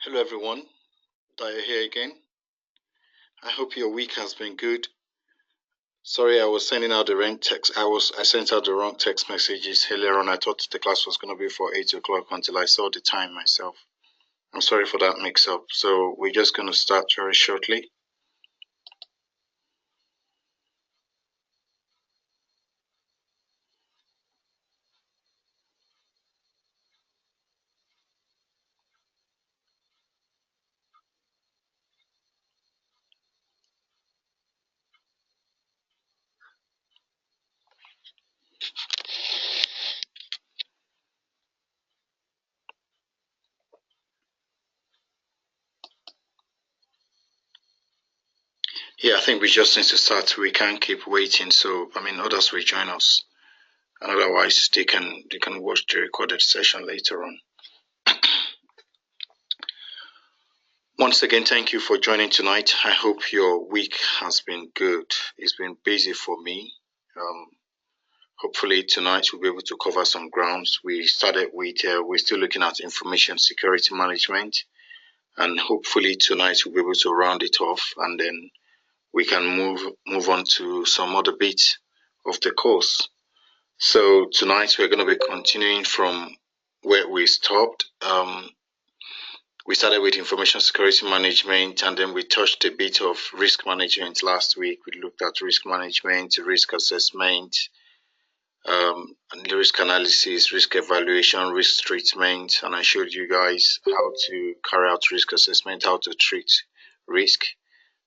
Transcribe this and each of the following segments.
Hello everyone, Daya here again. I hope your week has been good. Sorry, I was sending out the wrong text. I sent out the wrong text messages earlier on. I thought the class was going to be for 8 o'clock until I saw the time myself. I'm sorry for that mix-up. So we're just going to start very shortly. Yeah, I think we just need to start. We can't keep waiting. So others will join us, and otherwise they can watch the recorded session later on. Once again, thank you for joining tonight. I hope your week has been good. It's been busy for me. Hopefully tonight we'll be able to cover some grounds. We're still looking at information security management, and hopefully tonight we'll be able to round it off, and then we can move on to some other bits of the course. So tonight we're going to be continuing from where we stopped. We started with information security management, and then we touched a bit of risk management last week. We looked at risk management, risk assessment, and the risk analysis, risk evaluation, risk treatment, and I showed you guys how to carry out risk assessment, how to treat risk,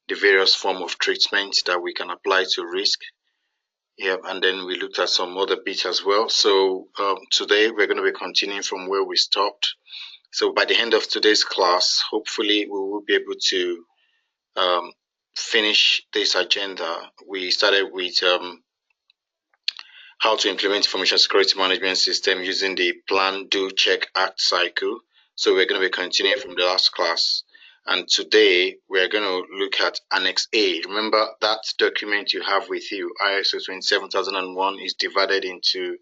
the various form of treatment that we can apply to risk. Yeah, and then we looked at some other bits as well. So today we're going to be continuing from where we stopped. So by the end of today's class, hopefully we will be able to finish this agenda. We started with how to implement information security management system using the plan, do, check, act cycle. So we're going to be continuing from the last class. And today we're going to look at Annex A. Remember that document you have with you, ISO 27001, is divided into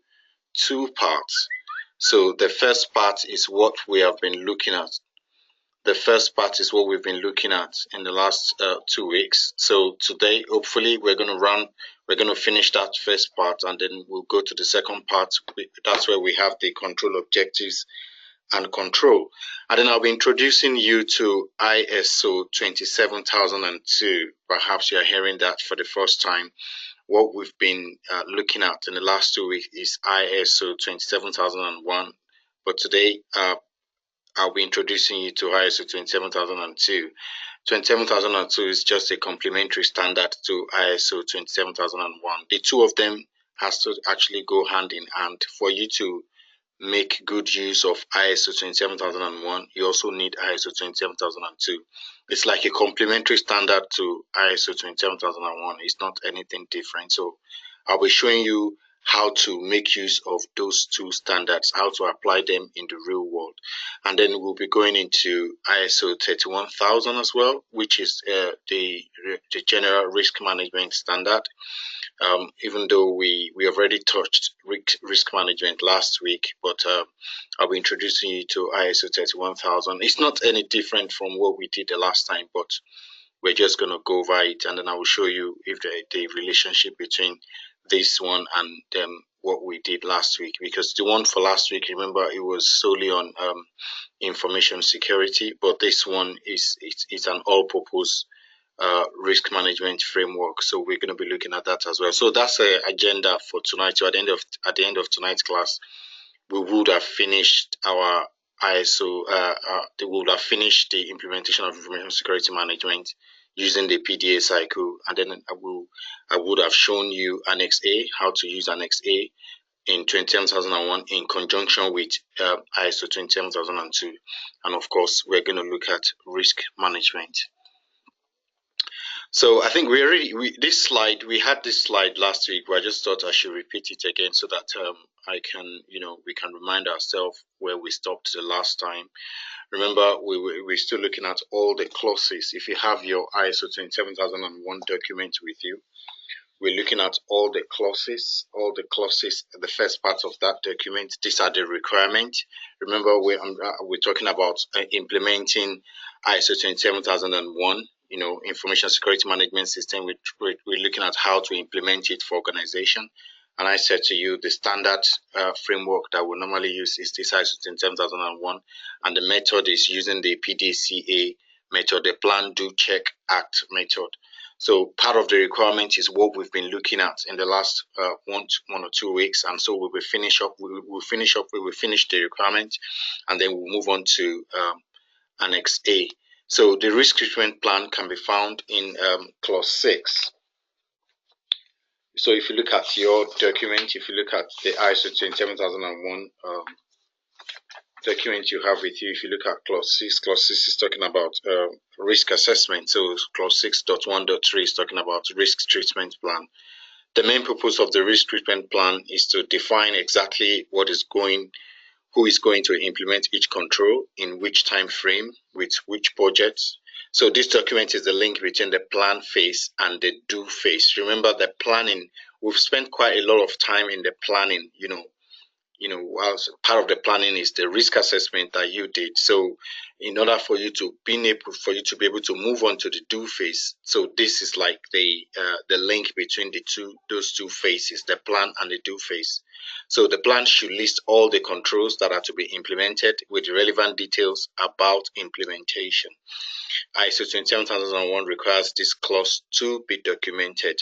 two parts. So the first part is what we have been looking at. The first part is what we've been looking at in the last 2 weeks. So today, hopefully, we're going to finish that first part, and then we'll go to the second part. That's where we have the control objectives and control. And then I'll be introducing you to ISO 27002. Perhaps you're hearing that for the first time. What we've been looking at in the last 2 weeks is ISO 27001. But today, I'll be introducing you to ISO 27002. 27002 is just a complementary standard to ISO 27001. The two of them has to actually go hand in hand. For you to make good use of ISO 27001, you also need ISO 27002. It's like a complementary standard to ISO 27001. It's not anything different. So I'll be showing you how to make use of those two standards, how to apply them in the real world. And then we'll be going into ISO 31000 as well, which is the general risk management standard. Even though we have already touched risk management last week, but I'll be introducing you to ISO 31000. It's not any different from what we did the last time, but we're just going to go over it, and then I will show you if the relationship between this one and what we did last week. Because the one for last week, remember, it was solely on information security, but this one is it's an all-purpose risk management framework. So we're going to be looking at that as well. So that's the agenda for tonight. So at the end of tonight's class, we would have finished our ISO. We would have finished the implementation of information security management using the PDA cycle, and then I would have shown you Annex A, how to use Annex A in 27001 in conjunction with ISO 27002, and of course we're going to look at risk management. So I think we had this slide last week, but I just thought I should repeat it again so that we can remind ourselves where we stopped the last time. Remember, we're still looking at all the clauses. If you have your ISO 27001 document with you, we're looking at all the clauses, the first part of that document. These are the requirements. Remember, we're talking about implementing ISO 27001, information security management system. We're looking at how to implement it for organization. And I said to you, the standard framework that we normally use is this ISO 27001, and the method is using the PDCA method, the Plan, Do, Check, Act method. So part of the requirement is what we've been looking at in the last 1 or 2 weeks, and so we will finish the requirement, and then we'll move on to Annex A. So the risk treatment plan can be found in clause 6. So if you look at your document, if you look at the ISO 27001 document you have with you, if you look at clause 6 is talking about risk assessment. So clause 6.1.3 is talking about risk treatment plan. The main purpose of the risk treatment plan is to define exactly who is going to implement each control, in which time frame, with which budgets. So this document is the link between the plan phase and the do phase. Remember, the planning, we've spent quite a lot of time in the planning, whilst part of the planning is the risk assessment that you did. So in order for you to be able to move on to the do phase, so this is like the link between those two phases, the plan and the do phase. So the plan should list all the controls that are to be implemented with relevant details about implementation. ISO 27001 requires this clause to be documented.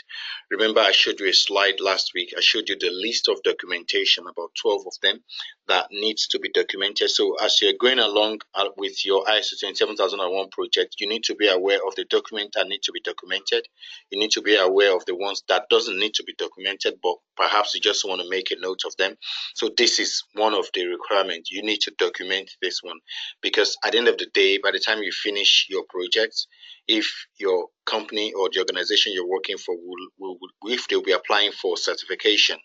Remember, I showed you a slide last week. I showed you the list of documentation, about 12 of them, that needs to be documented. So as you're going along with your ISO 27001 project, you need to be aware of the documents that need to be documented. You need to be aware of the ones that doesn't need to be documented, but perhaps you just want to make a note of them. So this is one of the requirements. You need to document this one, because at the end of the day, by the time you finish your project, if your company or the organization you're working for if they'll be applying for certification,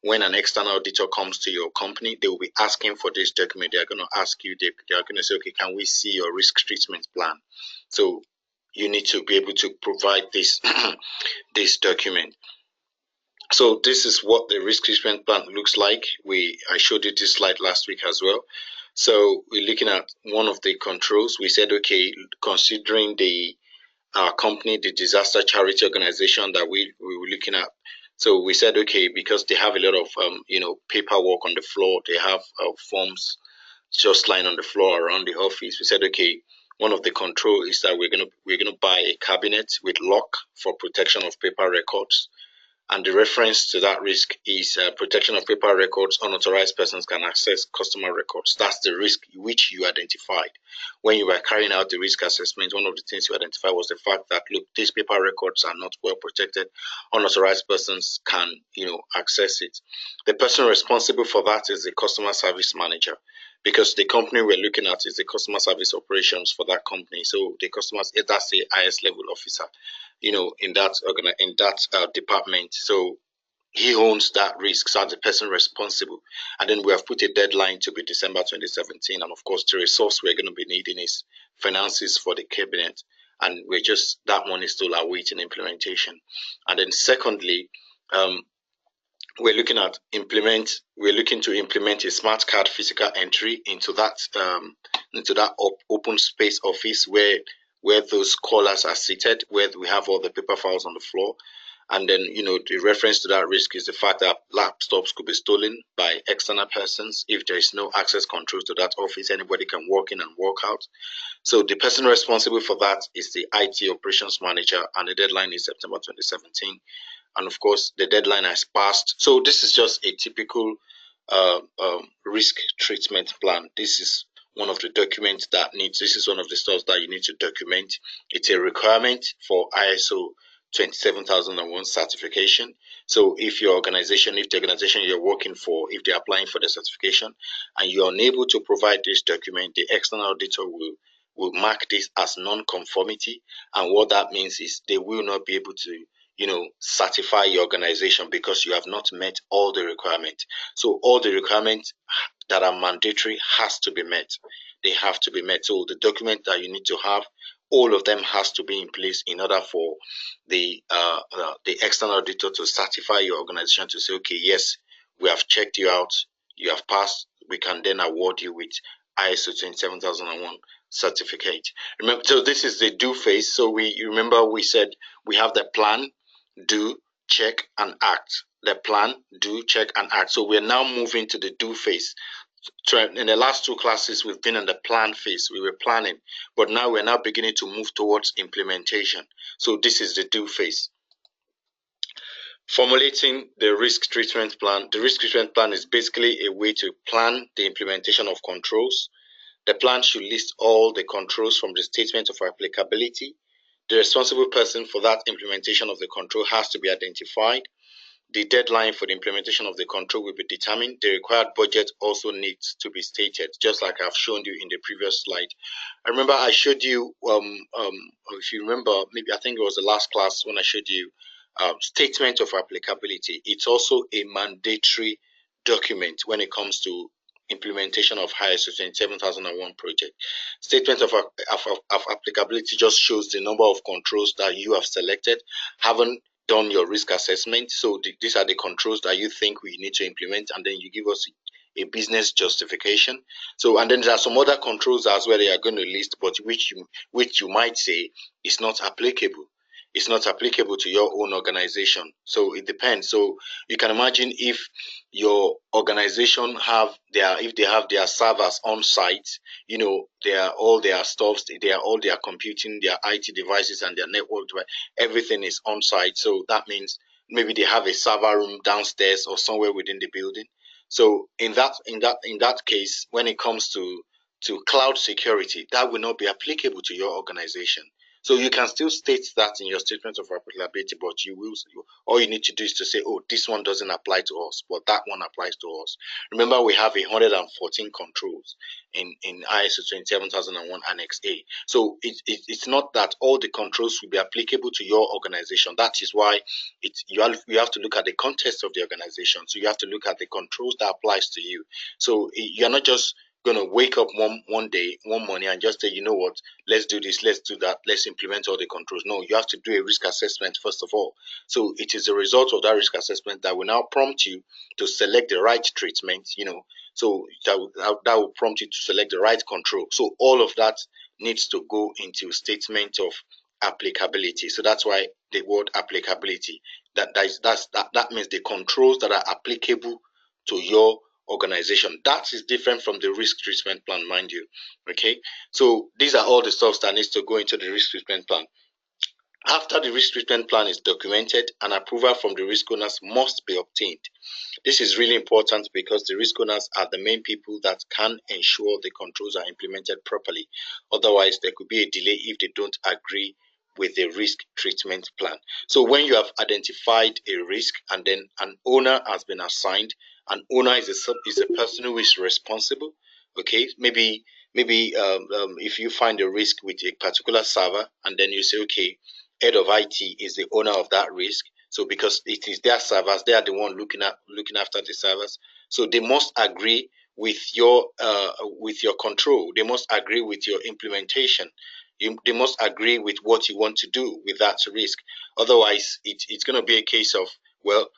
when an external auditor comes to your company, they will be asking for this document. They're going to ask you, they are going to say, okay, can we see your risk treatment plan? So you need to be able to provide this this document. So this is what the risk treatment plan looks like. I showed you this slide last week as well. So we're looking at one of the controls. We said, okay, considering our company, the disaster charity organization that we were looking at. So we said, okay, because they have a lot of paperwork on the floor, they have forms just lying on the floor around the office. We said, okay, one of the control is that we're gonna buy a cabinet with lock for protection of paper records. And the reference to that risk is protection of paper records. Unauthorized persons can access customer records. That's the risk which you identified. When you were carrying out the risk assessment, one of the things you identified was the fact that, look, these paper records are not well protected. Unauthorized persons can, access it. The person responsible for that is the customer service manager, because the company we're looking at is the customer service operations for that company. So that's the highest level officer, in that department. So he owns that risk, so the person responsible. And then we have put a deadline to be December 2017. And of course, the resource we're going to be needing is finances for the cabinet. And that one is still awaiting implementation. And then secondly, we're looking to implement a smart card physical entry into that open space office where those callers are seated, where we have all the paper files on the floor. And then, the reference to that risk is the fact that laptops could be stolen by external persons. If there is no access control to that office, anybody can walk in and walk out. So the person responsible for that is the IT operations manager, and the deadline is September 2017. And of course, the deadline has passed. So this is just a typical risk treatment plan. This is one of the documents this is one of the stuff that you need to document. It's a requirement for ISO 27001 certification. So if the organization you're working for, if they're applying for the certification and you're unable to provide this document, the external auditor will mark this as non-conformity. And what that means is they will not be able to certify your organization because you have not met all the requirements. So all the requirements that are mandatory has to be met. They have to be met. So the document that you need to have all of them has to be in place in order for the external auditor to certify your organization to say, okay, yes, we have checked you out, you have passed. We can then award you with ISO 27001 certificate. Remember, so this is the do phase. So we said we have the plan, do, check, and act. The plan, do, check, and act. So we're now moving to the do phase. In the last two classes, we've been in the plan phase. We were planning, but now we're now beginning to move towards implementation. So this is the do phase. Formulating the risk treatment plan. The risk treatment plan is basically a way to plan the implementation of controls. The plan should list all the controls from the statement of applicability. The responsible person for that implementation of the control has to be identified. The deadline for the implementation of the control will be determined. The required budget also needs to be stated, just like I've shown you in the previous slide. I remember I showed you, if you remember, maybe I think it was the last class when I showed you statement of applicability. It's also a mandatory document when it comes to implementation of ISO 27001 project. Statement of applicability just shows the number of controls that you have selected, haven't done your risk assessment. So these are the controls that you think we need to implement, and then you give us a business justification. So, and then there are some other controls as well they are going to list, but which you might say is not applicable. It's not applicable to your own organization. So it depends. So you can imagine if your organization if they have their servers on site, they are all their stuffs, they are all their computing, their IT devices and their network device, everything is on site. So that means maybe they have a server room downstairs or somewhere within the building. So in that case, when it comes to cloud security, that will not be applicable to your organization. So you can still state that in your statement of applicability, but all you need to do is to say, oh, this one doesn't apply to us, but that one applies to us. Remember, we have 114 controls in ISO 27001 Annex A. So it's not that all the controls will be applicable to your organization. That is why you have to look at the context of the organization. So you have to look at the controls that applies to you. So you're not just going to wake up one morning and just say, you know what, let's do this, let's do that, let's implement all the controls. No, you have to do a risk assessment first of all. So it is the result of that risk assessment that will now prompt you to select the right treatment, so that will prompt you to select the right control. So all of that needs to go into statement of applicability. So that's why the word applicability, that means the controls that are applicable to your organization. That is different from the risk treatment plan, mind you. Okay, so these are all the stuff that needs to go into the risk treatment plan. After the risk treatment plan is documented, an approval from the risk owners must be obtained. This is really important because the risk owners are the main people that can ensure the controls are implemented properly. Otherwise, there could be a delay if they don't agree with the risk treatment plan. So when you have identified a risk and then an owner has been assigned, an owner is a person who is responsible. Okay, maybe if you find a risk with a particular server and then you say, okay, head of IT is the owner of that risk. So because it is their servers, they are the one looking after the servers. So they must agree with your control. They must agree with your implementation. They must agree with what you want to do with that risk. Otherwise, it's going to be a case of, well,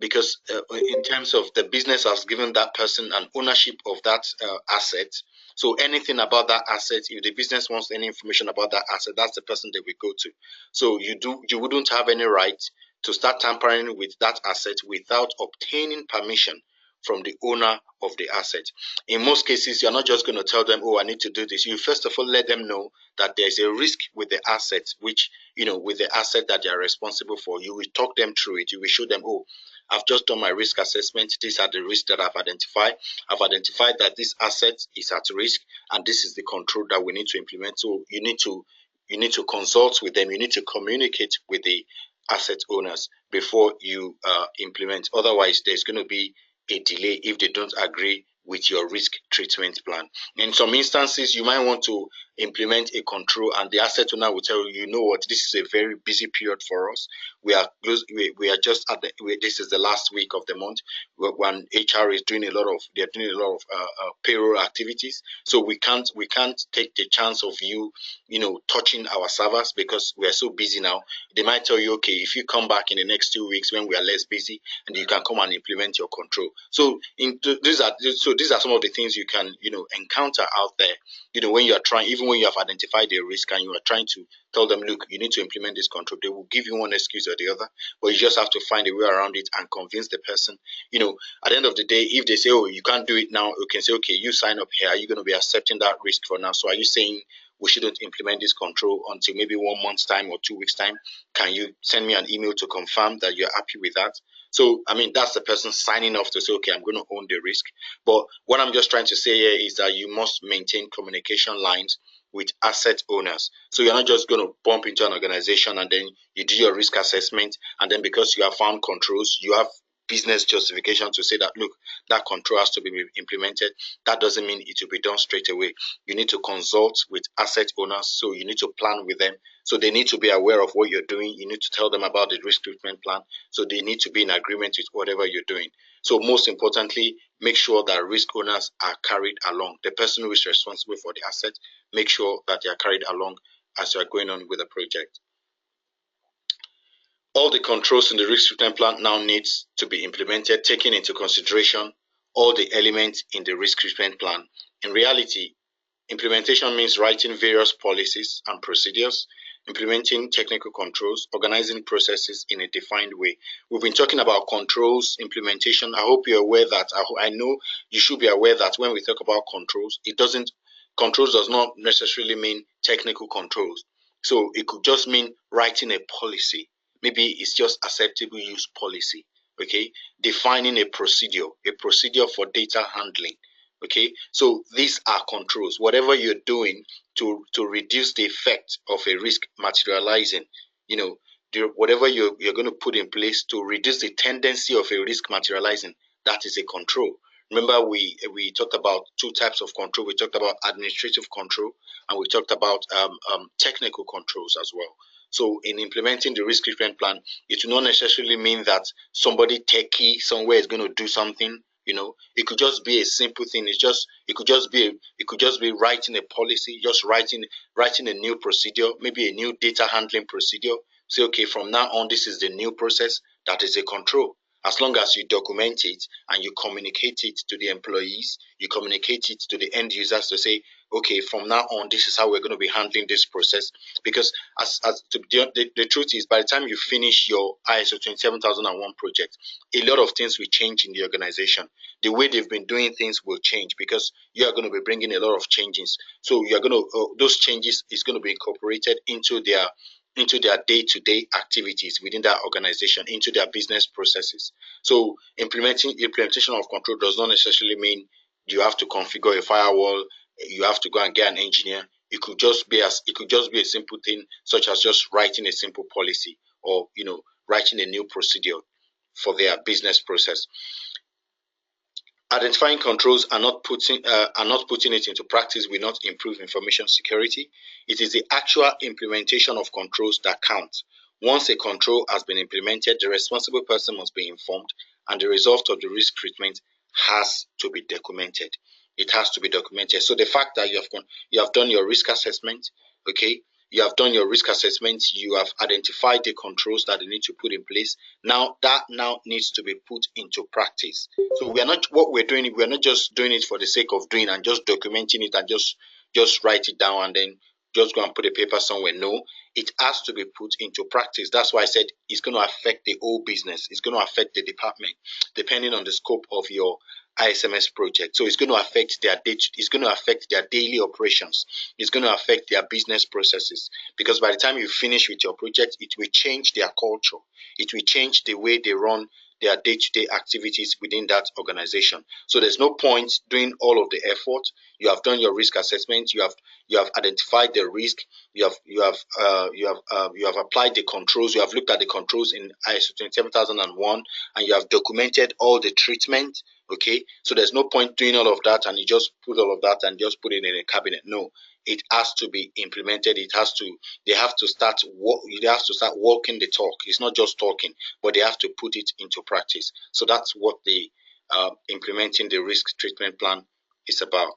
because in terms of the business has given that person an ownership of that asset. So anything about that asset, if the business wants any information about that asset, that's the person they will go to. So you wouldn't have any right to start tampering with that asset without obtaining permission from the owner of the asset. In most cases, you're not just going to tell them, oh, I need to do this. You first of all let them know that there's a risk with the asset, which, with the asset that they are responsible for. You will talk them through it. You will show them, oh, I've just done my risk assessment. These are the risks that I've identified. I've identified that this asset is at risk, and this is the control that we need to implement. So you need to consult with them. You need to communicate with the asset owners before you implement. Otherwise, there's going to be a delay if they don't agree with your risk treatment plan. In some instances, you might want to implement a control, and the asset owner will tell you, you know what, this is a very busy period for us. We are close. We are just at the. This is the last week of the month when HR is doing a lot of. They're doing a lot of payroll activities. So we can't take the chance of you, touching our servers because we are so busy now. They might tell you, okay, if you come back in the next 2 weeks when we are less busy, and you can come and implement your control. So these are some of the things you can encounter out there. When you are trying, even when you have identified a risk and you are trying to tell them, look, you need to implement this control. They will give you one excuse or the other, but you just have to find a way around it and convince the person. At the end of the day, if they say, oh, you can't do it now, you can say, okay, you sign up here. Are you going to be accepting that risk for now? So are you saying we shouldn't implement this control until maybe 1 month's time or 2 weeks' time? Can you send me an email to confirm that you're happy with that? So, I mean, that's the person signing off to say, okay, I'm going to own the risk. But what I'm just trying to say here is that you must maintain communication lines with asset owners. So you're not just going to bump into an organization and then you do your risk assessment, and then because you have found controls, you have business justification to say that, look, that control has to be implemented. That doesn't mean it will be done straight away. You need to consult with asset owners, so you need to plan with them. So they need to be aware of what you're doing. You need to tell them about the risk treatment plan. So they need to be in agreement with whatever you're doing. So most importantly, make sure that risk owners are carried along. The person who is responsible for the asset, make sure that they are carried along as you are going on with the project. All the controls in the risk treatment plan now needs to be implemented, taking into consideration all the elements in the risk treatment plan. In reality, implementation means writing various policies and procedures, implementing technical controls, organizing processes in a defined way. We've been talking about controls, implementation. I hope you're aware that, I know you should be aware that when we talk about controls, controls does not necessarily mean technical controls. So it could just mean writing a policy. Maybe it's just acceptable use policy, okay? Defining a procedure for data handling. Okay, so these are controls. Whatever you're doing to reduce the effect of a risk materializing, whatever you're going to put in place to reduce the tendency of a risk materializing, that is a control. Remember, we talked about two types of control. We talked about administrative control, and we talked about technical controls as well. So in implementing the risk treatment plan, it will not necessarily mean that somebody techie somewhere is going to do something. It could just be a simple thing. It could just be writing a policy, just writing a new procedure, maybe a new data handling procedure. Say, okay, from now on, this is the new process. That is a control. As long as you document it and you communicate it to the employees, you communicate it to the end users to say, okay, from now on, this is how we're going to be handling this process. Because the truth is, by the time you finish your ISO 27001 project, a lot of things will change in the organization. The way they've been doing things will change because you are going to be bringing a lot of changes. So you are going to those changes is going to be incorporated into their day-to-day activities within that organization, into their business processes. So implementation of control does not necessarily mean you have to configure a firewall, you have to go and get an engineer. It could just be a simple thing such as just writing a simple policy, or writing a new procedure for their business process. Identifying controls and not putting it into practice will not improve information security. It is the actual implementation of controls that count. Once a control has been implemented, the responsible person must be informed, and the result of the risk treatment has to be documented. It has to be documented. So the fact that you have done your risk assessment, okay, you have done your risk assessment, you have identified the controls that you need to put in place. Now that needs to be put into practice. So we're not just doing it for the sake of doing and just documenting it and just write it down and then just go and put a paper somewhere. No, it has to be put into practice. That's why I said it's going to affect the whole business. It's going to affect the department, depending on the scope of your ISMS project. So it's going to affect their daily operations. It's going to affect their business processes, because by the time you finish with your project, it will change their culture. It will change the way they run their day-to-day activities within that organization. So there's no point doing all of the effort, You have done your risk assessment. You have identified the risk. You have applied the controls. You have looked at the controls in ISO 27001, and you have documented all the treatment. Okay, so there's no point doing all of that and you just put all of that and just put it in a cabinet. No, it has to be implemented. They have to start walking the talk. It's not just talking, but they have to put it into practice. So that's what the implementing the risk treatment plan is about.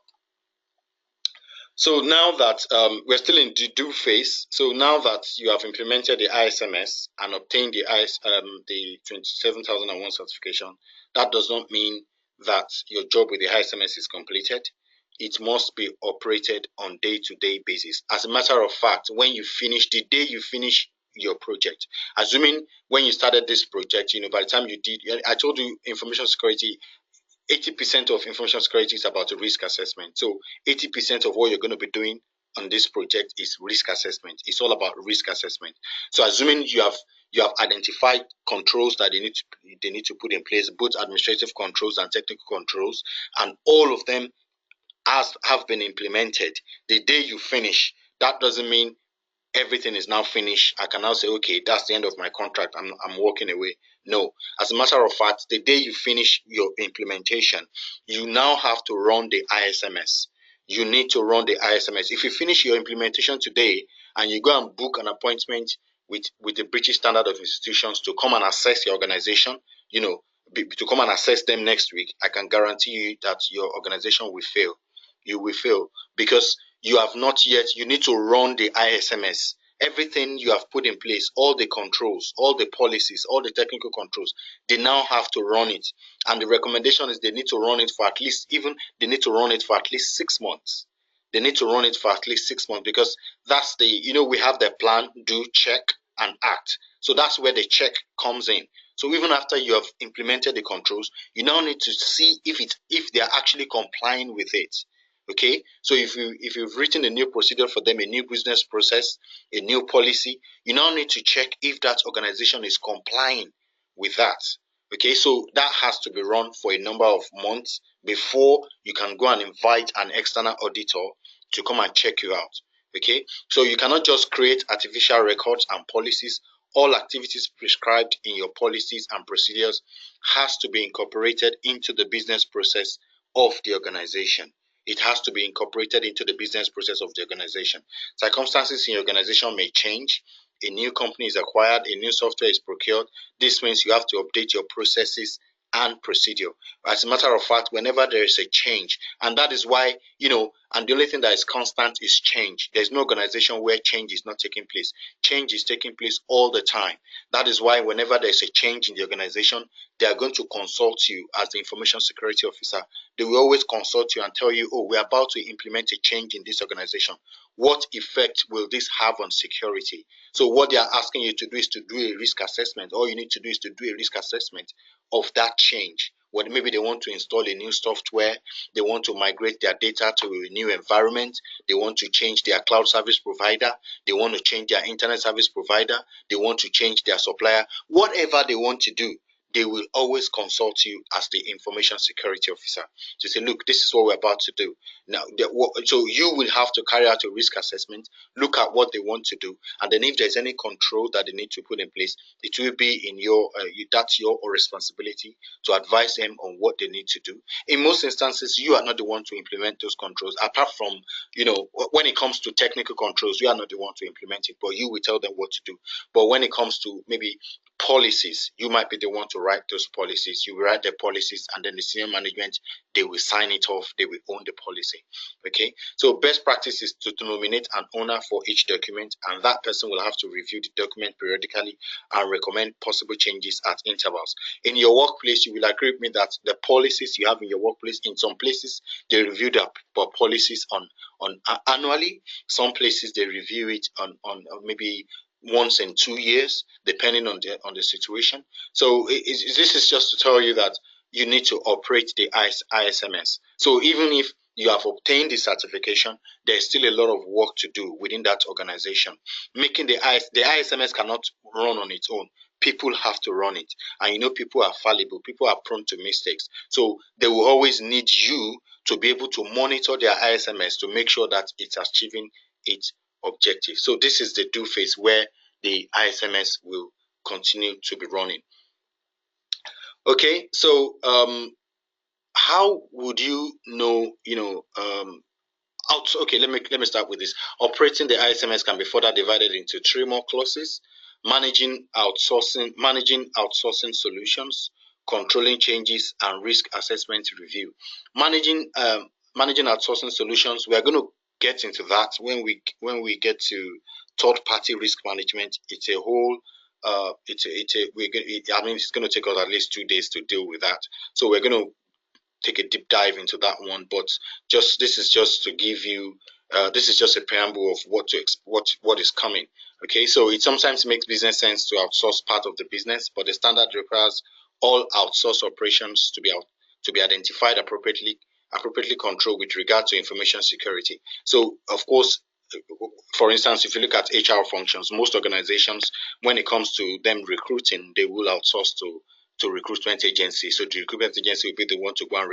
So now that we're still in the do phase, so now that you have implemented the ISMS and obtained the 27001 certification, that does not mean that your job with the ISMS is completed. It must be operated on day-to-day basis. As a matter of fact, the day you finish your project, assuming when you started this project, by the time you did, I told you information security 80% of information security is about a risk assessment. So 80% of what you're going to be doing on this project is risk assessment. It's all about risk assessment. So assuming you have identified controls that they need to put in place, both administrative controls and technical controls, and all of them have been implemented. The day you finish, that doesn't mean everything is now finished. I can now say, okay, that's the end of my contract. I'm walking away. No. As a matter of fact, the day you finish your implementation, you now have to run the ISMS. You need to run the ISMS. If you finish your implementation today and you go and book an appointment with the British Standard of Institutions to come and assess your organization, to come and assess them next week, I can guarantee you that your organization will fail. You will fail because you have not yet, you need to run the ISMS. Everything you have put in place, all the controls, all the policies, all the technical controls, they now have to run it. And the recommendation is they need to run it for at least 6 months. They need to run it for at least 6 months because that's we have the plan, do, check, and act. So that's where the check comes in. So even after you have implemented the controls, you now need to see if they are actually complying with it. Okay, so if you've written a new procedure for them, a new business process, a new policy, you now need to check if that organization is complying with that. Okay, so that has to be run for a number of months before you can go and invite an external auditor to come and check you out. Okay, so you cannot just create artificial records and policies. All activities prescribed in your policies and procedures has to be incorporated into the business process of the organization. It has to be incorporated into the business process of the organization. Circumstances in your organization may change. A new company is acquired, a new software is procured. This means you have to update your processes and procedure. As a matter of fact, whenever there is a change, and that is why, and the only thing that is constant is change. There's no organization where change is not taking place. Change is taking place all the time. That is why whenever there's a change in the organization, they are going to consult you as the information security officer. They will always consult you and tell you, oh, we're about to implement a change in this organization. What effect will this have on security? So what they are asking you to do is to do a risk assessment. All you need to do is to do a risk assessment of that change. When maybe they want to install a new software, they want to migrate their data to a new environment, they want to change their cloud service provider, they want to change their internet service provider, they want to change their supplier, whatever they want to do, they will always consult you as the information security officer to say, look, this is what we're about to do. Now, so you will have to carry out a risk assessment, look at what they want to do, and then if there's any control that they need to put in place, it will be in that's your responsibility to advise them on what they need to do. In most instances, you are not the one to implement those controls. Apart from, when it comes to technical controls, you are not the one to implement it, but you will tell them what to do. But when it comes to maybe policies, you might be the one to write those policies. You write the policies, and then the senior management, they will sign it off. They will own the policy. Okay, so best practice is to nominate an owner for each document, and that person will have to review the document periodically and recommend possible changes at intervals. In your workplace, you will agree with me that the policies you have in your workplace, in some places they review the policies on annually. Some places they review it on maybe once in 2 years, depending on the situation. So this is just to tell you that you need to operate the ISMS. So even if you have obtained the certification, there's still a lot of work to do within that organization. Making the ISMS cannot run on its own. people have to run it. And you know, people are fallible, people are prone to mistakes. So they will always need you to be able to monitor their ISMS to make sure that it's achieving its objective. So this is the do phase where the ISMS will continue to be running. Okay, so how would you know, okay, let me start with this. Operating the ISMS can be further divided into three more clauses: managing outsourcing solutions, controlling changes, and risk assessment review. Managing outsourcing solutions, we are going to get into that when we get to third party risk management. It's a whole it's going to take us at least 2 days to deal with that. So we're going to take a deep dive into that one, but this is just to give you this is just a preamble of what is coming. Okay, so it sometimes makes business sense to outsource part of the business, but the standard requires all outsourced operations to be identified appropriately controlled with regard to information security. So of course, for instance, if you look at HR functions, most organizations, when it comes to them recruiting, they will outsource to recruitment agency. So the recruitment agency will be the one to go and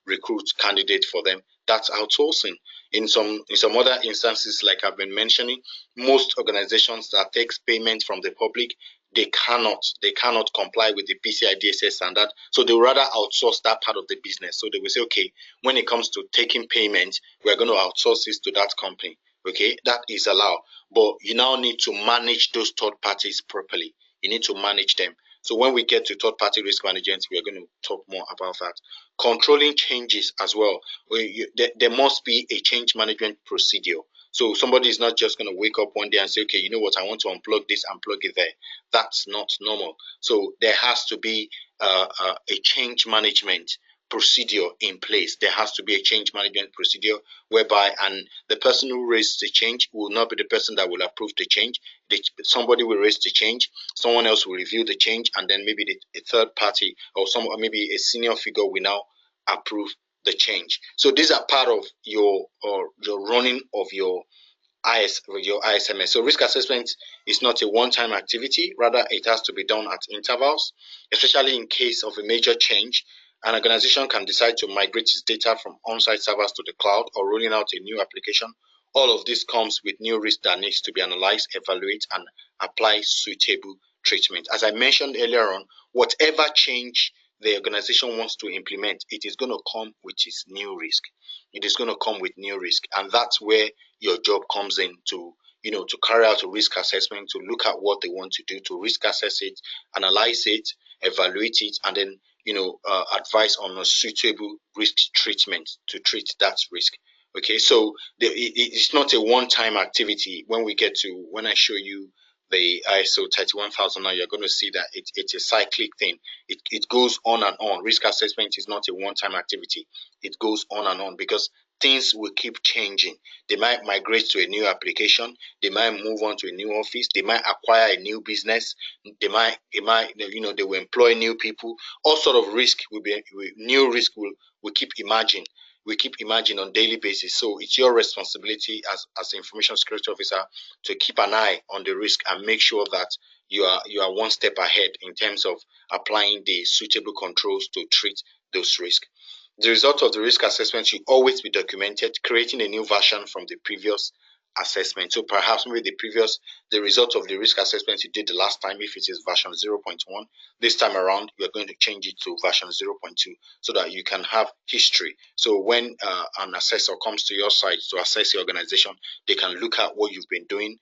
recruit candidates for them. That's outsourcing. In some other instances, like I've been mentioning, most organizations that takes payment from the public, they cannot comply with the PCI DSS standard. So they would rather outsource that part of the business. So they will say, okay, when it comes to taking payment, we're going to outsource this to that company. Okay, that is allowed. But you now need to manage those third parties properly. You need to manage them. So when we get to third party risk management, we are going to talk more about that. Controlling changes as well. There must be a change management procedure. So somebody is not just going to wake up one day and say, okay, you know what, I want to unplug this and plug it there. That's not normal. So there has to be a change management procedure in place. There has to be a change management procedure whereby, and the person who raised the change will not be the person that will approve the change. Somebody will raise the change, someone else will review the change, and then maybe a third party or maybe a senior figure will now approve the change. So these are part of your running of your ISMS. So risk assessment is not a one-time activity. Rather, it has to be done at intervals, especially in case of a major change. An organization can decide to migrate its data from on-site servers to the cloud or rolling out a new application. All of this comes with new risk that needs to be analyzed, evaluate, and apply suitable treatment. As I mentioned earlier on, whatever change the organization wants to implement, it is going to come with its new risk. It is going to come with new risk, and that's where your job comes in to carry out a risk assessment, to look at what they want to do, to risk assess it, analyze it, evaluate it, and then advise on a suitable risk treatment to treat that risk. Okay, so it's not a one-time activity. When I show you the ISO 31000 now, you're going to see that it's a cyclic thing. It goes on and on. Risk assessment is not a one-time activity. It goes on and on because things will keep changing. They might migrate to a new application. They might move on to a new office. They might acquire a new business. They will employ new people. All sort of risk new risk will keep emerging. We keep emerging on daily basis. So it's your responsibility as the information security officer to keep an eye on the risk and make sure that you are one step ahead in terms of applying the suitable controls to treat those risks. The result of the risk assessment should always be documented, creating a new version from the previous assessment. So perhaps maybe the result of the risk assessment you did the last time, if it is version 0.1, this time around you're going to change it to version 0.2 so that you can have history. So when an assessor comes to your site to assess your organization, they can look at what you've been doing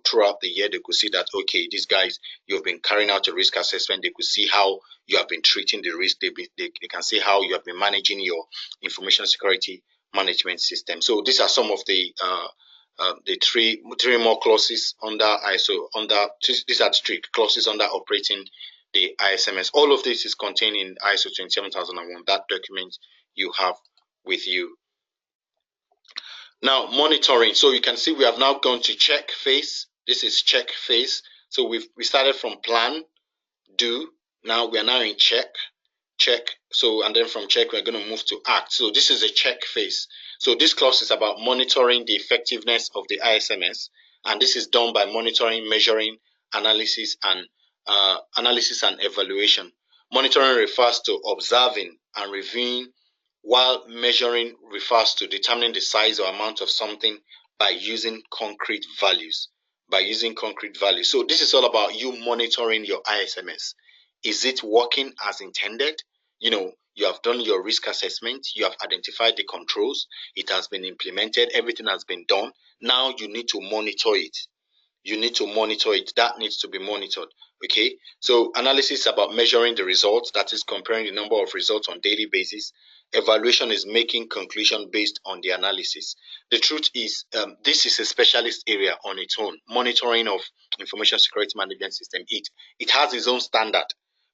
throughout the year. They could see that, okay, these guys, you've been carrying out a risk assessment. They could see how you have been treating the risk. They can see how you have been managing your information security management system. So these are some of the three more clauses under ISO. These are the three clauses under operating the ISMS. All of this is contained in ISO 27001, that document you have with you. Now, monitoring. So you can see we have now gone to check phase. This is check phase. So we started from plan, do. Now we are now in check. So, and then from check, we're going to move to act. So this is a check phase. So this clause is about monitoring the effectiveness of the ISMS. And this is done by monitoring, measuring, analysis, and analysis and evaluation. Monitoring refers to observing and reviewing, while measuring refers to determining the size or amount of something by using concrete values. By using concrete values. So this is all about you monitoring your ISMS. Is it working as intended? You have done your risk assessment, you have identified the controls, it has been implemented, everything has been done. Now you need to monitor it. That needs to be monitored. Okay, so analysis is about measuring the results, that is comparing the number of results on daily basis. Evaluation is making conclusion based on the analysis. The truth is, this is a specialist area on its own. Monitoring of information security management system, it has its own standard.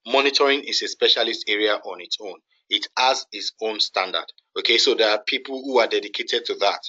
Monitoring is a specialist area on its own. It has its own standard. Okay, so there are people who are dedicated to that,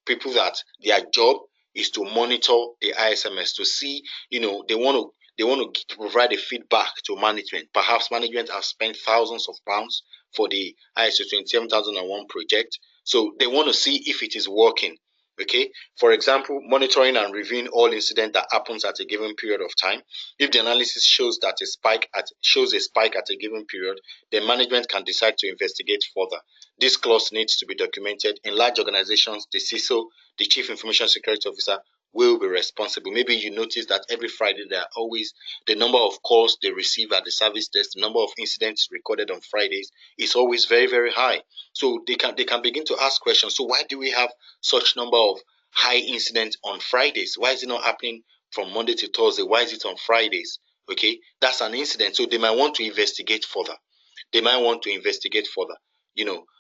people that their job is to monitor the ISMS to see, they want to provide a feedback to management. Perhaps management has spent thousands of pounds for the ISO 27001 project, so they want to see if it is working. Okay, for example, monitoring and reviewing all incident that happens at a given period of time. If the analysis shows a spike at a given period, then management can decide to investigate further. This clause needs to be documented. In large organizations, the CISO, the Chief Information Security Officer, will be responsible. Maybe you notice that every Friday there are always the number of calls they receive at the service desk, the number of incidents recorded on Fridays is always very, very high. So they can begin to ask questions. So why do we have such number of high incidents on Fridays? Why is it not happening from Monday to Thursday? Why is it on Fridays? Okay, that's an incident. So they might want to investigate further.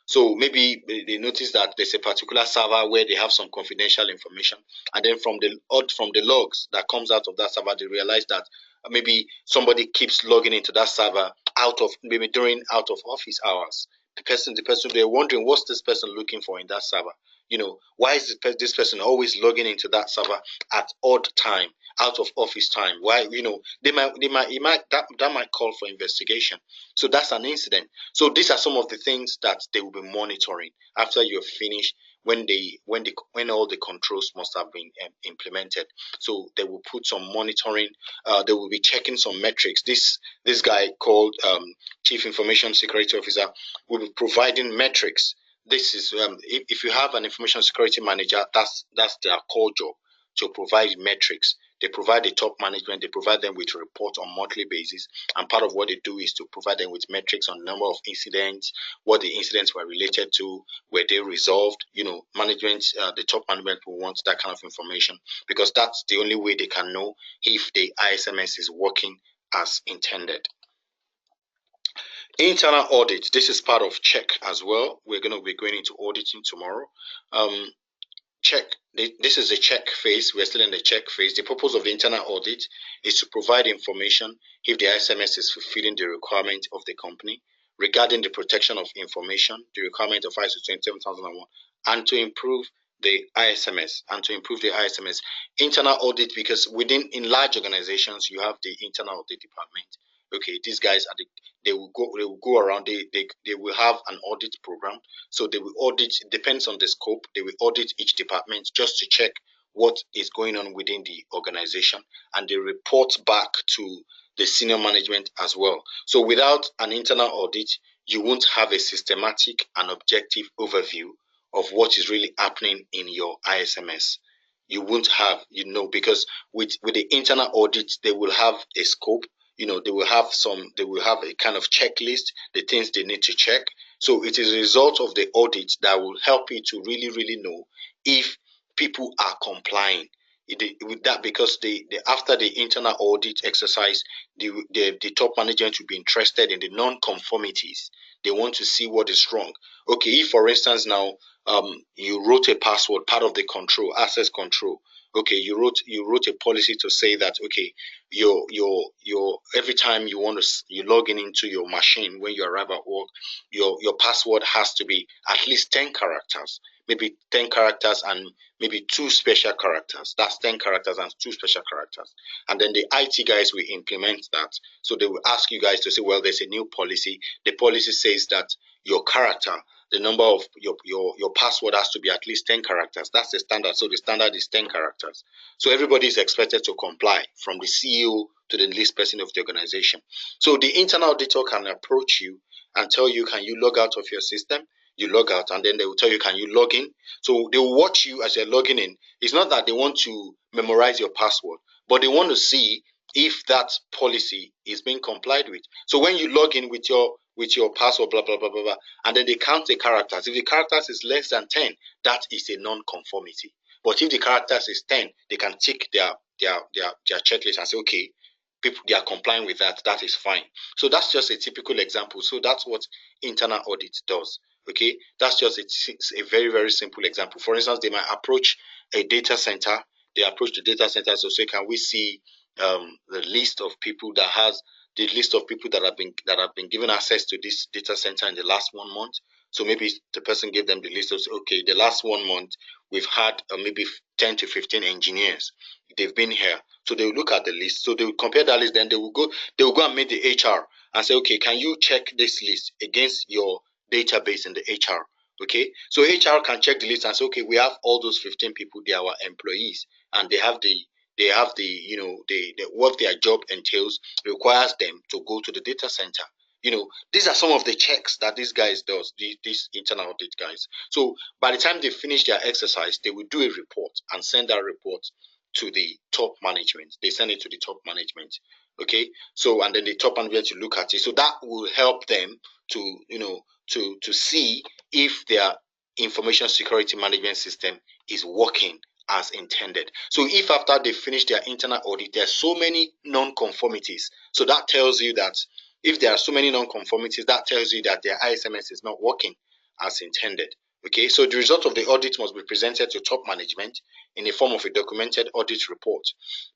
So maybe they notice that there's a particular server where they have some confidential information, and then from the logs that comes out of that server, they realize that maybe somebody keeps logging into that server during out of office hours. The person they're wondering, what's this person looking for in that server? Why is this person always logging into that server at odd time, out of office time? Why? That might call for investigation. So that's an incident. So these are some of the things that they will be monitoring after you're finished, when all the controls must have been implemented. So they will put some monitoring. They will be checking some metrics. This guy called Chief Information Security Officer will be providing metrics. This is if you have an information security manager, that's their core job, to provide metrics. They provide the top management, they provide them with reports on monthly basis, and part of what they do is to provide them with metrics on number of incidents, what the incidents were related to, were they resolved. Management, the top management will want that kind of information, because that's the only way they can know if the ISMS is working as intended. Internal audit. This is part of check as well. We're going to be going into auditing tomorrow. Check. This is the check phase. We're still in the check phase. The purpose of the internal audit is to provide information if the ISMS is fulfilling the requirement of the company regarding the protection of information, the requirement of ISO 27001, and to improve the ISMS. Internal audit, because in large organizations you have the internal audit department. Okay, these guys they will go around. They will have an audit program. So they will audit, depends on the scope, they will audit each department just to check what is going on within the organization, and they report back to the senior management as well. So without an internal audit, you won't have a systematic and objective overview of what is really happening in your ISMS. You won't have, because with the internal audit, they will have a scope. They will have a kind of checklist, the things they need to check. So it is a result of the audit that will help you to really, really know if people are complying with that, because after the internal audit exercise, the top management will be interested in the non-conformities. They want to see what is wrong. Okay, if for instance now you wrote a password, part of the control, access control. Okay, you wrote a policy to say that, okay, your every time you log into your machine when you arrive at work, your password has to be at least 10 characters, maybe 10 characters and maybe 2 special characters. That's 10 characters and 2 special characters. And then the IT guys will implement that. So they will ask you guys to say, well, there's a new policy. The policy says that your character, the number of your password has to be at least 10 characters. That's the standard. So the standard is 10 characters. So everybody is expected to comply, from the CEO to the least person of the organization. So the internal auditor can approach you and tell you, can you log out of your system? You log out, and then they will tell you, can you log in? So they will watch you as you're logging in. It's not that they want to memorize your password, but they want to see if that policy is being complied with. So when you log in with your password, blah blah blah blah blah, and then they count the characters. If the characters is less than 10, that is a non-conformity. But if the characters is 10, they can tick their checklist and say, okay, people, they are complying with that. That is fine. So that's just a typical example. So that's what internal audit does. Okay, that's just a very very simple example. For instance, they might approach a data center. They approach the data center to say, can we see the list of people that has the list of people that have been given access to this data center in the last 1 month. So maybe the person gave them the list of, okay, the last 1 month we've had maybe 10 to 15 engineers. They've been here. So they will look at the list. So they will compare that list. Then they will go and meet the HR and say, okay, can you check this list against your database in the HR? Okay. So HR can check the list and say, okay, we have all those 15 people, they are our employees, and they have the what their job entails requires them to go to the data center. These are some of the checks that these guys does, these internal audit guys. So by the time they finish their exercise, they will do a report and send that report to the top management. They send it to the top management. Okay. So, and then the top management to look at it. So that will help them to, to see if their information security management system is working as intended. So if after they finish their internal audit, there are so many non-conformities. So that tells you that if there are so many non-conformities, that tells you that their ISMS is not working as intended. Okay, so the result of the audit must be presented to top management in the form of a documented audit report.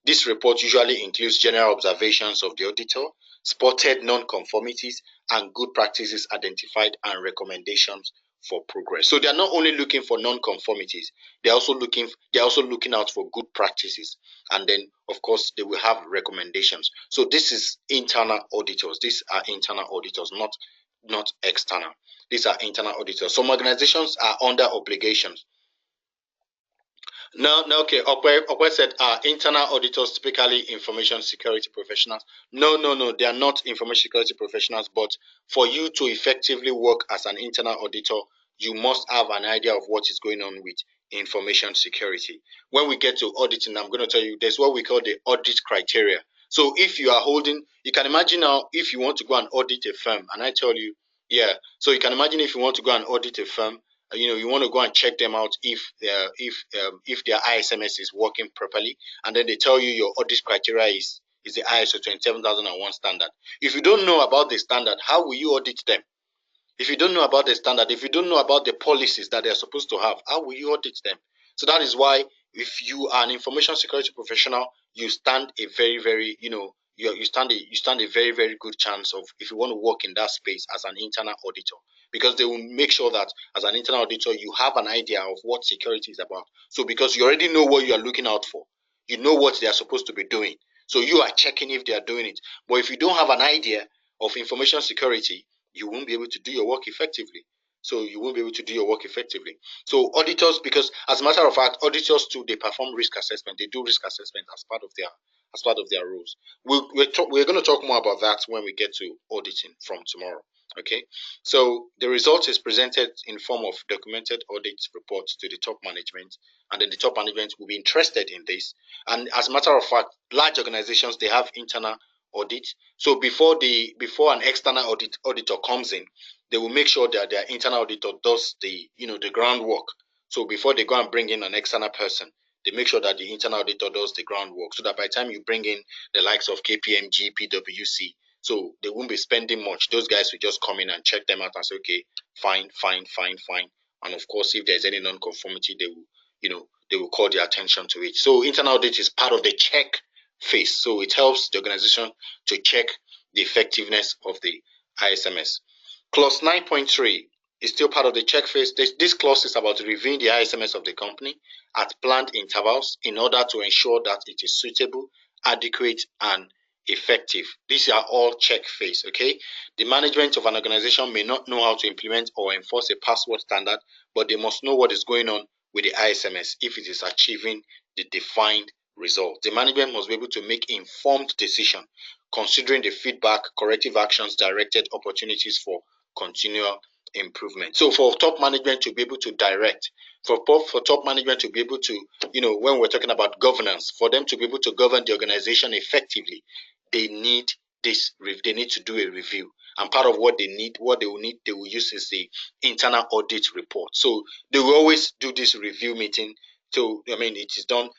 This report usually includes general observations of the auditor, spotted non-conformities, and good practices identified and recommendations for progress. So they are not only looking for non-conformities, they're also looking out for good practices, and then of course they will have recommendations. So this is internal auditors. These are internal auditors, not external. These are internal auditors. Some organizations are under obligations. No, okay. Okwe said, internal auditors typically information security professionals? No. They are not information security professionals. But for you to effectively work as an internal auditor, you must have an idea of what is going on with information security. When we get to auditing, I'm going to tell you there's what we call the audit criteria. So if you are holding, you can imagine now if you want to go and audit a firm, and I tell you, yeah. So you can imagine if you want to go and audit a firm, you want to go and check them out if their ISMS is working properly, and then they tell you your audit criteria is the ISO 27001 standard. If you don't know about the standard, how will you audit them? If you don't know about the standard, if you don't know about the policies that they're supposed to have, how will you audit them? So that is why if you are an information security professional, you stand a very, very, you stand a very, very good chance of, if you want to work in that space as an internal auditor, because they will make sure that as an internal auditor, you have an idea of what security is about. So because you already know what you are looking out for, you know what they are supposed to be doing. So you are checking if they are doing it. But if you don't have an idea of information security, you won't be able to do your work effectively. So you won't be able to do your work effectively. So auditors, because as a matter of fact, auditors too, they perform risk assessment. They do risk assessment as part of their roles. We're going to talk more about that when we get to auditing from tomorrow. Okay. So the result is presented in form of documented audit reports to the top management, and then the top management will be interested in this. And as a matter of fact, large organizations, they have internal audit. So before an external auditor comes in, they will make sure that their internal auditor does the groundwork. So before they go and bring in an external person, they make sure that the internal auditor does the groundwork, so that by the time you bring in the likes of KPMG, PwC, so they won't be spending much. Those guys will just come in and check them out and say, okay, fine. And of course, if there's any non-conformity, they will call their attention to it. So internal audit is part of the check phase. So it helps the organization to check the effectiveness of the ISMS. Clause 9.3 is still part of the check phase. This clause is about reviewing the ISMS of the company at planned intervals in order to ensure that it is suitable, adequate, and effective. These are all check phase. Okay. The management of an organization may not know how to implement or enforce a password standard, but they must know what is going on with the ISMS if it is achieving the defined results. The management must be able to make informed decision, considering the feedback, corrective actions, directed opportunities for continual improvement. So for top management to be able to direct, for top management to be able to, when we're talking about governance, for them to be able to govern the organization effectively, they need they need to do a review. And part of what they will use is the internal audit report. So they will always do this review meeting. So it is done.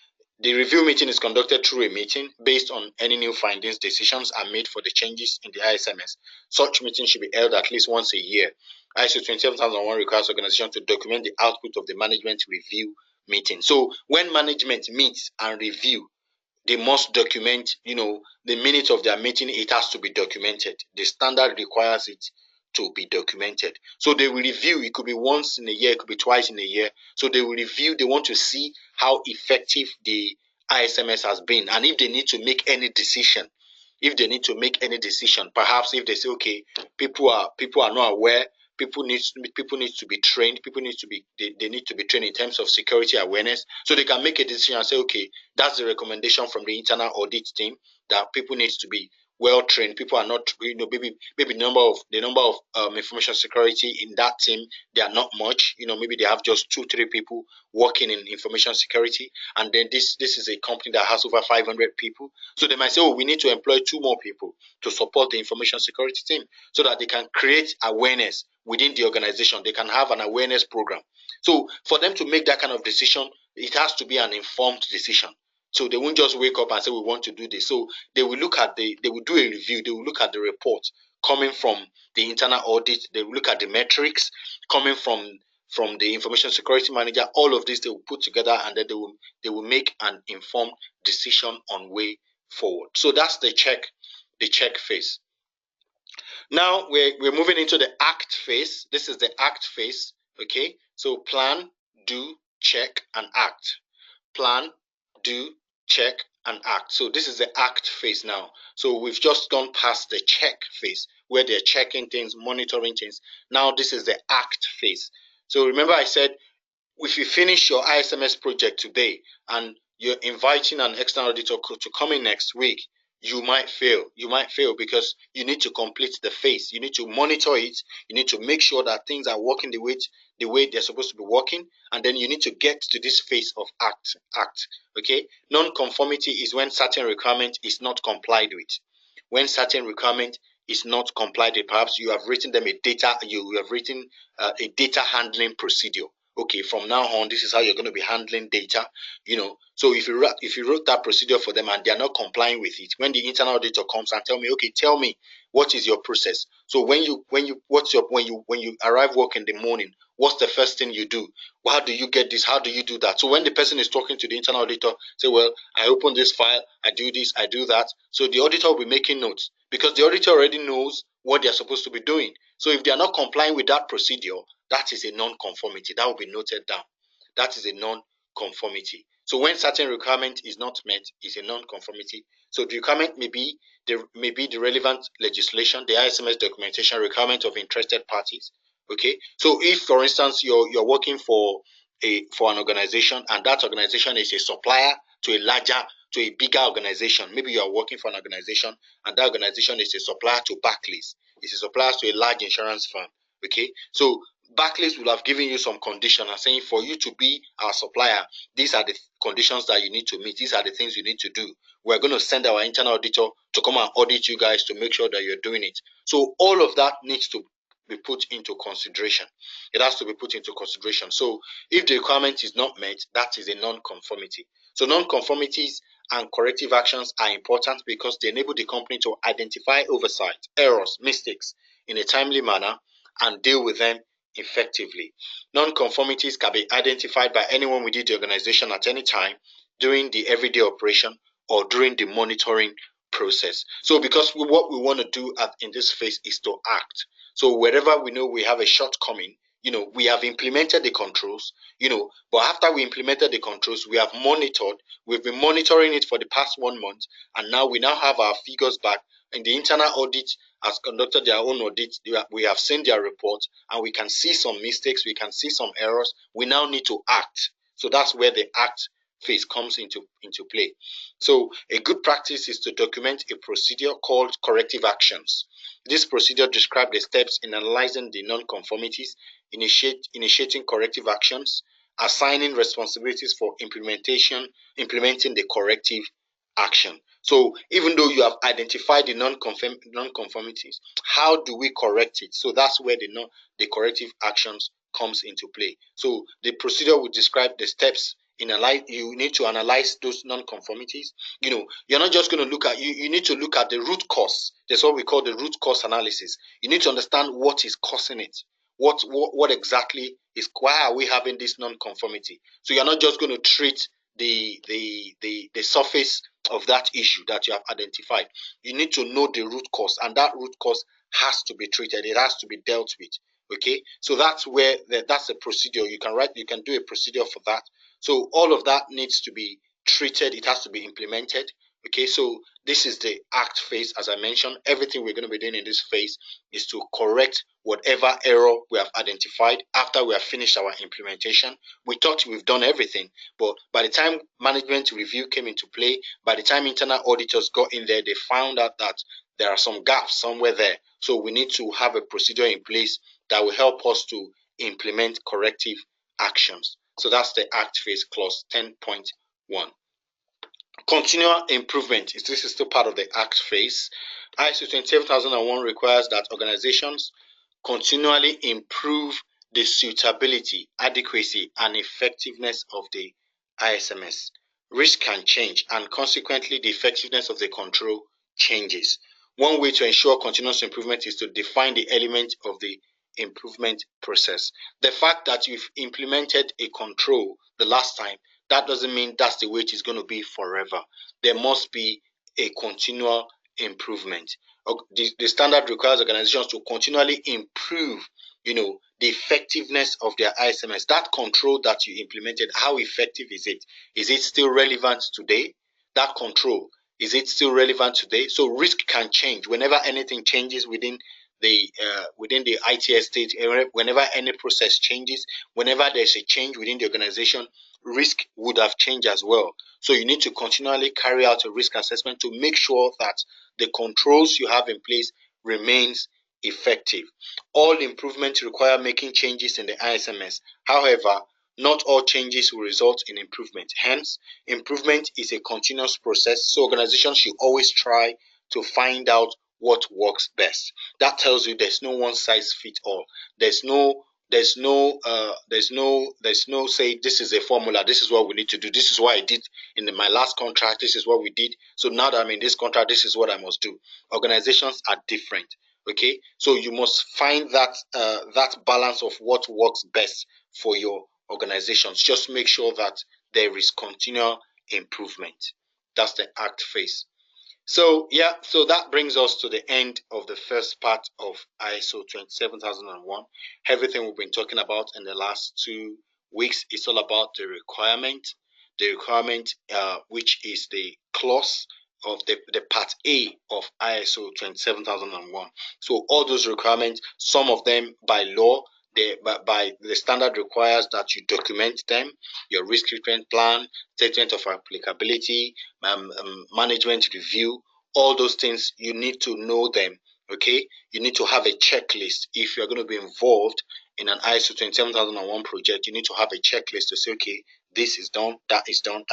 The review meeting is conducted through a meeting based on any new findings. Decisions are made for the changes in the ISMS. Such meetings should be held at least once a year. ISO 27001 requires organizations to document the output of the management review meeting. So when management meets and review, they must document, the minute of their meeting. It has to be documented. The standard requires it to be documented. So they will review. It could be once in a year, it could be twice in a year. So they will review. They want to see how effective the ISMS has been, and if they need to make any decision. Perhaps if they say, okay, people are not aware, people need to be trained, they need to be trained in terms of security awareness, so they can make a decision and say, okay, that's the recommendation from the internal audit team, that people need to be well trained. People are not, maybe the number of information security in that team, they are not much. Maybe they have just 2-3 people working in information security, and then this is a company that has over 500 people. So they might say, oh, we need to employ 2 more people to support the information security team, so that they can create awareness within the organization. They can have an awareness program. So for them to make that kind of decision, it has to be an informed decision. So they won't just wake up and say, we want to do this. So they will do a review. They will look at the report coming from the internal audit. They will look at the metrics coming from the information security manager. All of this they will put together, and then they will make an informed decision on way forward. So that's the check phase. Now we're moving into the act phase. This is the act phase. Okay, so plan, do, check, and act. Plan, do, check, and act. So this is the act phase now. So we've just gone past the check phase, where they're checking things, monitoring things. Now this is the act phase. So remember I said, if you finish your ISMS project today and you're inviting an external auditor to come in next week, you might fail. You might fail because you need to complete the phase. You need to monitor it. You need to make sure that things are working the way they're supposed to be working, and then you need to get to this phase of act. Okay, non-conformity is when certain requirement is not complied with. When certain requirement is not complied with, perhaps you have written them you have written a data handling procedure. Okay, from now on, this is how you're going to be handling data. So if you wrote that procedure for them and they are not complying with it, when the internal auditor comes and tell me what is your process. So when you arrive work in the morning, what's the first thing you do? How do you get this? How do you do that? So when the person is talking to the internal auditor, say, well, I open this file, I do this, I do that. So the auditor will be making notes, because the auditor already knows what they are supposed to be doing. So if they are not complying with that procedure, that is a non-conformity. That will be noted down. That is a non-conformity. So when certain requirement is not met, is a non-conformity. So the requirement may be the relevant legislation, the ISMS documentation requirement of interested parties. Okay. So if, for instance, you're working for an organization, and that organization is a supplier to a bigger organization. Maybe you are working for an organization, and that organization is a supplier to Barclays. It's a supplier to a large insurance firm. Okay. So Barclays will have given you some conditions and saying, for you to be our supplier, these are the conditions that you need to meet. These are the things you need to do. We're going to send our internal auditor to come and audit you guys to make sure that you're doing it. So all of that needs to be put into consideration. It has to be put into consideration. So if the requirement is not met, that is a non-conformity. So non-conformities and corrective actions are important because they enable the company to identify oversight, errors, mistakes in a timely manner and deal with them effectively. Non-conformities can be identified by anyone within the organization at any time during the everyday operation or during the monitoring process. So because what we want to do in this phase is to act. So wherever we know we have a shortcoming, we have implemented the controls, but after we implemented the controls, we have monitored, we've been monitoring it for the past 1 month, and now we have our figures back, and the internal audit has conducted their own audit. We have seen their report, and we can see some mistakes, we can see some errors. We now need to act. So that's where the act phase comes into play. So a good practice is to document a procedure called corrective actions. This procedure describes the steps in analyzing the non-conformities, initiating corrective actions, assigning responsibilities for implementing the corrective action. So even though you have identified the non-conformities, how do we correct it? So that's where the corrective actions comes into play. So the procedure will describe the steps in you need to analyze those non-conformities. You're not just going to look at you need to look at the root cause. That's what we call the root cause analysis. You need to understand what is causing it. What exactly is, why are we having this non-conformity? So you're not just going to treat the surface of that issue that you have identified. You need to know the root cause, and that root cause has to be treated. It has to be dealt with. Okay, so that's where that's a procedure. You can do a procedure for that. So all of that needs to be treated. It has to be implemented. Okay, so this is the act phase. As I mentioned, everything we're going to be doing in this phase is to correct whatever error we have identified after we have finished our implementation. We thought we've done everything, but by the time management review came into play, by the time internal auditors got in there, they found out that there are some gaps somewhere there. So we need to have a procedure in place that will help us to implement corrective actions. So that's the act phase clause 10.1. Continual improvement. This is still part of the act phase. ISO 27001 requires that organizations continually improve the suitability, adequacy, and effectiveness of the ISMS. Risk can change, and consequently, the effectiveness of the control changes. One way to ensure continuous improvement is to define the element of the improvement process. The fact that you've implemented a control the last time, that doesn't mean that's the way it is going to be forever. There must be a continual improvement. The standard requires organizations to continually improve, the effectiveness of their ISMS. That control that you implemented, how effective is it? Is it still relevant today? That control, is it still relevant today? So risk can change whenever anything changes within the ITS stage. Whenever any process changes, whenever there's a change within the organization, risk would have changed as well. So you need to continually carry out a risk assessment to make sure that the controls you have in place remains effective. All improvements require making changes in the ISMS. However, not all changes will result in improvement. Hence, improvement is a continuous process, so organizations should always try to find out what works best. That tells you there's no one size fits all. There's no say this is a formula, this is what we need to do, this is what I did in my last contract, this is what we did, so now that I'm in this contract, this is what I must do. Organizations are different. Okay, so you must find that balance of what works best for your organizations. Just make sure that there is continual improvement. That's the act phase. So that brings us to the end of the first part of ISO 27001. Everything we've been talking about in the last 2 weeks is all about the requirement, which is the clause of the part A of ISO 27001. So all those requirements, some of them by law, by the standard requires that you document them, your risk treatment plan, statement of applicability, management review, all those things, you need to know them. Okay, you need to have a checklist. If you're going to be involved in an ISO 27001 project, you need to have a checklist to say, okay, this is done, that is not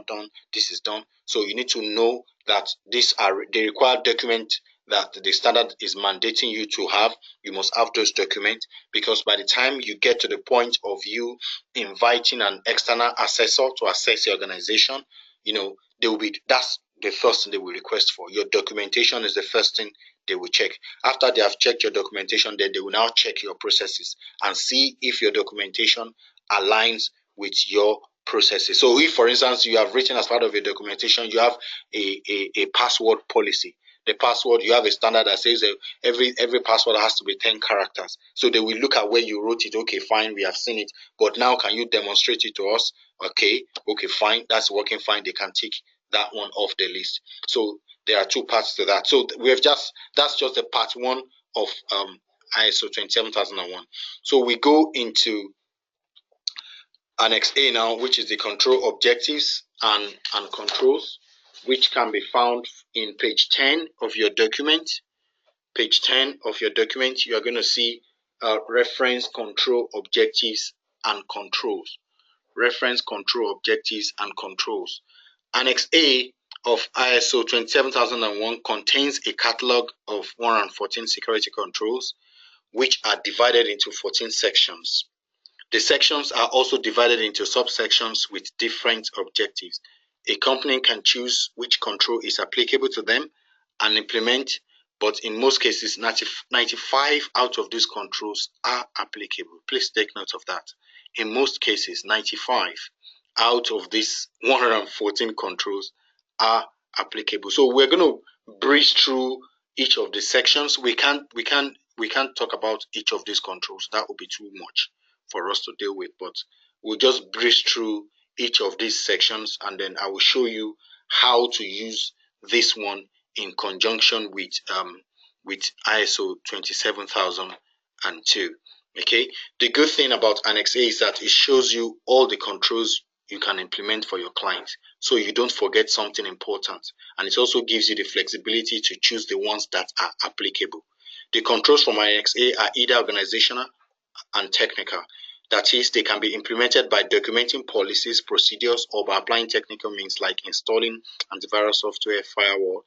done, this is done. So you need to know that these are the required document that the standard is mandating you to have. You must have those documents, because by the time you get to the point of you inviting an external assessor to assess your organization, that's the first thing they will request for. Your documentation is the first thing they will check. After they have checked your documentation, then they will now check your processes and see if your documentation aligns with your processes. So if, for instance, you have written as part of your documentation, you have a password policy. The password, you have a standard that says every password has to be 10 characters. So they will look at where you wrote it. Okay, fine, we have seen it. But now can you demonstrate it to us? Okay, fine, that's working fine. They can tick that one off the list. So there are 2 parts to that. So that's just the part 1 of ISO 27001. So we go into Annex A now, which is the control objectives and controls, which can be found in page 10 of your document. Page 10 of your document, you are going to see reference control objectives and controls. Reference control objectives and controls. Annex A of ISO 27001 contains a catalog of 114 security controls, which are divided into 14 sections. The sections are also divided into subsections with different objectives. A company can choose which control is applicable to them and implement, but in most cases, 95 out of these controls are applicable. Please take note of that. In most cases, 95 out of these 114 controls are applicable. So we're going to breeze through each of the sections. We can't talk about each of these controls. That would be too much for us to deal with, but we'll just breeze through each of these sections, and then I will show you how to use this one in conjunction with ISO 27002. Okay, the good thing about Annex A is that it shows you all the controls you can implement for your client, so you don't forget something important, and it also gives you the flexibility to choose the ones that are applicable. The controls from Annex A are either organizational and technical. That is, they can be implemented by documenting policies, procedures, or by applying technical means like installing antivirus software, firewall,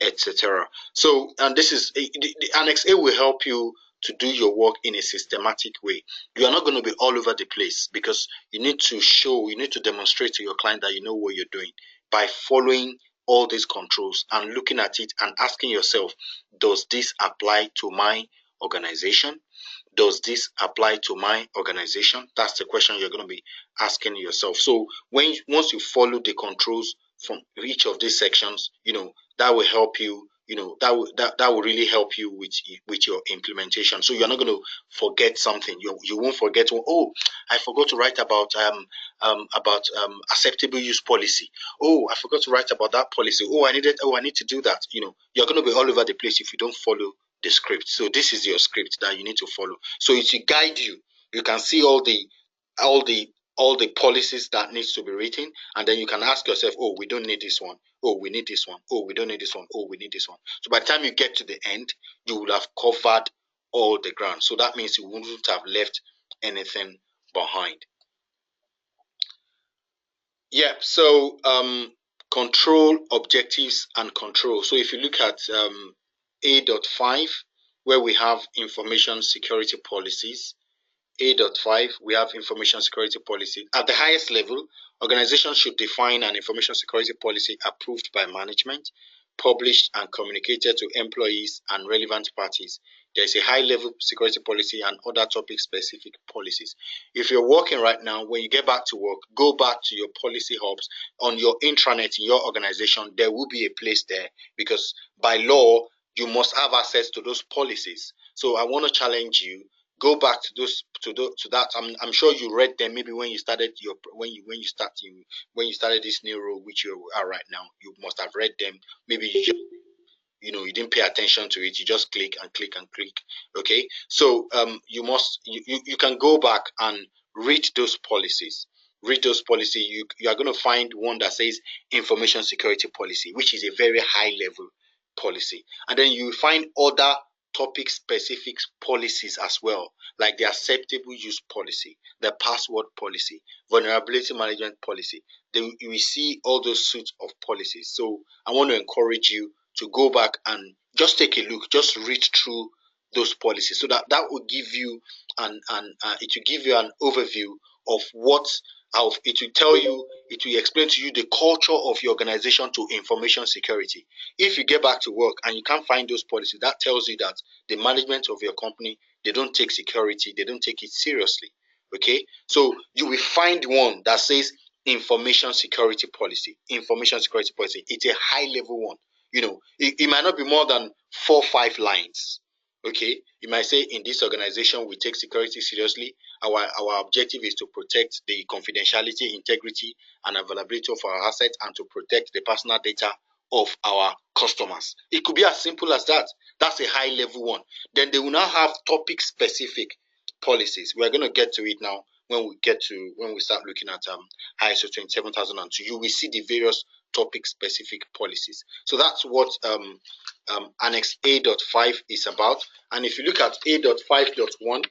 etc. So, and this is the Annex A will help you to do your work in a systematic way. You are not going to be all over the place because you need to demonstrate to your client that you know what you're doing by following all these controls and looking at it and asking yourself, does this apply to my organization? Does this apply to my organization? That's the question you're going to be asking yourself. So once you follow the controls from each of these sections, that will help you. That will really help you with your implementation. So you're not going to forget something. You won't forget. Oh, I forgot to write about acceptable use policy. Oh, I forgot to write about that policy. Oh, I need to do that. You're going to be all over the place if you don't follow the script. So this is your script that you need to follow. So it will guide you. You can see all the policies that needs to be written, and then you can ask yourself, oh, we don't need this one. Oh, we need this one. Oh, we don't need this one. Oh, we need this one. So by the time you get to the end, you will have covered all the ground. So that means you wouldn't have left anything behind. Yeah. So control objectives and control. So if you look at A.5, where we have information security policies. A.5, we have information security policy. At the highest level, organizations should define an information security policy approved by management, published and communicated to employees and relevant parties. There is a high-level security policy and other topic-specific policies. If you're working right now, when you get back to work, go back to your policy hubs on your intranet in your organization. There will be a place there because by law, you must have access to those policies. So I want to challenge you. Go back to that. I'm sure you read them maybe when you started when you started this new role which you are right now. You must have read them. Maybe you didn't pay attention to it. You just click and click and click. Okay, so you can go back and read those policies. Read those policies. You are going to find one that says information security policy, which is a very high level policy, and then you find other topic specific policies as well, like the acceptable use policy, the password policy, vulnerability management policy. Then you will see all those suites of policies. So I want to encourage you to go back and just take a look, just read through those policies, so that will give you it will give you an overview of it will tell you, it will explain to you the culture of your organization to information security. If you get back to work and you can't find those policies, that tells you that the management of your company, they don't take security, they don't take it seriously. Okay, so you will find one that says information security policy. Information security policy, it's a high level one. It might not be more than 4-5 lines. Okay, you might say, in this organization we take security seriously. Our objective is to protect the confidentiality, integrity, and availability of our assets, and to protect the personal data of our customers. It could be as simple as that. That's a high level one. Then they will now have topic specific policies. We're going to get to it now when we start looking at ISO 27002. You will see the various topic specific policies. So that's what Annex A.5 is about. And if you look at A.5.1,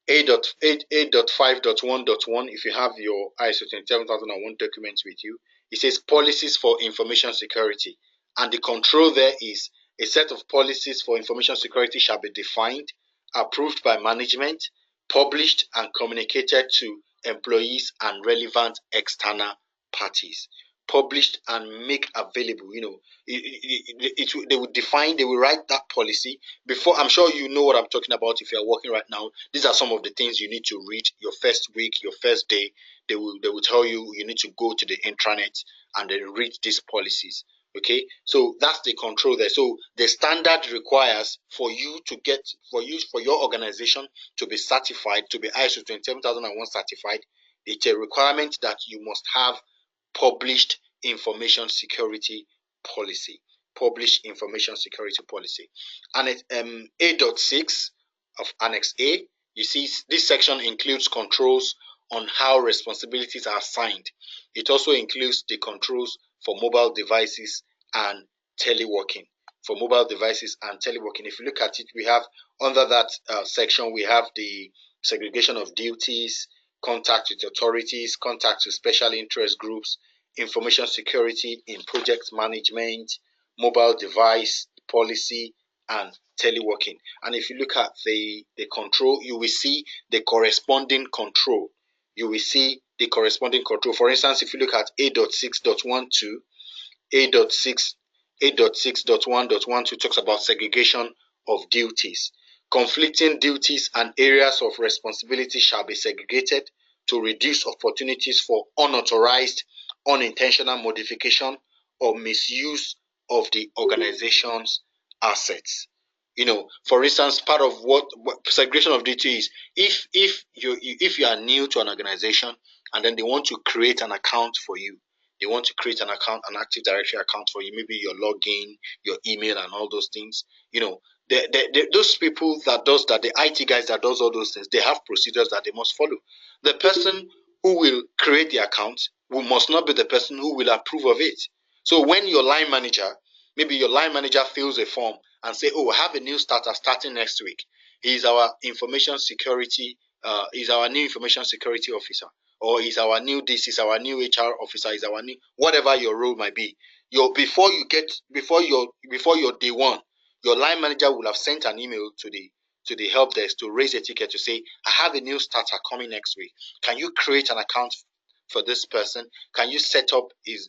A.5.1.1, if you have your ISO 27001 document with you, it says policies for information security. And the control there is a set of policies for information security shall be defined, approved by management, published and communicated to employees and relevant external parties. Published and make available, they will define, they will write that policy before. I'm sure you know what I'm talking about if you are working right now. These are some of the things you need to read your first week, your first day. They will tell you need to go to the intranet and then read these policies. Okay, so that's the control there. So the standard requires for your organization to be certified, to be ISO 27001 certified. It's a requirement that you must have published information security policy. Published information security policy. And A.6 of Annex A, you see this section includes controls on how responsibilities are assigned. It also includes the controls for mobile devices and teleworking. For mobile devices and teleworking, if you look at it, we have under that section, we have the segregation of duties, contact with authorities, contact with special interest groups, information security in project management, mobile device policy, and teleworking. And if you look at the control, you will see the corresponding control. You will see the corresponding control. For instance, if you look at A.6.12, A.6.1.12 talks about segregation of duties. Conflicting duties and areas of responsibility shall be segregated to reduce opportunities for unauthorized, unintentional modification or misuse of the organization's assets. For instance, part of what segregation of duty is, if you are new to an organization and then they want to create an account for you, they want to create an account, an Active Directory account for you, maybe your login, your email, and all those things. Those people that does that, the IT guys that does all those things, they have procedures that they must follow. The person who will create the account must not be the person who will approve of it. So when your line manager, maybe your line manager fills a form and say, "Oh, I have a new starter starting next week. He's our information security. He's our new information security officer." Or is our new this, is our new HR officer, is our new whatever your role might be. Before your day one, your line manager will have sent an email to the help desk to raise a ticket to say, "I have a new starter coming next week. Can you create an account for this person? Can you set up his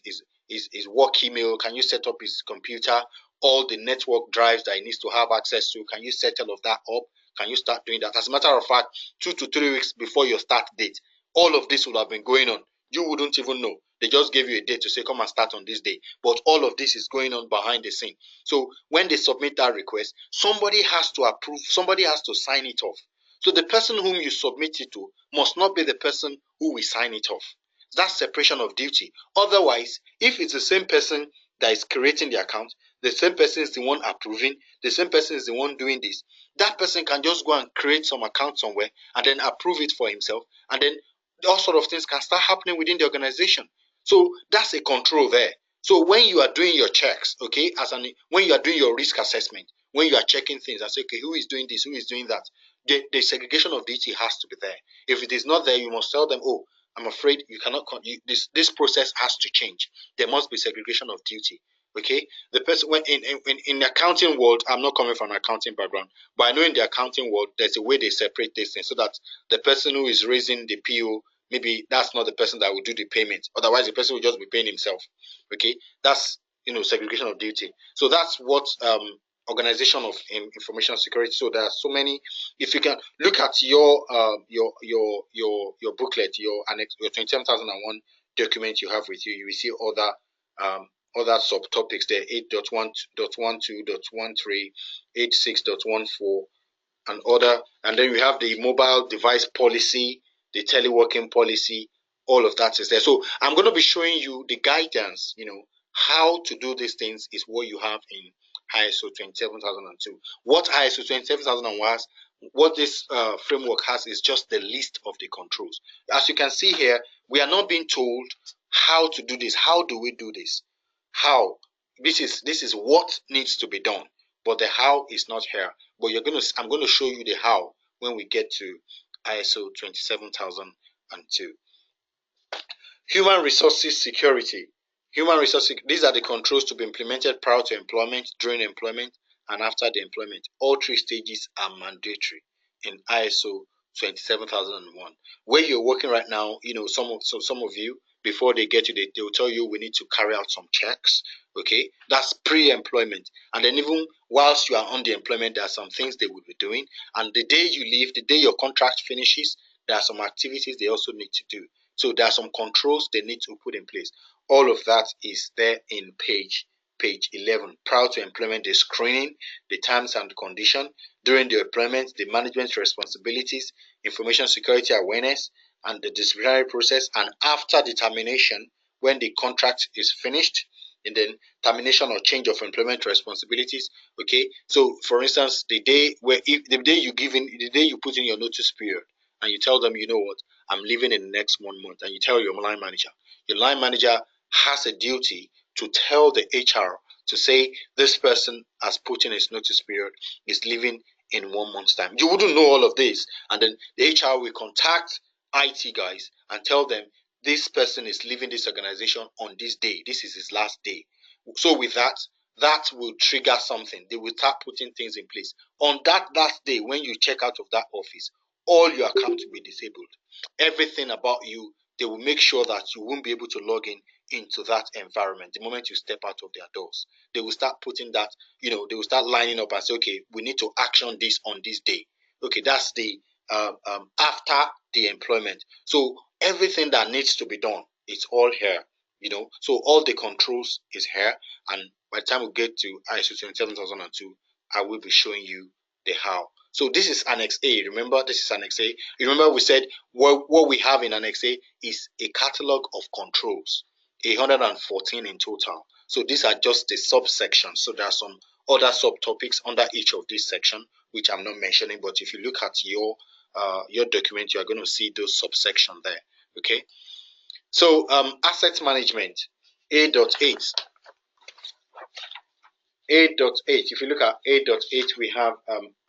work email? Can you set up his computer, all the network drives that he needs to have access to? Can you set all of that up? Can you start doing that?" As a matter of fact, 2 to 3 weeks before your start date, all of this would have been going on. You wouldn't even know. They just gave you a date to say, "Come and start on this day." But all of this is going on behind the scene. So when they submit that request, somebody has to approve, somebody has to sign it off. So the person whom you submit it to must not be the person who will sign it off. That's separation of duty. Otherwise, if it's the same person that is creating the account, the same person is the one approving, the same person is the one doing this, that person can just go and create some account somewhere and then approve it for himself, and then all sort of things can start happening within the organization. So that's a control there. So when you are doing your checks, okay, when you are doing your risk assessment, when you are checking things and say, "Okay, who is doing this, who is doing that," the segregation of duty has to be there. If it is not there, you must tell them, "Oh, I'm afraid you cannot. This process has to change. There must be segregation of duty." Okay, the person when in the accounting world, I'm not coming from an accounting background, but I know in the accounting world, there's a way they separate this thing so that the person who is raising the PO, maybe that's not the person that will do the payment. Otherwise, the person will just be paying himself. Okay, that's segregation of duty. So that's what organization of information security. So there are so many. If you can look at your booklet, your annex, your 27001 document you have with you, you will see other subtopics there: 8.1.12.13, 8.6.14, and other. And then we have the mobile device policy, the teleworking policy. All of that is there. So I'm going to be showing you the guidance. How to do these things is what you have in ISO 27002. What ISO 27001 what this framework has is just the list of the controls. As you can see here, we are not being told how to do this. How do we do this? How? This is what needs to be done, but the how is not here. But I'm gonna show you the how when we get to ISO 27002. Human resources security. Human resources, these are the controls to be implemented prior to employment, during employment, and after the employment. All three stages are mandatory in ISO 27001. Where you're working right now, some of you, before they get you, they will tell you we need to carry out some checks. Okay, that's pre-employment. And then even whilst you are on the employment, there are some things they will be doing. And the day you leave, the day your contract finishes, there are some activities they also need to do. So there are some controls they need to put in place. All of that is there in page 11. Prior to employment, the screening, the terms and condition. During the employment, the management responsibilities, information security awareness, and the disciplinary process. And after the termination, when the contract is finished, and then termination or change of employment responsibilities. Okay, so for instance, the day you put in your notice period, and you tell them, you know what, I'm leaving in the next 1 month, and you tell your line manager has a duty to tell the HR to say this person has put in his notice period, is leaving in 1 month's time. You wouldn't know all of this, and then the HR will contact IT guys and tell them this person is leaving this organization on this day. This is his last day. So with that will trigger something. They will start putting things in place. On that last day, when you check out of that office, all your accounts will be disabled. Everything about you, they will make sure that you won't be able to log in into that environment the moment you step out of their doors. They will start putting that, they will start lining up and say, okay, we need to action this on this day. Okay, that's the after the employment. So everything that needs to be done, it's all here. So all the controls is here, and by the time we get to ISO 27002, I will be showing you the how. So this is Annex A. Remember, this is Annex A. Remember, we said what we have in Annex A is a catalog of controls, 114 in total. So these are just the subsections. So there are some other subtopics under each of these sections, which I'm not mentioning. But if you look at your document, you are going to see those subsections there. Okay. So asset management, A.8. A.8, if you look at A.8, we have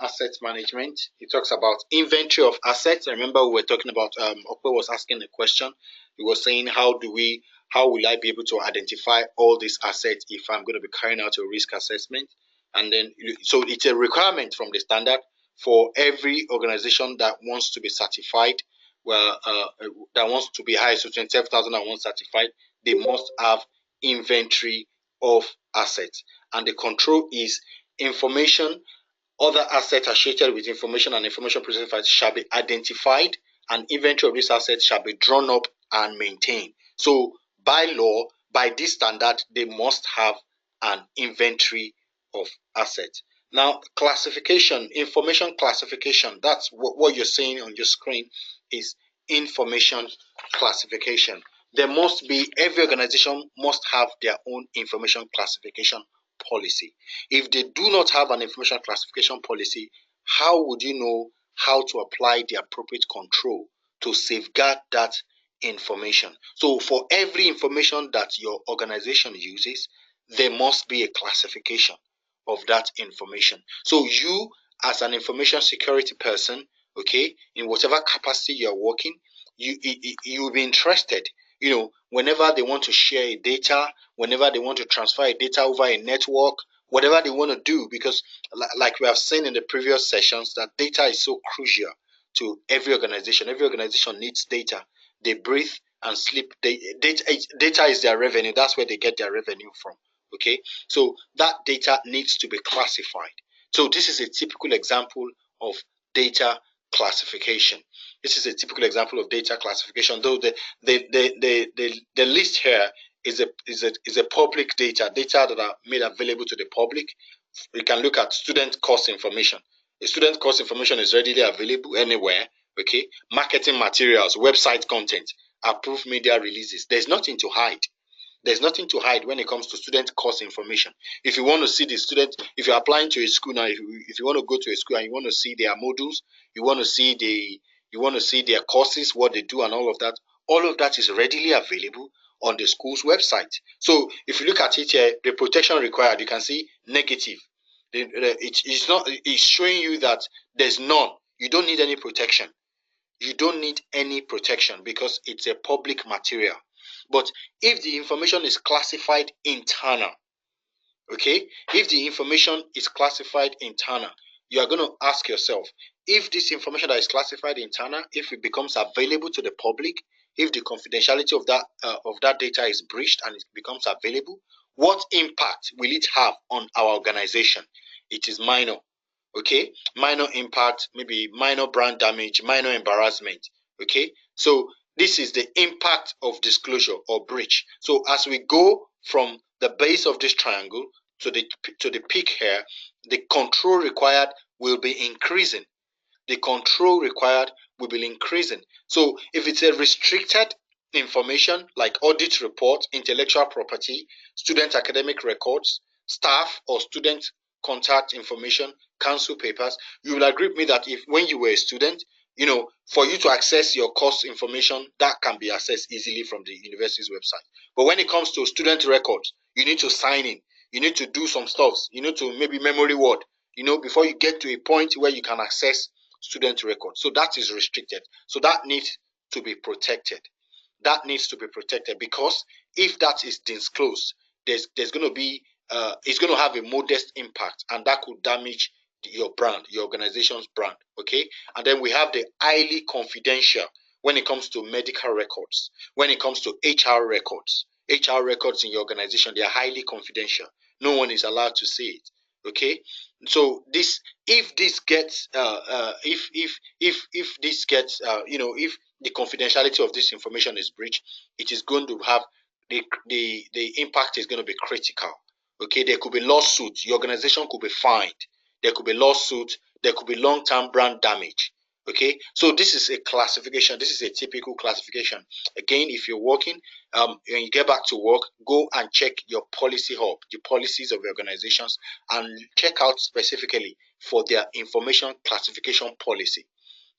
asset management. It talks about inventory of assets. I remember we were talking about, Okwe was asking a question. He was saying, how will I be able to identify all these assets if I'm going to be carrying out a risk assessment? And then, so it's a requirement from the standard for every organization that wants to be certified, that wants to be ISO 27001 certified, they must have inventory of assets. And the control is information, other assets associated with information and information processing shall be identified, and inventory of these assets shall be drawn up and maintained. So by law, by this standard, they must have an inventory of assets. Now, classification, information classification, that's what you're seeing on your screen is information classification. There must be, every organization must have their own information classification policy. If they do not have an information classification policy, how would you know how to apply the appropriate control to safeguard that information? So for every information that your organization uses, there must be a classification of that information. So you, as an information security person, okay, in whatever capacity you're working, you'll be interested, whenever they want to share a data, whenever they want to transfer a data over a network, whatever they want to do, because like we have seen in the previous sessions, that data is so crucial to every organization. Every organization needs data. They breathe and sleep. Data is their revenue. That's where they get their revenue from. Okay, so that data needs to be classified. So this is a typical example of data classification. This is a typical example of data classification, though the list here is a public data that are made available to the public. You can look at student course information. The student course information is readily available anywhere. Okay, marketing materials, website content, approved media releases. There's nothing to hide. There's nothing to hide when it comes to student course information. If you want to see the student, if you're applying to a school now, if you want to go to a school and you want to see their modules, you want to see their courses, what they do, and all of that is readily available on the school's website. So if you look at it here, the protection required, you can see negative. It's not. It's showing you that there's none. You don't need any protection. You don't need any protection because it's a public material. But if the information is classified internal, okay, if the information is classified internal, you are going to ask yourself, if this information that is classified internal, if it becomes available to the public, if the confidentiality of that data is breached and it becomes available, what impact will it have on our organization? It is minor. Okay, minor impact, maybe minor brand damage, minor embarrassment. Okay, so this is the impact of disclosure or breach. So as we go from the base of this triangle to the peak here, the control required will be increasing. The control required will be increasing. So if it's a restricted information like audit report, intellectual property, student academic records, staff or student contact information, council papers, you will agree with me that if when you were a student, for you to access your course information, that can be accessed easily from the university's website. But when it comes to student records, you need to sign in. You need to do some stuff. You need to maybe memory word, before you get to a point where you can access student records. So that is restricted. So that needs to be protected. That needs to be protected because if that is disclosed, there's going to be it's going to have a modest impact, and that could damage your brand, your organization's brand. Okay, and then we have the highly confidential when it comes to medical records, when it comes to HR records. HR records in your organization, they are highly confidential. No one is allowed to see it. Okay, so this if this gets if this gets if the confidentiality of this information is breached, it is going to have the impact is going to be critical. Okay, there could be lawsuits. Your organization could be fined. There could be lawsuits. There could be long-term brand damage. Okay, so this is a classification. This is a typical classification. Again, if you're working, when you get back to work, go and check your policy hub, the policies of your organizations, and check out specifically for their information classification policy.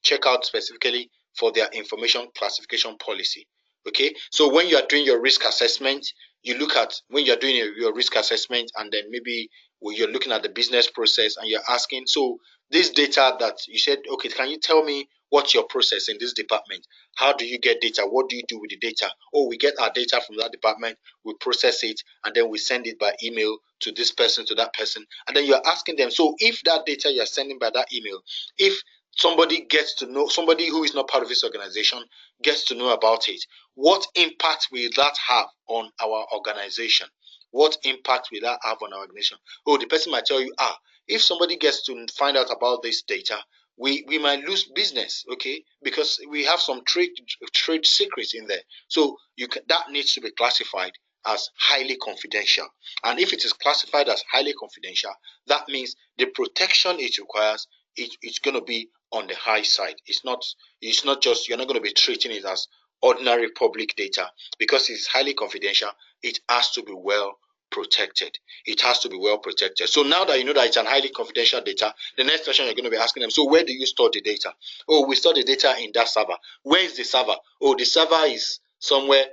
Check out specifically for their information classification policy. Okay, so when you are doing your risk assessment, you look at when you're doing your risk assessment, and then maybe when you're looking at the business process and you're asking, so this data that you said, okay, can you tell me what's your process in this department? How do you get data? What do you do with the data? Oh, we get our data from that department, we process it, and then we send it by email to this person, to that person. And then you're asking them, so if that data you're sending by that email, if somebody gets to know, somebody who is not part of this organization gets to know about it, what impact will that have on our organization? What impact will that have on our organization? Oh, the person might tell you, if somebody gets to find out about this data, we might lose business, okay, because we have some trade secrets in there. So that needs to be classified as highly confidential. And if it is classified as highly confidential, that means the protection it requires, it's going to be on the high side. It's not just, you're not going to be treating it as ordinary public data because it's highly confidential. It has to be well protected. It has to be well protected. So now that you know that it's an highly confidential data, the next question you're going to be asking them, so where do you store the data? Oh, we store the data in that server. Where is the server? Oh, the server is somewhere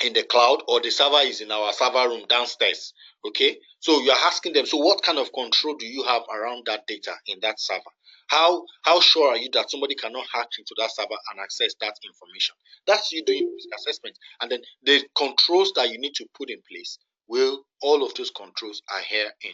in the cloud, or the server is in our server room downstairs. Okay, so you're asking them, so what kind of control do you have around that data in that server? How sure are you that somebody cannot hack into that server and access that information? That's you doing risk assessment. And then the controls that you need to put in place, all of those controls are here in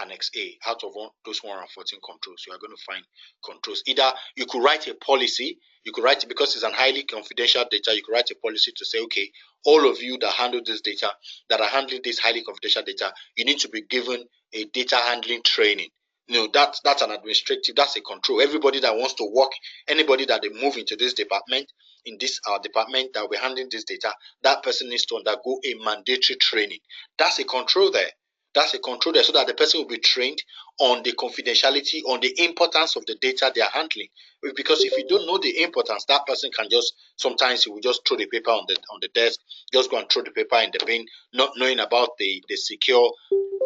Annex A. Out of those 114 controls, you are going to find controls. Either you could write a policy, you could write it because it's an highly confidential data, you could write a policy to say, okay, all of you that handle this data, that are handling this highly confidential data, you need to be given a data handling training. That's an administrative, that's a control. Everybody that wants to work, anybody that they move into this department, in this department that we're handling this data, that person needs to undergo a mandatory training. That's a control there. That's a control there so that the person will be trained on the confidentiality, on the importance of the data they are handling. Because if you don't know the importance, that person can just, sometimes he will just throw the paper on the desk, just go and throw the paper in the bin, not knowing about the secure,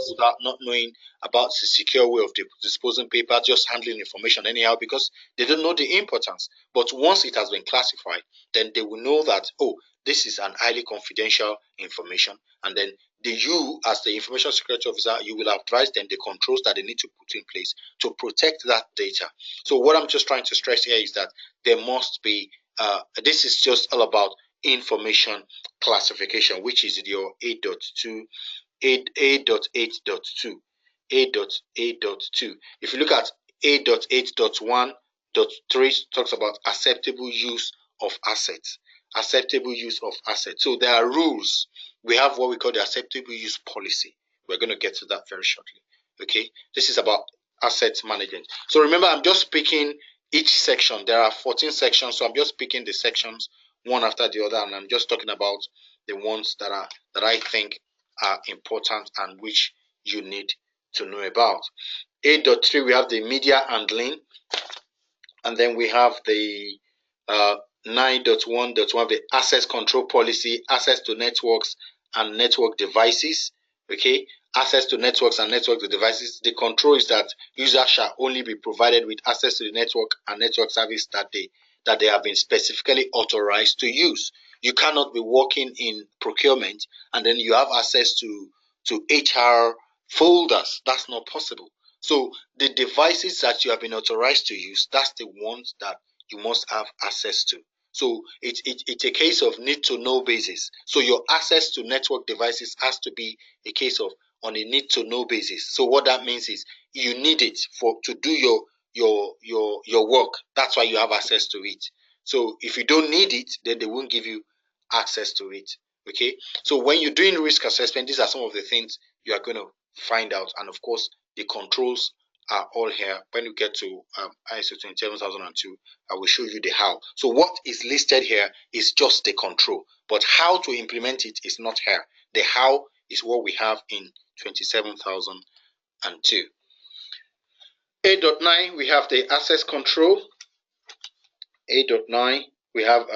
without not knowing about the secure way of disposing paper, just handling information anyhow because they don't know the importance. But once it has been classified, then they will know that, oh, this is an highly confidential information, and then you as the information security officer, you will advise them the controls that they need to put in place to protect that data. So what I'm just trying to stress here is that there must be this is just all about information classification, which is your 8.2 8.8.2. 8.8.2. If you look at 8.8.1.3 talks about acceptable use of assets. Acceptable use of assets. So there are rules. We have what we call the acceptable use policy. We're going to get to that very shortly. Okay, this is about asset management. So remember, I'm just picking each section. There are 14 sections, so I'm just picking the sections one after the other, and I'm just talking about the ones that I think are important and which you need to know about. 8.3, we have the media handling, and then we have the 9.1.1, the access control policy, access to networks and network devices. Okay, access to networks and network devices. The control is that users shall only be provided with access to the network and network service that they have been specifically authorized to use. You cannot be working in procurement and then you have access to HR folders. That's not possible. So the devices that you have been authorized to use, that's the ones that you must have access to. So it's a case of need to know basis. So your access to network devices has to be a case of on a need to know basis. So what that means is you need it to do your work. That's why you have access to it. So if you don't need it, then they won't give you access to it. Okay. So when you're doing risk assessment, these are some of the things you are going to find out. And of course, the controls are all here. When you get to ISO 27002, I will show you the how. So what is listed here is just the control, but how to implement it is not here. The how is what we have in 27002. 8.9, we have the access control. 8.9, we have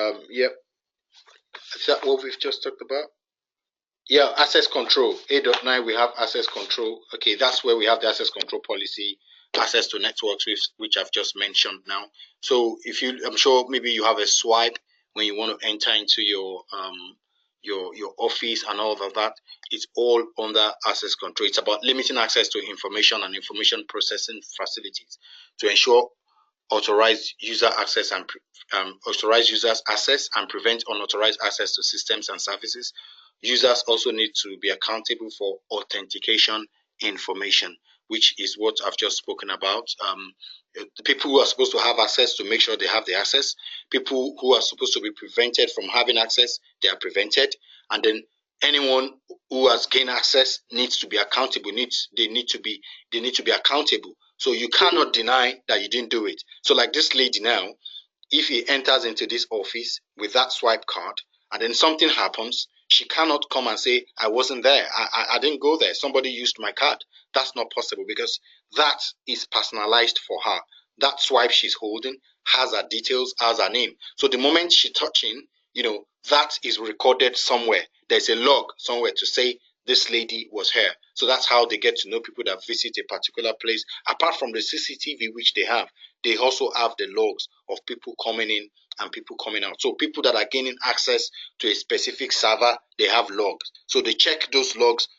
is that what we've just talked about? Yeah, access control. 8.9, we have access control. Okay, that's where we have the access control policy, access to networks, which I've just mentioned now. So I'm sure maybe you have a swipe when you want to enter into your office and all of that. It's all under access control. It's about limiting access to information and information processing facilities to ensure authorized user access and authorized users access and prevent unauthorized access to systems and services. Users also need to be accountable for authentication information, which is what I've just spoken about. The people who are supposed to have access to make sure they have the access. People who are supposed to be prevented from having access, they are prevented. And then anyone who has gained access needs to be accountable. They need to be accountable. So you cannot deny that you didn't do it. So like this lady now, if he enters into this office with that swipe card and then something happens, she cannot come and say, I wasn't there. I didn't go there. Somebody used my card. That's not possible because that is personalized for her. That swipe she's holding has her details, has her name. So the moment she touching, that is recorded somewhere. There's a log somewhere to say this lady was here. So that's how they get to know people that visit a particular place. Apart from the CCTV, which they have, they also have the logs of people coming in and people coming out. So people that are gaining access to a specific server, they have logs. So they check those logs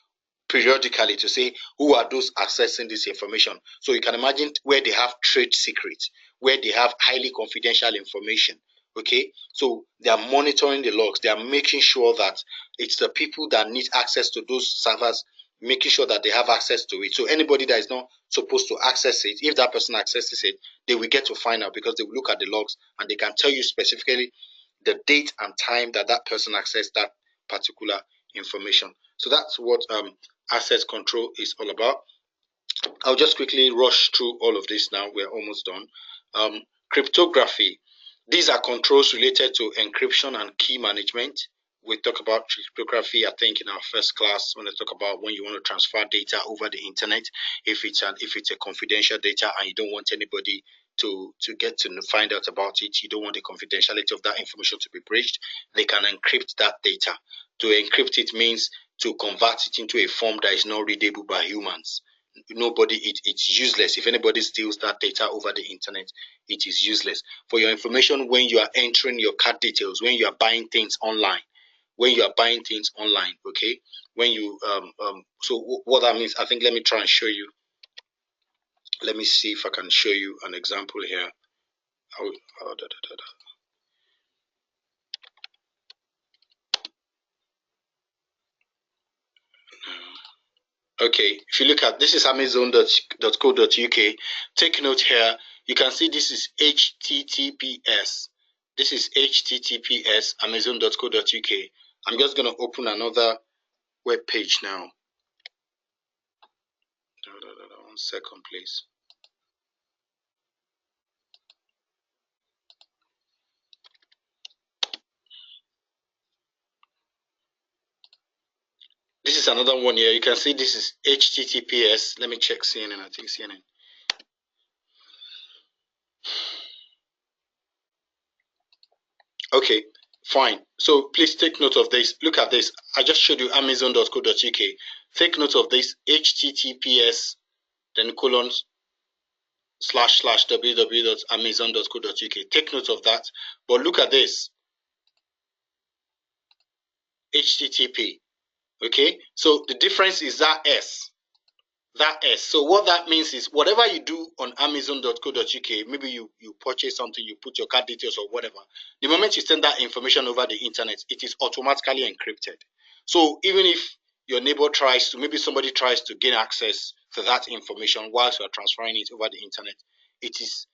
periodically to say who are those accessing this information. So you can imagine where they have trade secrets, where they have highly confidential information. Okay, so they are monitoring the logs. They are making sure that it's the people that need access to those servers, making sure that they have access to it. So anybody that is not supposed to access it, if that person accesses it, they will get to find out because they will look at the logs and they can tell you specifically the date and time that that person accessed that particular information. So that's what access control is all about. I'll just quickly rush through all of this now. We're almost done. Cryptography. These are controls related to encryption and key management. we talk about cryptography, I think, in our first class when I talk about when you want to transfer data over the internet, if it's a confidential data and you don't want anybody to get to find out about it, you don't want the confidentiality of that information to be breached, they can encrypt that data. To encrypt it means to convert it into a form that is not readable by humans. It's useless. If anybody steals that data over the internet, it is useless. For your information, when you are entering your card details, when you are buying things online, okay, when you so what that means, I think, let me try and show you. Let me see if I can show you an example here. Okay, if you look at this is amazon.co.uk. Take note here. You can see this is HTTPS. This is HTTPS amazon.co.uk. I'm just going to open another web page now. 1 second, please. This is another one here. You can see this is HTTPS. Let me check CNN. I think CNN. Okay, fine. So please take note of this. Look at this. I just showed you amazon.co.uk. Take note of this. HTTPS then colon / www.amazon.co.uk. Take note of that. But look at this. HTTP. Okay. So the difference is that S. So what that means is whatever you do on amazon.co.uk, maybe you purchase something, you put your card details or whatever, the moment you send that information over the internet, it is automatically encrypted. So even if your neighbor tries to, maybe somebody tries to gain access to that information whilst you are transferring it over the internet, it is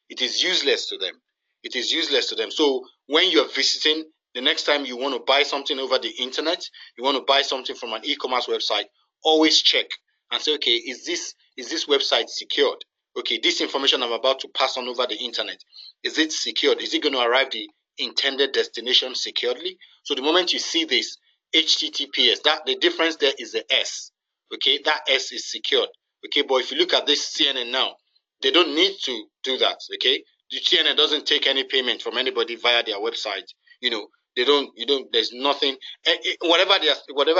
useless to them. It is useless to them. So when you are visiting, the next time you want to buy something over the internet, you want to buy something from an e-commerce website, always check and say, okay, is this website secured? Okay, this information I'm about to pass on over the internet, is it secured? Is it going to arrive the intended destination securely? So the moment you see this HTTPS, that the difference there is the S. Okay, that S is secured. Okay, but if you look at this CNN now, they don't need to do that. Okay, the CNN doesn't take any payment from anybody via their website. There's nothing. Whatever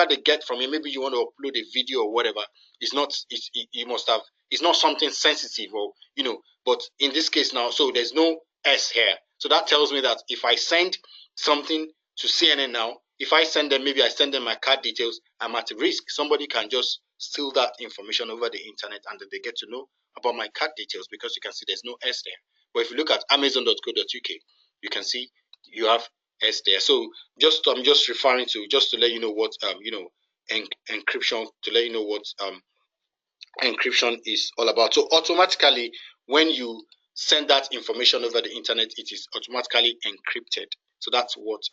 they get from you, maybe you want to upload a video or whatever. It's not something sensitive but in this case now, so there's no S here. So that tells me that if I send something to CNN now, if I send them, maybe I send them my card details, I'm at risk. Somebody can just steal that information over the internet and then they get to know about my card details because you can see there's no S there. But if you look at amazon.co.uk, you can see you have S there. So I'm just referring to, just to let you know what encryption, to let you know what encryption is all about. So automatically, when you send that information over the internet, it is automatically encrypted. So that's what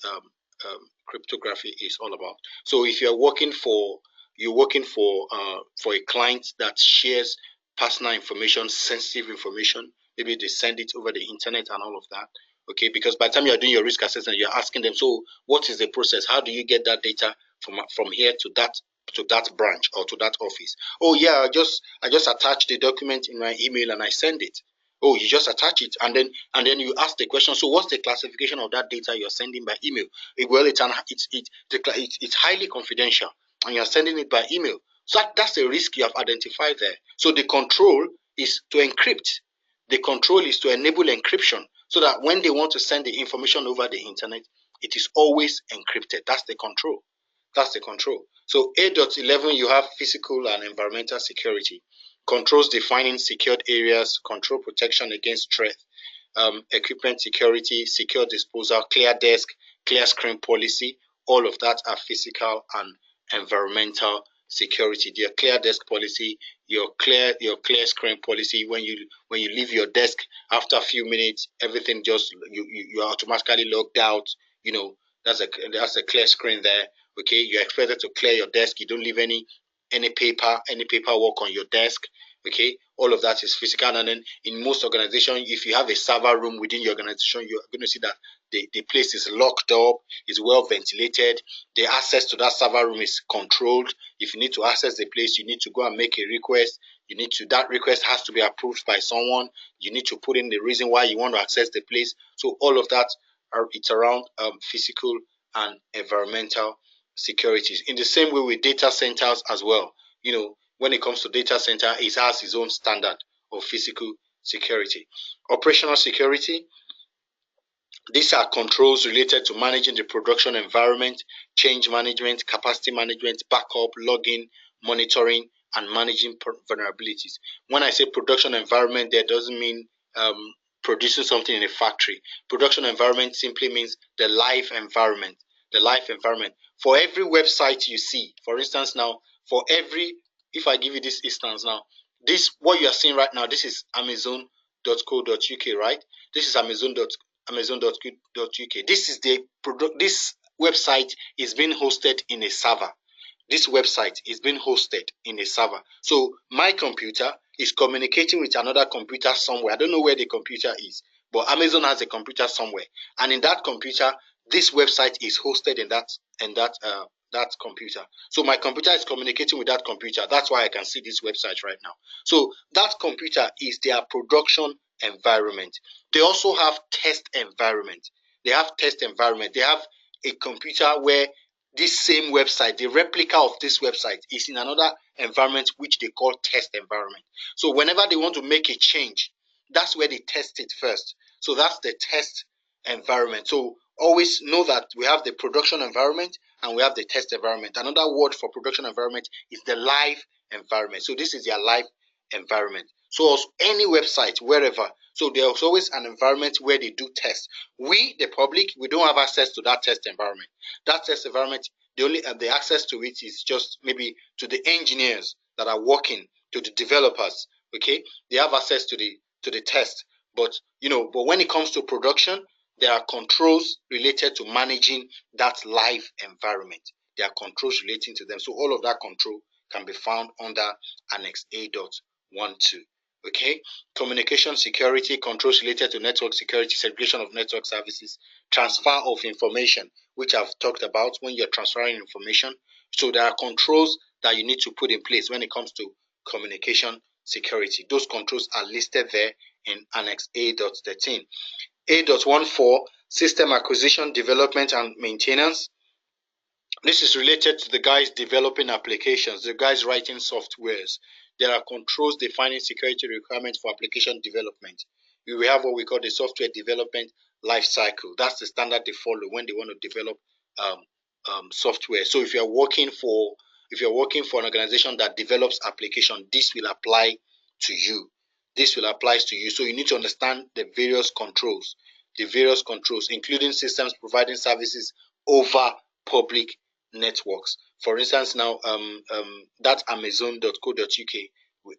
cryptography is all about. So if you're working for a client that shares personal information, sensitive information, maybe they send it over the internet and all of that. Okay, because by the time you're doing your risk assessment, you're asking them, so what is the process? How do you get that data from here to that branch or to that office? Oh yeah, I just attach the document in my email and I send it. Oh, you just attach it and then you ask the question. So what's the classification of that data you're sending by email? Well, it's highly confidential and you're sending it by email. So that's a risk you have identified there. So the control is to encrypt. The control is to enable encryption so that when they want to send the information over the internet, it is always encrypted. That's the control. That's the control. So 8.11, you have physical and environmental security. Controls defining secured areas, control protection against threat, equipment security, secure disposal, clear desk, clear screen policy. All of that are physical and environmental security. Your clear desk policy, your clear screen policy. When you leave your desk after a few minutes, everything just you are automatically logged out. That's a clear screen there. Okay, you're expected to clear your desk. You don't leave any paperwork on your desk. Okay, all of that is physical. And then in most organizations, if you have a server room within your organization, you're going to see that the place is locked up, is well ventilated, the access to that server room is controlled. If you need to access the place, you need to go and make a request. That request has to be approved by someone. You need to put in the reason why you want to access the place. So all of that it's around physical and environmental securities. In the same way with data centers as well. When it comes to data center, it has its own standard of physical security. Operational security, these are controls related to managing the production environment, change management, capacity management, backup, logging, monitoring, and managing vulnerabilities. When I say production environment, that doesn't mean producing something in a factory. Production environment simply means the live environment. The live environment. For every website you see, for instance now, if I give you this instance now, what you are seeing right now, this is amazon.co.uk, right? This is amazon.co.uk. This website is being hosted in a server. This website is being hosted in a server. So my computer is communicating with another computer somewhere. I don't know where the computer is, but Amazon has a computer somewhere, and in that computer, this website is hosted in that computer. So my computer is communicating with that computer. That's why I can see this website right now. So that computer is their production environment. They also have test environment. They have a computer where this same website, the replica of this website, is in another environment which they call test environment. So whenever they want to make a change, that's where they test it first. So that's the test environment. So always know that we have the production environment and we have the test environment. Another word for production environment is the live environment. So this is their live environment. So any website, wherever, so there's always an environment where they do tests. We, the public, we don't have access to that test environment. That test environment, the access to it is just maybe to the engineers that are working, to the developers. Okay, they have access to the test. But when it comes to production, there are controls related to managing that live environment. There are controls relating to them. So all of that control can be found under Annex A.12. Okay, communication security, controls related to network security, segregation of network services, transfer of information, which I've talked about when you're transferring information. So there are controls that you need to put in place when it comes to communication security. Those controls are listed there in Annex A.13. A.14, system acquisition, development, and maintenance. This is related to the guys developing applications, the guys writing softwares. There are controls defining security requirements for application development. We have what we call the software development life cycle. That's the standard they follow when they want to develop software. So if you're working for an organization that develops application, this will apply to you. This will apply to you. So you need to understand the various controls, including systems providing services over public networks. For instance, now that Amazon.co.uk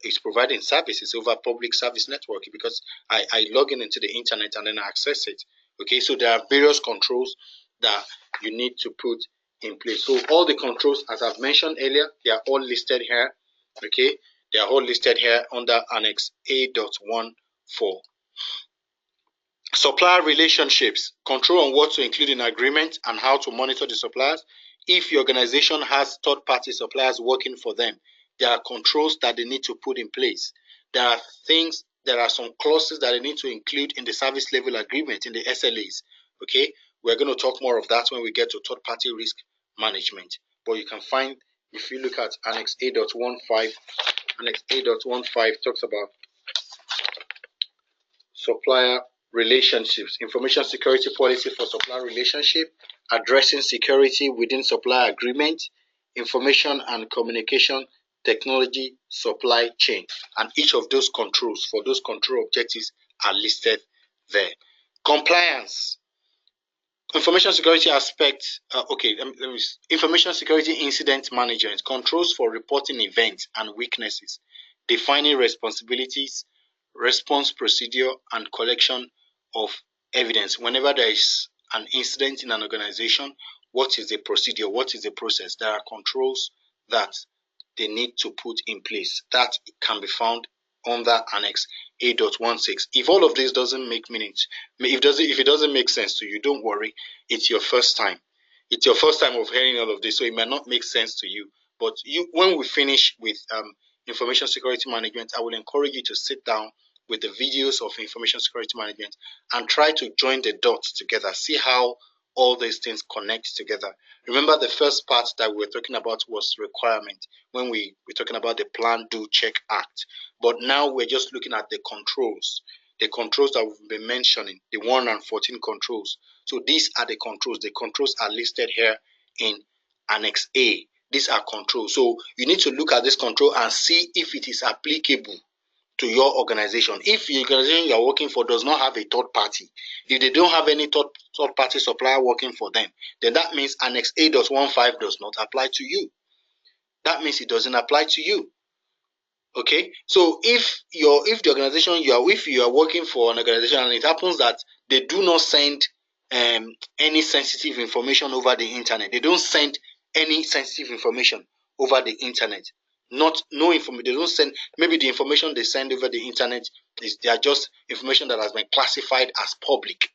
is providing services over public service network because I log in into the internet and then I access it. Okay, so there are various controls that you need to put in place. So all the controls, as I've mentioned earlier, they are all listed here. Okay, they are all listed here under Annex A.14. Supplier relationships, control on what to include in agreement and how to monitor the suppliers. If your organization has third-party suppliers working for them, there are controls that they need to put in place. There are some clauses that they need to include in the service level agreement, in the SLAs. Okay, we're going to talk more of that when we get to third-party risk management. But you can find, if you look at Annex A.15, Annex A.15 talks about supplier relationships, information security policy for supplier relationship, addressing security within supplier agreement, information and communication technology supply chain. And each of those controls for those control objectives are listed there. Compliance. Information security aspect, information security incident management, controls for reporting events and weaknesses, defining responsibilities, response procedure, and collection of evidence. Whenever there is an incident in an organization, what is the procedure? What is the process? There are controls that they need to put in place. That can be found under Annex 8.16. If all of this doesn't make meaning, if it doesn't make sense to you, don't worry. It's your first time. It's your first time of hearing all of this, so it might not make sense to you. But when we finish with information security management, I will encourage you to sit down with the videos of information security management and try to join the dots together. See how all these things connect together. Remember, the first part that we were talking about was requirement when we were talking about the plan, do, check, act. But now we're just looking at the controls that we've been mentioning, the 1 and 14 controls. So these are the controls. The controls are listed here in Annex A. These are controls. So you need to look at this control and see if it is applicable to your organization. If the organization you are working for does not have a third party, if they don't have any third party supplier working for them, then that means Annex A.15 does not apply to you. That means it doesn't apply to you. Okay, so if the organization if you are working for an organization and it happens that they do not send any sensitive information over the internet, they don't send any sensitive information over the internet, no information, they don't send, maybe the information they send over the internet they are just information that has been classified as public.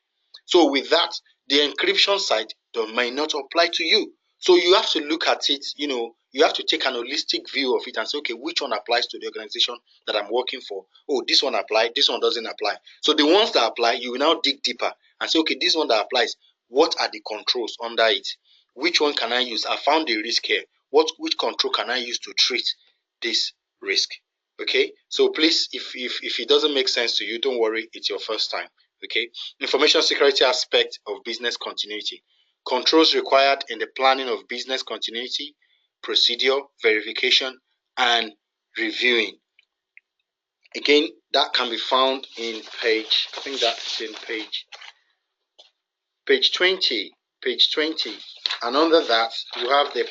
So with that, the encryption side may not apply to you. So you have to look at it, you have to take an holistic view of it and say, okay, which one applies to the organization that I'm working for? Oh, this one applies, this one doesn't apply. So the ones that apply, you will now dig deeper and say, okay, this one that applies, what are the controls under it? Which one can I use? I found the risk here. Which control can I use to treat this risk? Okay, so please, if it doesn't make sense to you, don't worry, it's your first time. Okay, information security aspect of business continuity. Controls required in the planning of business continuity, procedure, verification, and reviewing. Again, that can be found in page, I think that's in page 20. Page 20. And under that, you have the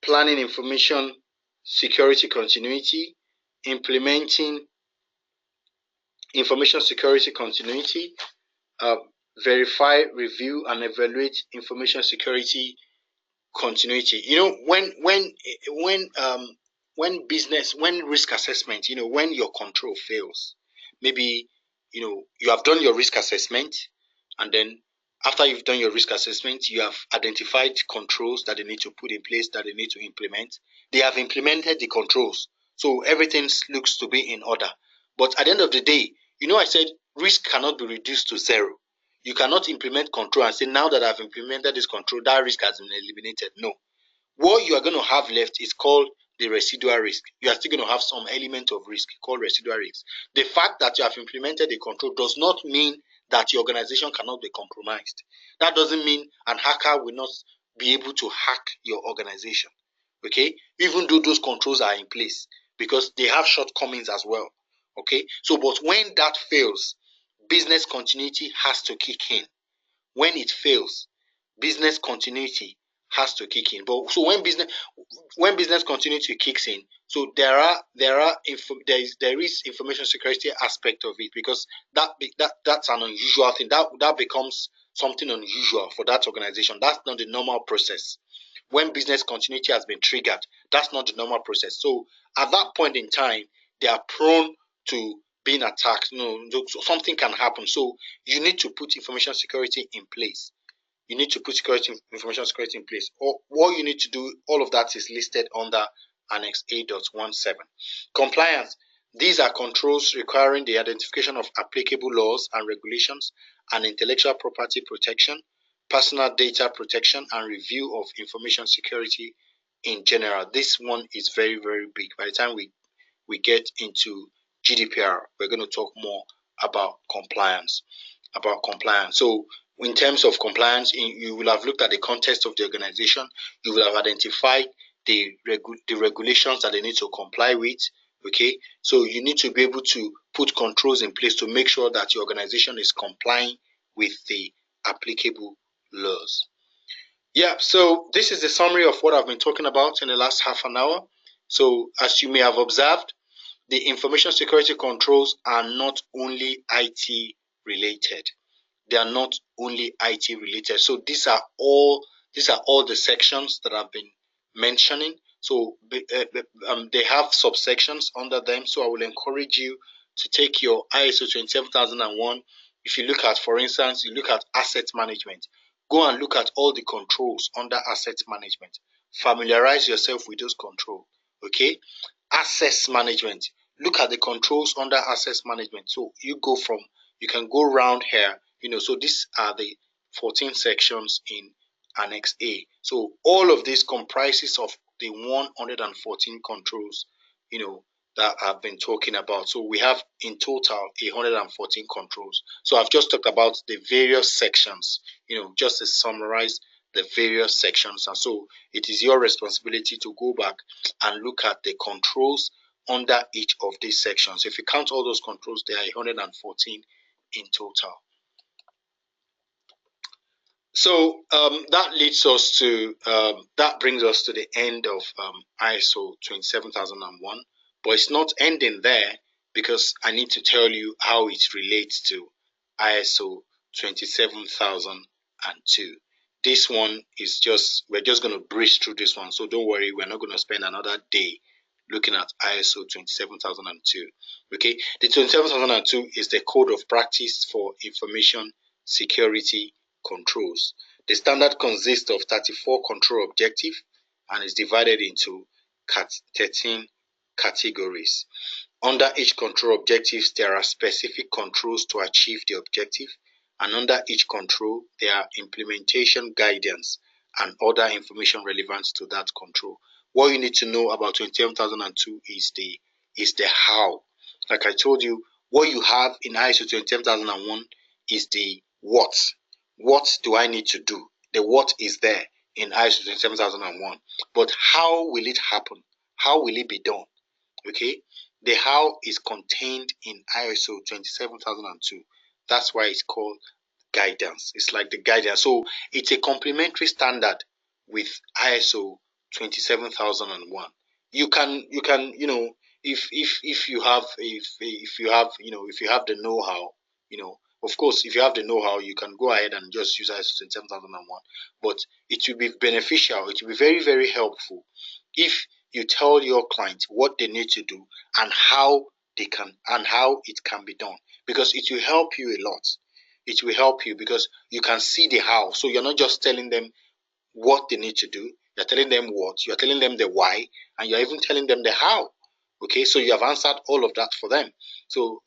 planning information security continuity, implementing information security continuity, verify, review, and evaluate information security continuity. When risk assessment, when your control fails, maybe you have done your risk assessment, and then after you've done your risk assessment, you have identified controls that they need to put in place, that they need to implement. They have implemented the controls, so everything looks to be in order. But at the end of the day, I said risk cannot be reduced to zero. You cannot implement control and say, now that I've implemented this control, that risk has been eliminated. No. What you are going to have left is called the residual risk. You are still going to have some element of risk called residual risk. The fact that you have implemented a control does not mean that your organization cannot be compromised. That doesn't mean an hacker will not be able to hack your organization. Okay? Even though those controls are in place, because they have shortcomings as well. Okay? So, but when that fails, business continuity has to kick in. When it fails, business continuity has to kick in. But so when business continuity kicks in, so there is information security aspect of it, because that's an unusual thing. That becomes something unusual for that organization. That's not the normal process. When business continuity has been triggered, that's not the normal process. So at that point in time, they are prone to being attacked. So something can happen. So you need to put information security in place. You need to put information security in place. What you need to do, all of that is listed under Annex A.17. Compliance. These are controls requiring the identification of applicable laws and regulations and intellectual property protection, personal data protection, and review of information security in general. This one is very, very big. By the time we get into GDPR, we're going to talk more about compliance. So in terms of compliance, you will have looked at the context of the organization. You will have identified the regulations that they need to comply with. Okay, so you need to be able to put controls in place to make sure that your organization is complying with the applicable laws. Yeah, so this is the summary of what I've been talking about in the last half an hour. So as you may have observed, the information security controls are not only IT related. They are not only IT related. So these are all the sections that I've been mentioning. So they have subsections under them. So I will encourage you to take your ISO 27001, if you look at, for instance, you look at asset management, go and look at all the controls under asset management. Familiarize yourself with those controls. Okay? Access management. Look at the controls under access management. So you can go around here, so these are the 14 sections in Annex A. So all of this comprises of the 114 controls, that I've been talking about. So we have in total 114 controls. So I've just talked about the various sections, just to summarize the various sections. And so it is your responsibility to go back and look at the controls under each of these sections. If you count all those controls, there are 114 in total. So that brings us to the end of ISO 27001, but it's not ending there, because I need to tell you how it relates to ISO 27002. This one we're just going to breeze through this one, so don't worry, we're not going to spend another day looking at ISO 27002. Okay, the 27002 is the code of practice for information security controls. The standard consists of 34 control objectives and is divided into 13 categories. Under each control objective, there are specific controls to achieve the objective, and under each control, there are implementation guidance and other information relevant to that control. What you need to know about 27002 is the how. Like I told you, what you have in ISO 27001 is the what. What do I need to do? The what is there in ISO 27001. But how will it happen? How will it be done? Okay? The how is contained in ISO 27002. That's why it's called guidance. It's like the guidance. So it's a complementary standard with ISO 27001. You can if you have the know-how, of course, if you have the know-how, you can go ahead and just use ISO 27001. But it will be beneficial, it will be very, very helpful if you tell your client what they need to do and how it can be done, because it will help you a lot. It will help you because you can see the how. So you're not just telling them what they need to do, you're telling them what, you're telling them the why, and you're even telling them the how. Okay, so you have answered all of that for them. So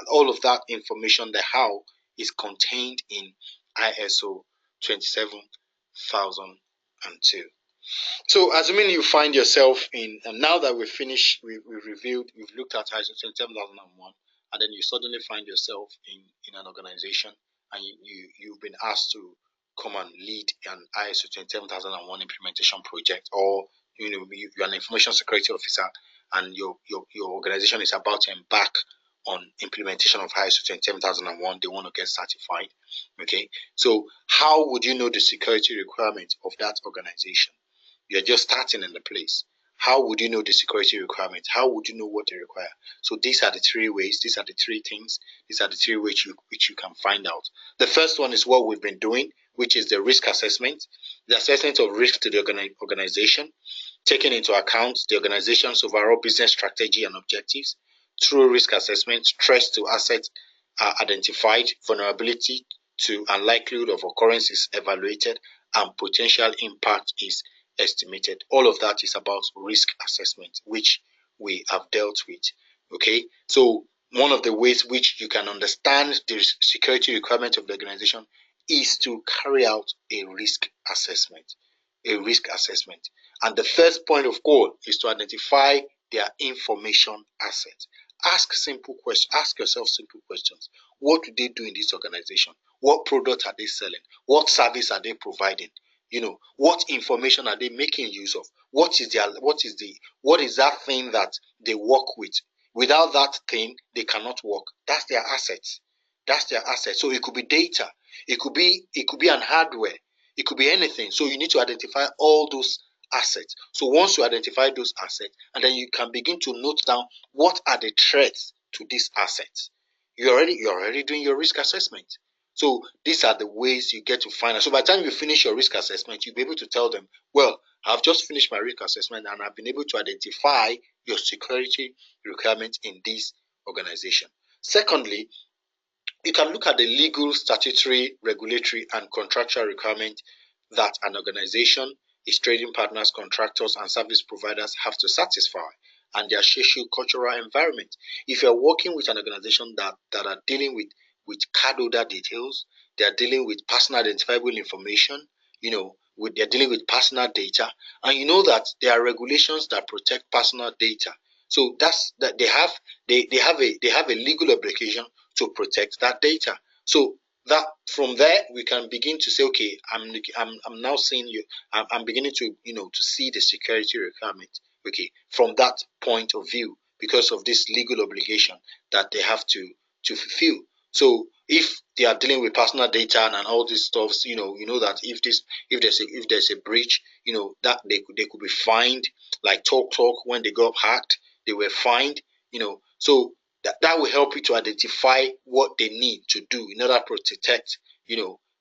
all of that information, the how, is contained in ISO 27002. So assuming you find yourself in, and now that we've finished, we've looked at ISO 27001, and then you suddenly find yourself in an organization, and you've been asked to come and lead an ISO 27001 implementation project, or you're an information security officer, and your organization is about to embark on implementation of ISO 27001. They want to get certified. Okay, so how would you know the security requirements of that organization? You're just starting in the place. How would you know the security requirements? How would you know what they require? So these are the three ways, these are the three things, these are the three ways which you can find out. The first one is what we've been doing, which is the risk assessment. The assessment of risk to the organization, taking into account the organization's overall business strategy and objectives. Through risk assessment, threats to assets are identified, vulnerability to and likelihood of occurrence is evaluated, and potential impact is estimated. All of that is about risk assessment, which we have dealt with. Okay, so one of the ways which you can understand the security requirement of the organization is to carry out a risk assessment. And the first point of call is to identify their information asset. Ask yourself simple questions. What do they do in this organization? What product are they selling? What service are they providing? What information are they making use of? What is that thing that they work with? Without that thing, they cannot work. That's their assets. So it could be data, it could be an hardware, it could be anything. So you need to identify all those assets. So once you identify those assets, and then you can begin to note down what are the threats to these assets. You're already doing your risk assessment. So these are the ways you get to find out. So by the time you finish your risk assessment, you'll be able to tell them, well, I've just finished my risk assessment and I've been able to identify your security requirements in this organization. Secondly, you can look at the legal, statutory, regulatory, and contractual requirement that an organization, its trading partners, contractors, and service providers have to satisfy, and their socio-cultural environment. If you're working with an organization that are dealing with card holder details, they are dealing with personal identifiable information, they're dealing with personal data, and you know that there are regulations that protect personal data. So that's that they have a legal obligation to protect that data. So that from there we can begin to say, okay, I'm now seeing you. I'm beginning to to see the security requirement. Okay, from that point of view, because of this legal obligation that they have to fulfill. So if they are dealing with personal data and all these stuffs, you know that if there's a breach, that they could be fined, like Talk when they got hacked, they were fined. So that will help you to identify what they need to do in order to protect,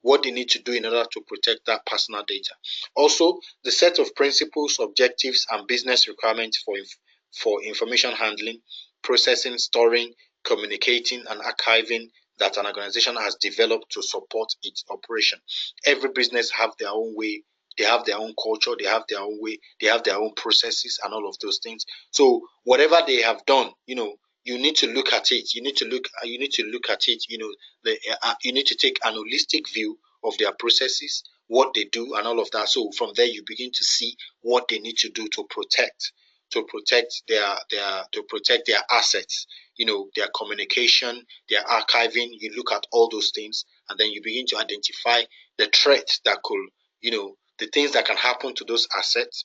what they need to do in order to protect that personal data. Also, the set of principles, objectives, and business requirements for information handling, processing, storing, communicating, and archiving that an organization has developed to support its operation. Every business have their own way, they have their own culture, they have their own way, they have their own processes and all of those things. So whatever they have done, you need to look at it. You need to look at it. You need to take an holistic view of their processes, what they do, and all of that. So from there, you begin to see what they need to do to protect their assets. Their communication, their archiving. You look at all those things, and then you begin to identify the threats that could, the things that can happen to those assets.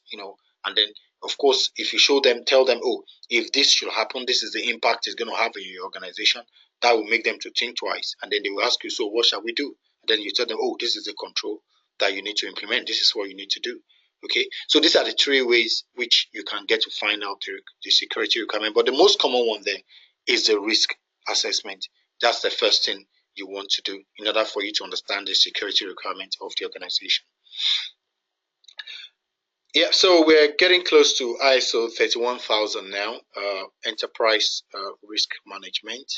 And then of course, if you tell them, oh, if this should happen, this is the impact it's going to have in your organization. That will make them to think twice, and then they will ask you, so what shall we do? And then you tell them, oh, this is the control that you need to implement. This is what you need to do. Okay, so these are the three ways which you can get to find out the security requirement. But the most common one there is the risk assessment. That's the first thing you want to do in order for you to understand the security requirement of the organization. Yeah, so we're getting close to ISO 31000 now, enterprise risk management.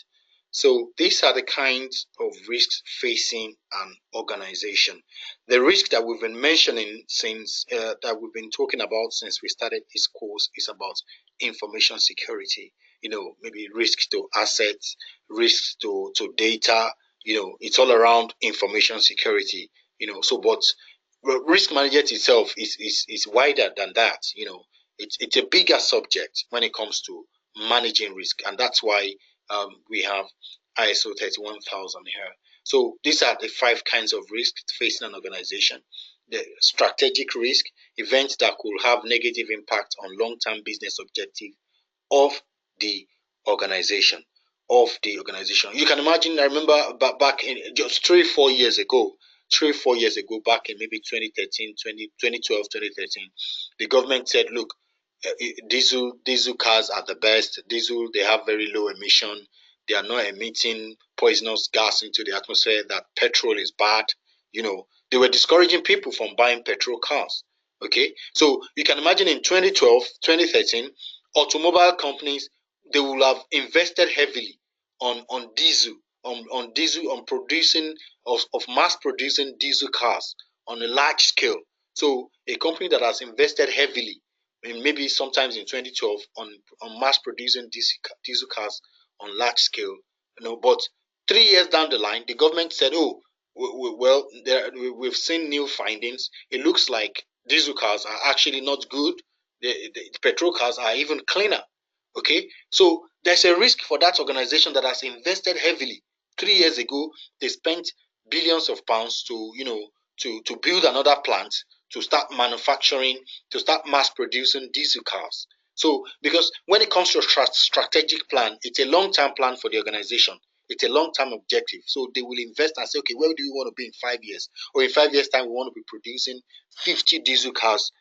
So these are the kinds of risks facing an organization. The risk that we've been mentioning since that we've been talking about since we started this course is about information security. Maybe risk to assets, risk to data. It's all around information security. But risk management itself is wider than that. It's a bigger subject when it comes to managing risk, and that's why we have ISO 31000 here. So these are the 5 kinds of risks facing an organization. The strategic risk, events that could have negative impact on long-term business objective of the organization. You can imagine, I remember back in just 3-4 years ago, 3-4 years ago, back in maybe 2013, 2012, 2013, the government said, look, diesel cars are the best. Diesel, they have very low emission. They are not emitting poisonous gas into the atmosphere. That petrol is bad. They were discouraging people from buying petrol cars. Okay, so you can imagine in 2012, 2013, automobile companies, they will have invested heavily on diesel, on producing of mass producing diesel cars on a large scale. So a company that has invested heavily, maybe sometimes in 2012, on mass producing diesel cars on large scale, but 3 years down the line, the government said, oh, well, we've seen new findings. It looks like diesel cars are actually not good. The petrol cars are even cleaner. Okay, so there's a risk for that organization that has invested heavily. 3 years ago, they spent billions of pounds to build another plant, to start manufacturing, to start mass producing diesel cars. So, because when it comes to a strategic plan, it's a long-term plan for the organization. It's a long-term objective. So they will invest and say, okay, where do we want to be in 5 years? Or in 5 years' time, we want to be producing 50 diesel cars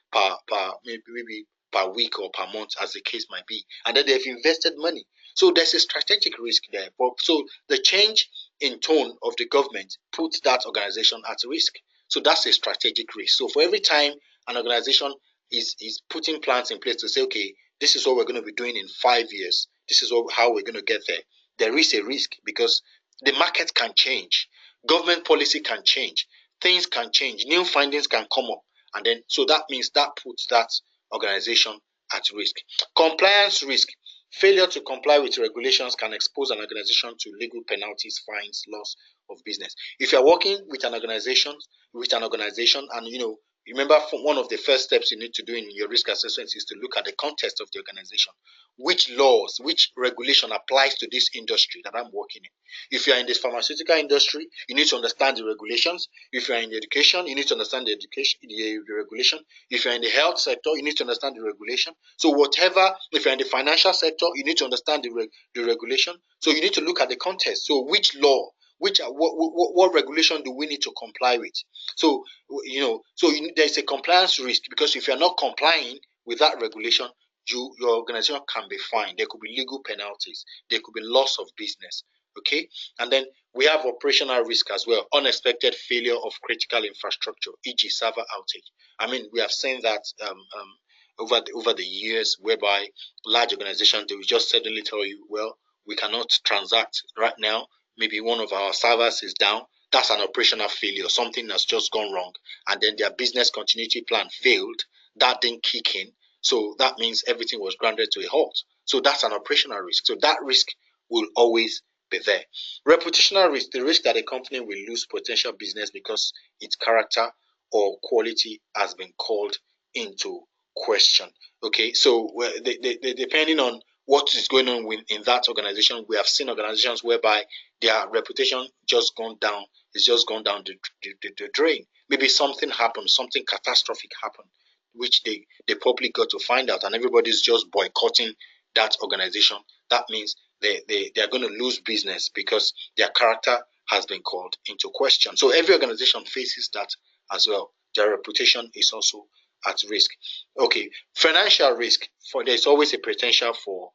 maybe per week or per month, as the case might be. And then they've invested money. So there's a strategic risk there. So the change in tone of the government puts that organization at risk. So that's a strategic risk. So for every time an organization is putting plans in place to say, okay, this is what we're going to be doing in 5 years. This is how we're going to get there. There is a risk because the market can change, government policy can change, things can change, new findings can come up, and then so that means that puts that organization at risk. Compliance risk. Failure to comply with regulations can expose an organization to legal penalties, fines, loss of business. If you're working with an organization, and remember, one of the first steps you need to do in your risk assessment is to look at the context of the organization. Which laws, which regulation applies to this industry that I'm working in? If you are in the pharmaceutical industry, you need to understand the regulations. If you are in the education, you need to understand the regulation. If you're in the health sector, you need to understand the regulation. So whatever, if you're in the financial sector, you need to understand the regulation. So you need to look at the context. So which law, what regulation do we need to comply with? So there's a compliance risk, because if you're not complying with that regulation, your organization can be fined. There could be legal penalties. There could be loss of business. Okay, and then we have operational risk as well. Unexpected failure of critical infrastructure, e.g., server outage. I mean, we have seen that over the years, whereby large organizations, they will just suddenly tell you, well, we cannot transact right now. Maybe one of our servers is down. That's an operational failure. Something has just gone wrong, and then their business continuity plan failed. That didn't kick in. So that means everything was grounded to a halt. So that's an operational risk. So that risk will always be there. Reputational risk, the risk that a company will lose potential business because its character or quality has been called into question. Okay, so depending on what is going on in that organization, we have seen organizations whereby their reputation just gone down. It's just gone down the drain. Maybe something happened, something catastrophic happened, which they probably got to find out, and everybody's just boycotting that organization. That means they are going to lose business because their character has been called into question. So every organization faces that as well. Their reputation is also at risk. Okay, financial risk. There's always a potential for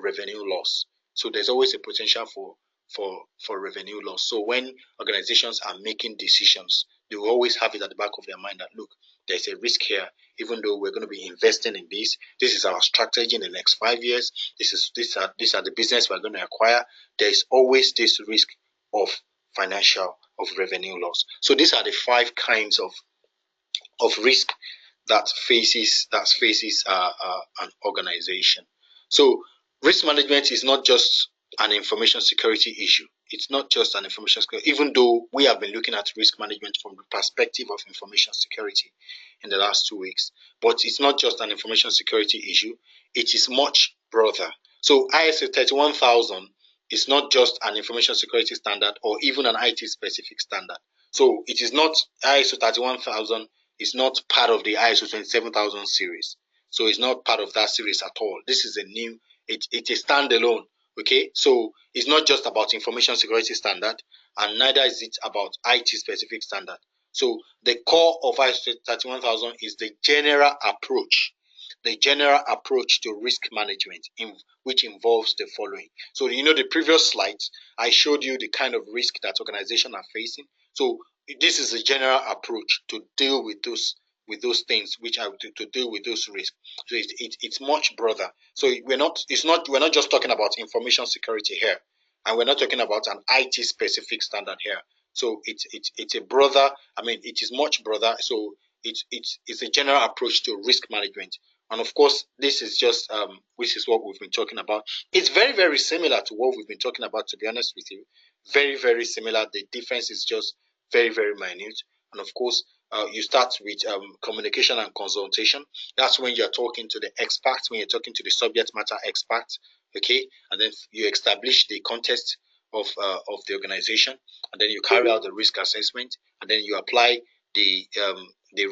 revenue loss. So there's always a potential for revenue loss. So when organizations are making decisions, they will always have it at the back of their mind that, look, there's a risk here. Even though we're going to be investing in this is our strategy in the next 5 years. These are the business we're going to acquire. There is always this risk of revenue loss. So these are the 5 kinds of risk that faces an organization. So risk management is not just an information security issue. It's not just an information security, even though we have been looking at risk management from the perspective of information security in the last 2 weeks. But it's not just an information security issue. It is much broader. So ISO 31000 is not just an information security standard or even an IT specific standard. So it is not ISO 31000 is not part of the ISO 27000 series. So it's not part of that series at all. This is a new, it's a standalone. Okay, so it's not just about information security standard, and neither is it about IT specific standard. So the core of ISO 31000 is the general approach to risk management, which involves the following. So the previous slides, I showed you the kind of risk that organizations are facing. So this is a general approach to deal with those things, which are to deal with those risks. So it's much broader. So we're not just talking about information security here, and we're not talking about an IT specific standard here. So it's a broader. I mean, it is much broader. So it's a general approach to risk management. And of course, this is just which is what we've been talking about. It's very, very similar to what we've been talking about, to be honest with you. Very, very similar. The difference is just very, very minute. And of course, you start with communication and consultation. That's when you're talking to the experts, when you're talking to the subject matter experts, okay? And then you establish the context of the organization, and then you carry out the risk assessment, and then you apply the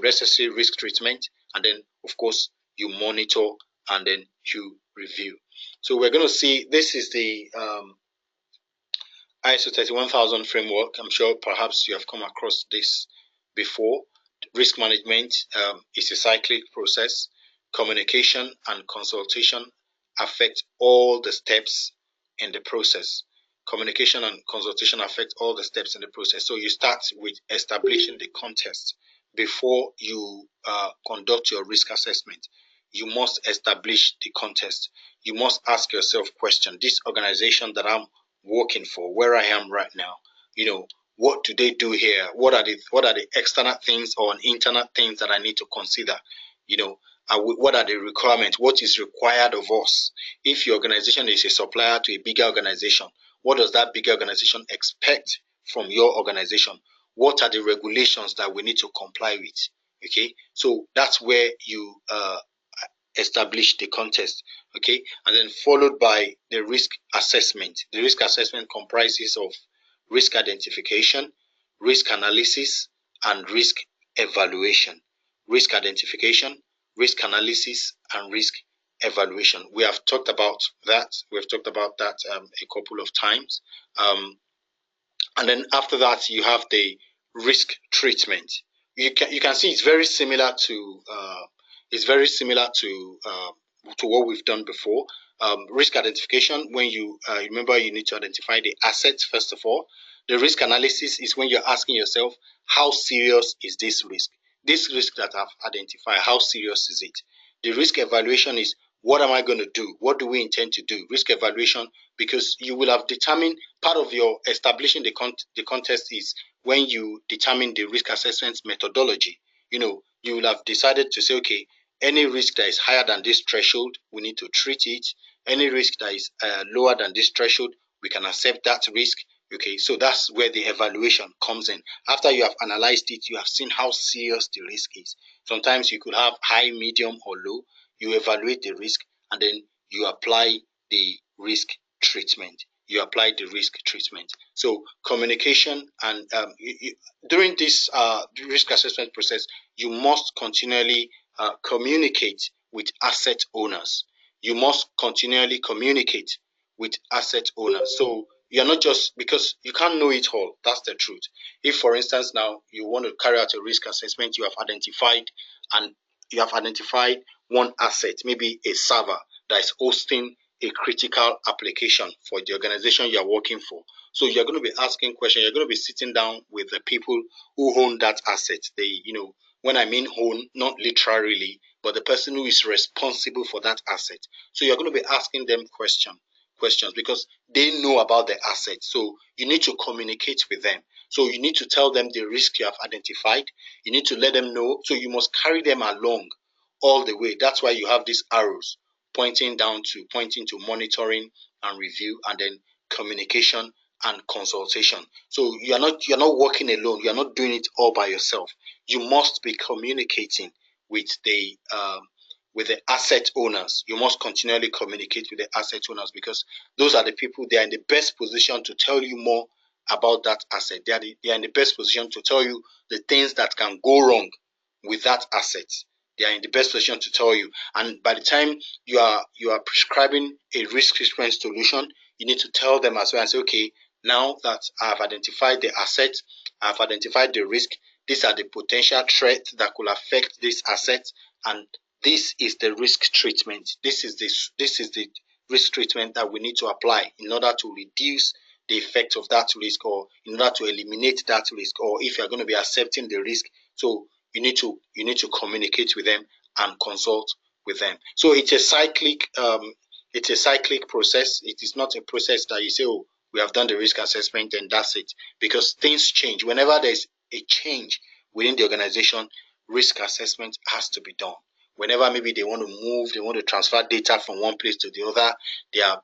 necessary risk treatment, and then of course you monitor, and then you review. So we're going to see, this is the ISO 31000 framework. I'm sure perhaps you have come across this before. Risk management is a cyclic process. Communication and consultation affect all the steps in the process. Communication and consultation affect all the steps in the process. So you start with establishing the context before you conduct your risk assessment. you must establish the context. You must ask yourself question. This organization that I'm working for, where I am right now, what do they do here? What are the external things or internal things that I need to consider? What are the requirements? What is required of us? If your organization is a supplier to a bigger organization, what does that bigger organization expect from your organization? What are the regulations that we need to comply with? Okay, so that's where you establish the context. Okay, and then followed by the risk assessment. The risk assessment comprises of risk identification, risk analysis, and risk evaluation. Risk identification, risk analysis, and risk evaluation. We have talked about that. We've talked about that a couple of times. And then after that, you have the risk treatment. You can see it's very similar to what we've done before. Risk identification, when you remember, you need to identify the assets first of all. The risk analysis is when you're asking yourself, how serious is this risk? This risk that I've identified, how serious is it? The risk evaluation is, what am I going to do? What do we intend to do? Risk evaluation, because you will have determined part of your establishing the context is when you determine the risk assessment methodology. You will have decided to say, okay, any risk that is higher than this threshold, we need to treat it. Any risk that is lower than this threshold, we can accept that risk. Okay, so that's where the evaluation comes in. After you have analyzed it, you have seen how serious the risk is. Sometimes you could have high, medium, or low. You evaluate the risk and then you apply the risk treatment. So communication and during this risk assessment process, you must continually communicate with asset owners. You must continually communicate with asset owners. So you're not just, because you can't know it all. That's the truth. If, for instance, now you want to carry out a risk assessment, you have identified one asset, maybe a server that is hosting a critical application for the organization you are working for. So you're going to be asking questions. You're going to be sitting down with the people who own that asset. When I mean own, not literally, but the person who is responsible for that asset. So you're going to be asking them questions because they know about the asset. So you need to communicate with them. So you need to tell them the risk you have identified. You need to let them know. So you must carry them along all the way. That's why you have these arrows pointing to monitoring and review, and then communication and consultation. So you're not working alone. You're not doing it all by yourself. You must be communicating with the asset owners. You must continually communicate with the asset owners because those are the people, they are in the best position to tell you more about that asset. They are in the best position to tell you the things that can go wrong with that asset. They are in the best position to tell you. And by the time you are prescribing a risk treatment solution, you need to tell them as well and say, okay, now that I've identified the asset, I've identified the risk, these are the potential threats that could affect this asset, and this is the risk treatment. This is the risk treatment that we need to apply in order to reduce the effect of that risk, or in order to eliminate that risk, or if you're going to be accepting the risk. So you need to communicate with them and consult with them. So it's a cyclic process. It is not a process that you say, oh, we have done the risk assessment and that's it, because things change. Whenever there's a change within the organization, risk assessment has to be done. Whenever maybe they want to transfer data from one place to the other, they are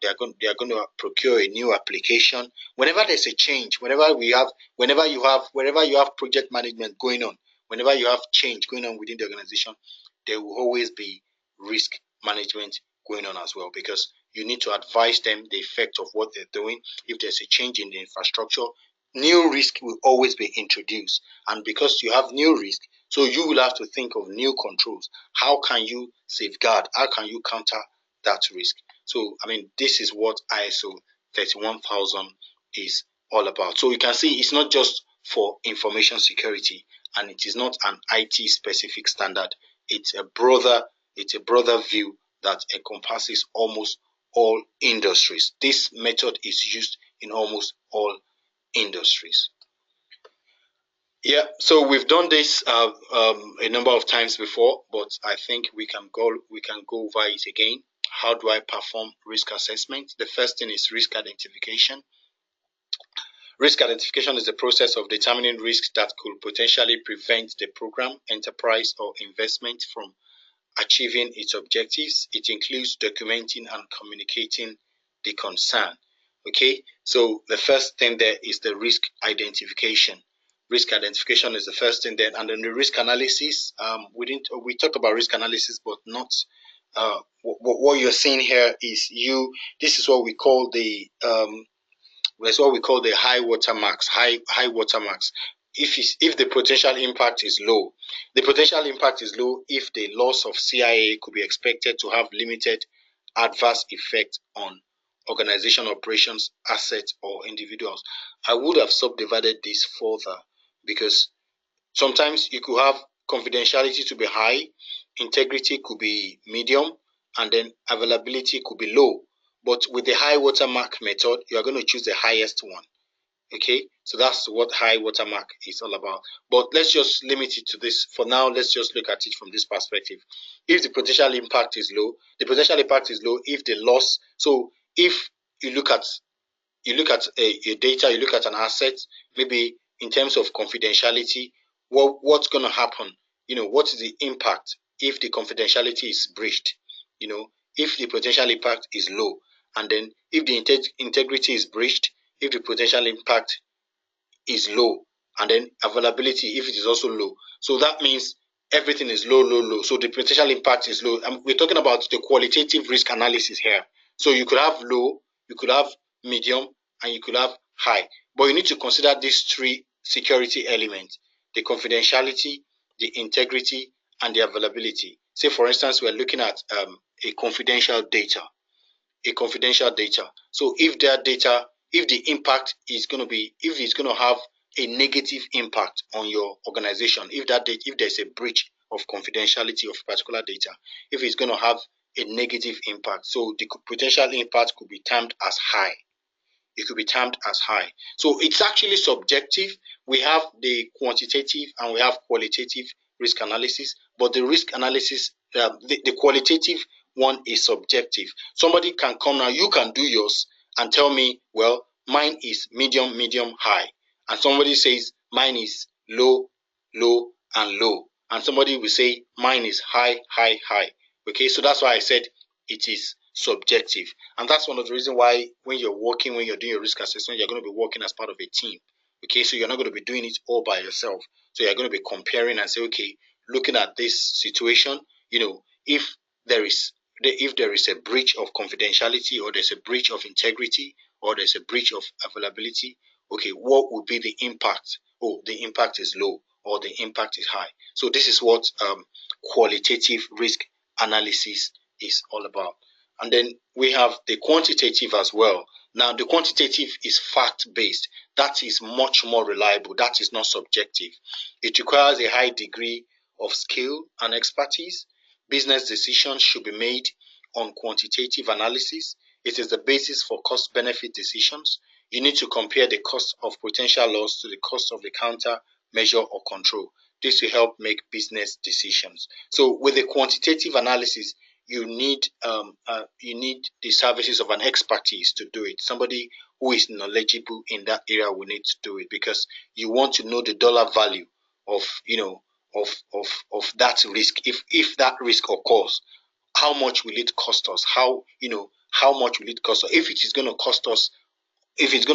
going to procure a new application. Whenever there's a change, whenever you have project management going on, whenever you have change going on within the organization, there will always be risk management going on as well, because you need to advise them the effect of what they're doing. If there's a change in the infrastructure, new risk will always be introduced. And because you have new risk, so you will have to think of new controls. How can you safeguard? How can you counter that risk? So, this is what ISO 31000 is all about. So you can see it's not just for information security, and it is not an IT specific standard. It's a broader view that encompasses almost all industries. This method is used in almost all industries. Yeah, so we've done this a number of times before, but I think we can go over it again. How do I perform risk assessment? The first thing is risk identification. Risk identification is the process of determining risks that could potentially prevent the program, enterprise, or investment from achieving its objectives. It includes documenting and communicating the concern. Okay, so the first thing there is the risk identification. Risk identification is the first thing there, and then the risk analysis. We talked about risk analysis, but not what you're seeing here is you. This is what we call the that's what we call the high water marks. High water marks. If the potential impact is low, the potential impact is low if the loss of CIA could be expected to have limited adverse effect on organization operations, assets, or individuals. I would have subdivided this further because sometimes you could have confidentiality to be high, integrity could be medium, and then availability could be low. But with the high watermark method, you are going to choose the highest one. Okay, so that's what high watermark is all about. But let's just limit it to this for now. Let's just look at it from this perspective. If the potential impact is low, the potential impact is low if the loss. So if you look at a data, you look at an asset, maybe in terms of confidentiality, what's going to happen? What is the impact if the confidentiality is breached? If the potential impact is low, and then if the integrity is breached, if the potential impact is low, and then availability if it is also low. So that means everything is low, low, low. So the potential impact is low. And we're talking about the qualitative risk analysis here. So you could have low, you could have medium, and you could have high. But you need to consider these three security elements: the confidentiality, the integrity, and the availability. Say, for instance, we're looking at a confidential data So if that data, if the impact is going to be, if it's going to have a negative impact on your organization, if there's a breach of confidentiality of particular data, if it's going to have a negative impact, so the potential impact could be termed as high. It could be termed as high. So it's actually subjective. We have the quantitative and we have qualitative risk analysis, but the risk analysis, the qualitative one is subjective. Somebody can come now, you can do yours and tell me, well, mine is medium, medium, high. And somebody says mine is low, low, and low. And somebody will say mine is high, high, high. Okay, so that's why I said it is subjective. And that's one of the reasons why when you're doing your risk assessment, you're going to be working as part of a team. Okay, so you're not going to be doing it all by yourself. So you're going to be comparing and say, okay, looking at this situation, if there is a breach of confidentiality, or there's a breach of integrity, or there's a breach of availability, okay, what would be the impact? Oh, the impact is low, or the impact is high. So this is what qualitative risk analysis is all about. And then we have the quantitative as well. Now, the quantitative is fact-based. That is much more reliable. That is not subjective. It requires a high degree of skill and expertise. Business decisions should be made on quantitative analysis. It is the basis for cost-benefit decisions. You need to compare the cost of potential loss to the cost of the counter measure or control. This will help make business decisions. So with the quantitative analysis, you need the services of an expertise to do it. Somebody who is knowledgeable in that area will need to do it, because you want to know the dollar value of that risk. If that risk occurs, how much will it cost us? How much will it cost us? If it's going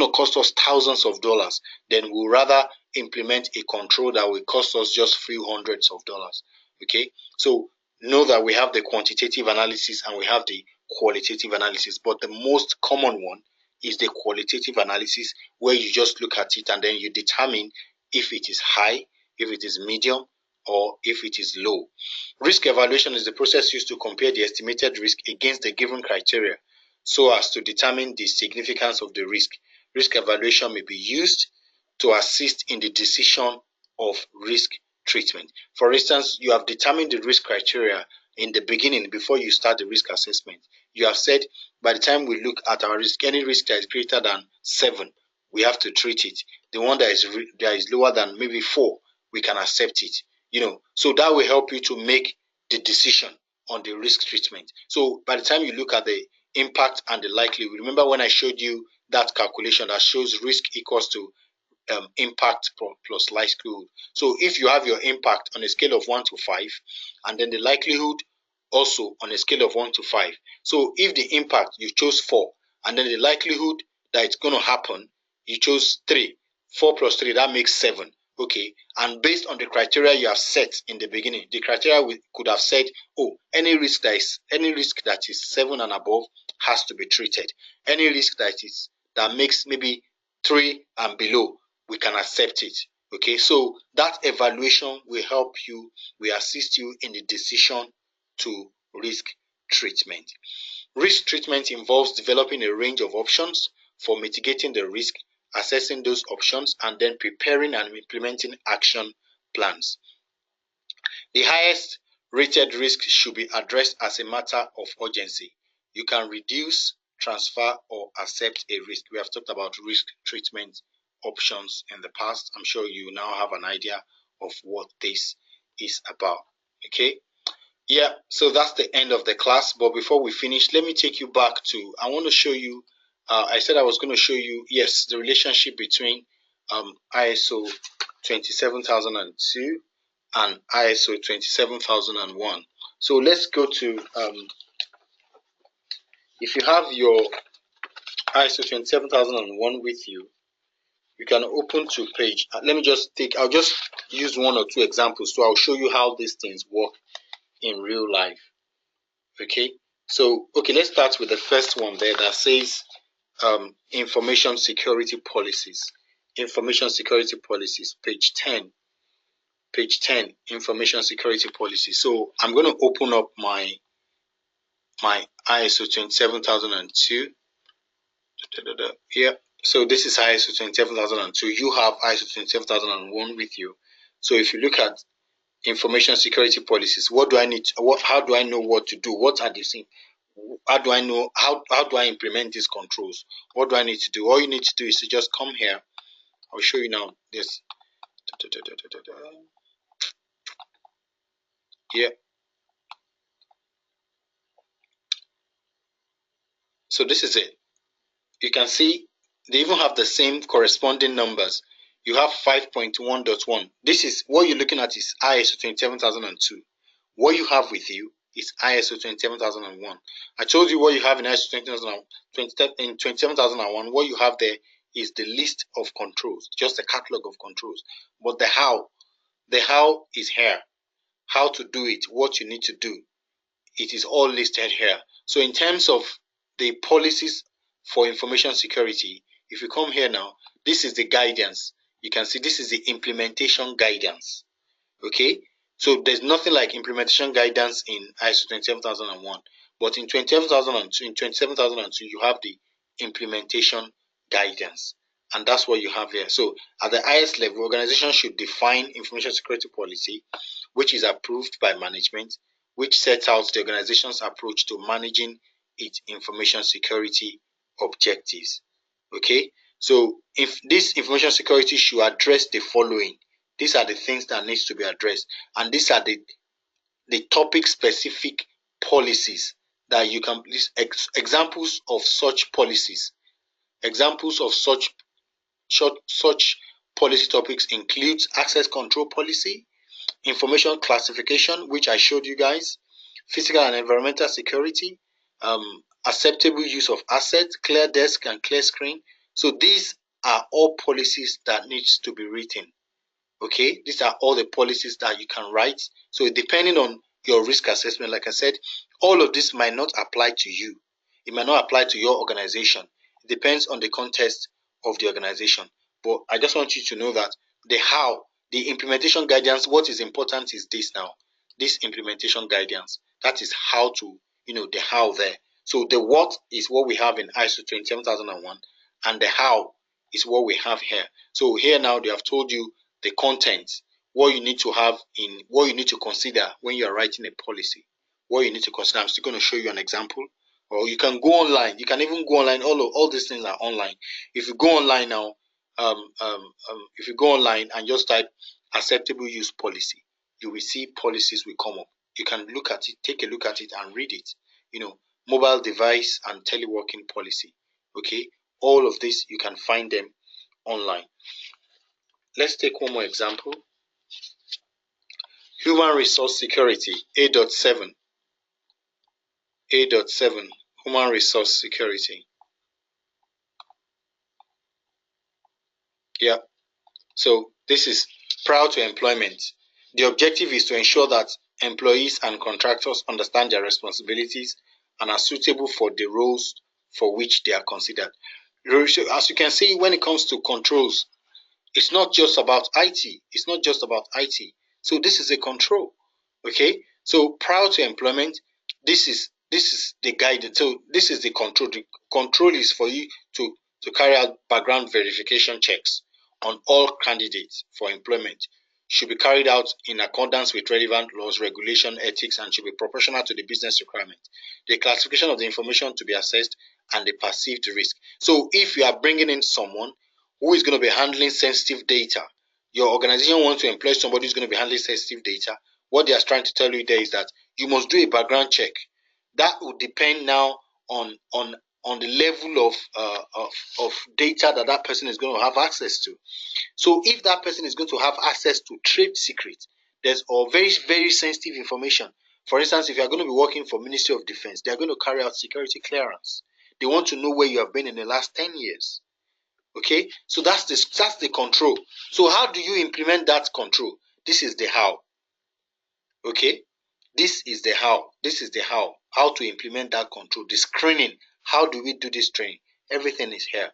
to cost us thousands of dollars, then we'll rather implement a control that will cost us just few hundreds of dollars. Okay, so know that we have the quantitative analysis and we have the qualitative analysis, but the most common one is the qualitative analysis, where you just look at it and then you determine if it is high, if it is medium, or if it is low. Risk evaluation is the process used to compare the estimated risk against the given criteria so as to determine the significance of the risk. Risk evaluation may be used to assist in the decision of risk treatment. For instance, you have determined the risk criteria in the beginning before you start the risk assessment. You have said, by the time we look at our risk, any risk that is greater than 7, we have to treat it. The one that is lower than maybe 4, we can accept it. So that will help you to make the decision on the risk treatment. So by the time you look at the impact and the likelihood, remember when I showed you that calculation that shows risk equals to impact plus likelihood. So if you have your impact on a scale of 1 to 5, and then the likelihood also on a scale of 1 to 5. So if the impact you chose 4, and then the likelihood that it's going to happen you chose 3, 4 plus 3, that makes 7. Okay, and based on the criteria you have set in the beginning, the criteria we could have said, oh, any risk that is 7 and above has to be treated. Any risk that makes maybe 3 and below, we can accept it. Okay, so that evaluation will assist you in the decision to risk treatment. Risk treatment involves developing a range of options for mitigating the risk, assessing those options, and then preparing and implementing action plans. The highest rated risk should be addressed as a matter of urgency. You can reduce, transfer, or accept a risk. We have talked about risk treatment options in the past. I'm sure you now have an idea of what this is about. Okay. Yeah, so that's the end of the class. But before we finish, let me take you back to, I want to show you, I said I was going to show you, yes, the relationship between ISO 27002 and ISO 27001. So let's go to, if you have your ISO 27001 with you, you can open to page, let me just I'll just use 1 or 2 examples. So I'll show you how these things work in real life. Okay, so let's start with the first one there that says information security policies. Information security policies, page 10. Page 10, information security policy. So I'm going to open up my ISO 27002 here. So this is ISO 27002. You have ISO 27001 with you. So if you look at information security policies, how do I know what to do? What are the things? How do I know how do I implement these controls? What do I need to do? All you need to do is to just come here. I'll show you now. This here. So this is it. You can see they even have the same corresponding numbers. You have 5.1.1. This is what you're looking at is ISO 27002. What you have with you is ISO 27001. I told you what you have in ISO 27001. What you have there is the list of controls, just a catalog of controls. But the how is here. How to do it, what you need to do, it is all listed here. So in terms of the policies for information security, if you come here now, this is the guidance. You can see this is the implementation guidance. Okay, so there's nothing like implementation guidance in ISO 27001, but in 27002 you have the implementation guidance, and that's what you have here. So at the highest level, organization should define information security policy, which is approved by management, which sets out the organization's approach to managing its information security objectives. Okay, so if this information security should address the following, these are the things that needs to be addressed, and these are the topic specific policies that you can list. Examples of such policies, examples of such policy topics includes access control policy, information classification, which I showed you guys, physical and environmental security, acceptable use of assets, clear desk and clear screen. So these are all policies that needs to be written. Okay, these are all the policies that you can write. So depending on your risk assessment, like I said, all of this might not apply to you. It might not apply to your organization. It depends on the context of the organization. But I just want you to know that the implementation guidance, what is important is this now. This implementation guidance, that is how to, the how there. So the what is what we have in ISO 27001, and the how is what we have here. So here now they have told you the content, what you need to have in, what you need to consider when you are writing a policy, what you need to consider. I'm still going to show you an example, or you can go online. You can even go online. All these things are online. If you go online now, if you go online and just type acceptable use policy, you will see policies will come up. You can look at it, take a look at it, and read it. Mobile device and teleworking policy. Okay, all of this you can find them online. Let's take one more example. Human resource security, A.7. A.7, human resource security. Yeah. So this is prior to employment. The objective is to ensure that employees and contractors understand their responsibilities and are suitable for the roles for which they are considered. As you can see, when it comes to controls, it's not just about IT. It's not just about IT. So this is a control. Okay. So prior to employment, this is the guidance. So this is the control. The control is for you to carry out background verification checks on all candidates for employment. Should be carried out in accordance with relevant laws, regulation, ethics, and should be proportional to the business requirement. The classification of the information to be assessed and the perceived risk. So if you are bringing in someone who is going to be handling sensitive data, your organization wants to employ somebody who's going to be handling sensitive data, what they are trying to tell you there is that you must do a background check. That would depend now on the level of data that person is going to have access to. So if that person is going to have access to trade secrets, there's or very very sensitive information. For instance, if you are going to be working for Ministry of Defense, they are going to carry out security clearance. They want to know where you have been in the last 10 years. Okay, so that's the control. So how do you implement that control? This is the how. Okay, this is the how. This is the how to implement that control. The screening, how do we do this training? Everything is here.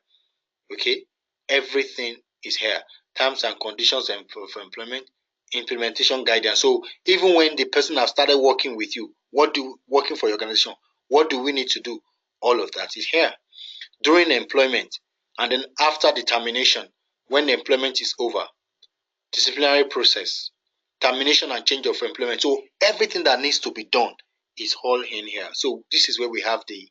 Okay, everything is here. Terms and conditions for employment, implementation guidance. So even when the person has started working with you, working for your organization, what do we need to do? All of that is here. During employment, and then after the termination, when the employment is over, disciplinary process, termination and change of employment. So everything that needs to be done is all in here. So this is where we have the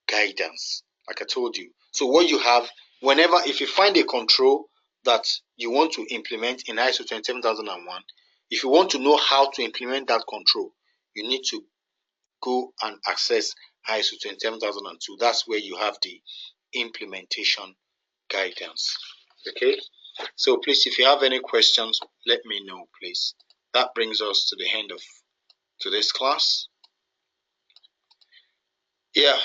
guidance, like I told you. So what you have, whenever, if you find a control that you want to implement in ISO 27001, if you want to know how to implement that control, you need to go and access ISO 27002. That's where you have the implementation guidance. Okay, so please, if you have any questions, let me know, please. That brings us to the end of today's class. Yeah.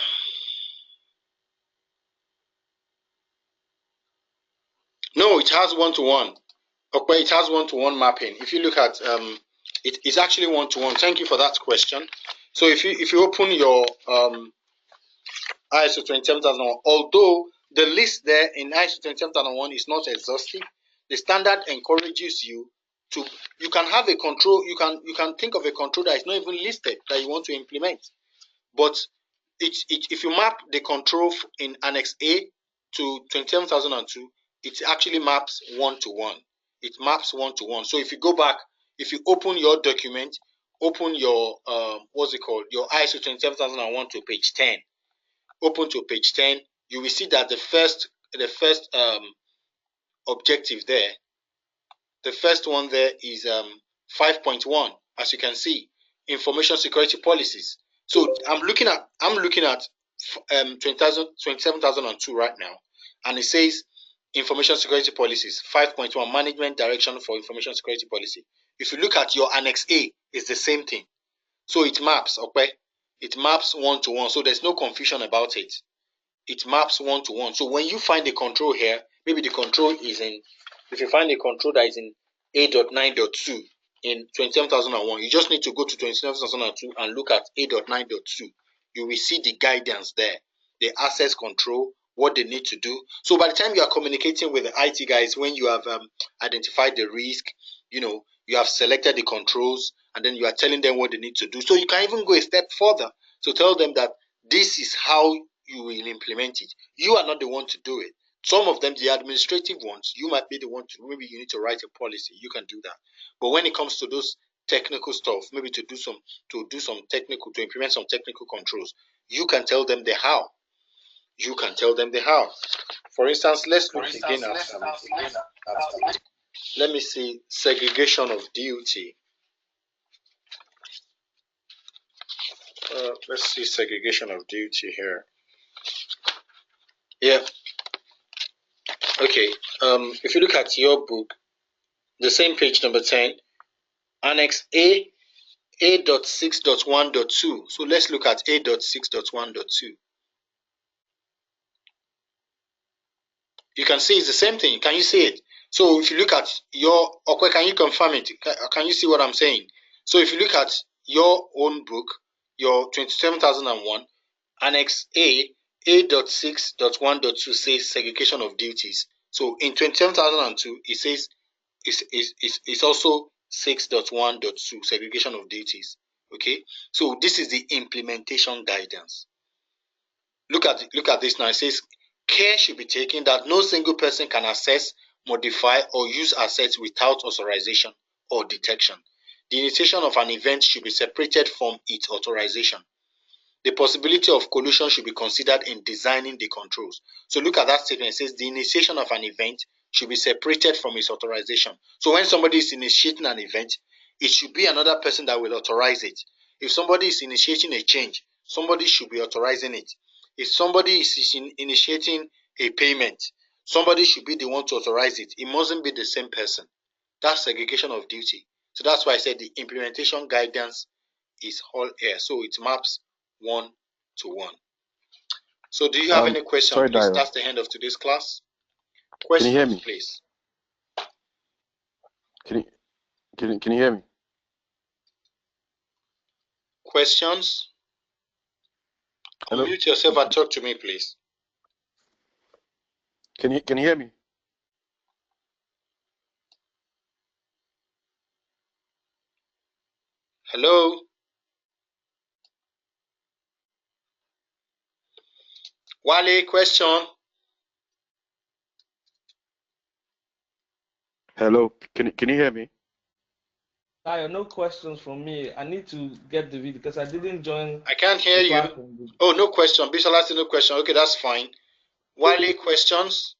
No, it has one-to-one. Okay, it has one-to-one mapping. If you look at it's actually one-to-one. Thank you for that question. So if you open your ISO 27001, although the list there in ISO 27001 is not exhaustive, the standard encourages you to, you can have a control, you can think of a control that is not even listed that you want to implement. But if you map the control in Annex A to 27002, it actually maps one-to-one. It maps one-to-one. So if you go back, if you open your document, open your what's it called, your ISO 27001 to page 10. Open to page 10, you will see that the first objective there, the first one there is 5.1, as you can see, information security policies. So I'm looking at 27,002 right now, and it says information security policies 5.1, management direction for information security policy. If you look at your Annex A, it's the same thing. So it maps, okay? It maps one-to-one, so there's no confusion about it. It maps one-to-one. So when you find the control here, maybe the control is in, if you find a control that is in A.9.2 in 27001, you just need to go to 27002 and look at A.9.2. You will see the guidance there, the access control, what they need to do. So by the time you are communicating with the IT guys, when you have identified the risk, you have selected the controls, and then you are telling them what they need to do. So you can even go a step further to tell them that this is how you will implement it. You are not the one to do it. Some of them, the administrative ones, you might be the one to, maybe you need to write a policy. You can do that. But when it comes to those technical stuff, maybe to implement some technical controls, you can tell them the how. you can tell them they have. For instance, let's look again at let me see, segregation of duty. Let's see segregation of duty here. Yeah. Okay. If you look at your book, the same page number 10, Annex A.6.1.2. So let's look at A.6.1.2. You can see it's the same thing. Can you see it? So if you look at your, okay, can you confirm it? Can you see what I'm saying? So if you look at your own book, your 27,001, Annex A.6.1.2 says segregation of duties. So in 27,002, it says it's also 6.1.2 segregation of duties. Okay, so this is the implementation guidance. Look at this now. It says care should be taken that no single person can access, modify, or use assets without authorization or detection. The initiation of an event should be separated from its authorization. The possibility of collusion should be considered in designing the controls. So look at that statement. It says the initiation of an event should be separated from its authorization. So when somebody is initiating an event, it should be another person that will authorize it. If somebody is initiating a change, somebody should be authorizing it. If somebody is initiating a payment, somebody should be the one to authorize it. It mustn't be the same person. That's segregation of duty. So that's why I said the implementation guidance is all air. So it maps 1 to 1. So do you have any question, Sorry, please? Dayo. That's the end of today's class. Can you hear Questions, me? please. Can you hear me? Questions? Hello? Unmute yourself and talk to me, please. Can you hear me? Hello? Wale, question? Hello? Can you hear me? No questions from me. I need to get the video because I didn't join. I can't hear you. Oh, no question. Bisola said no question. Okay, that's fine. Wale, questions?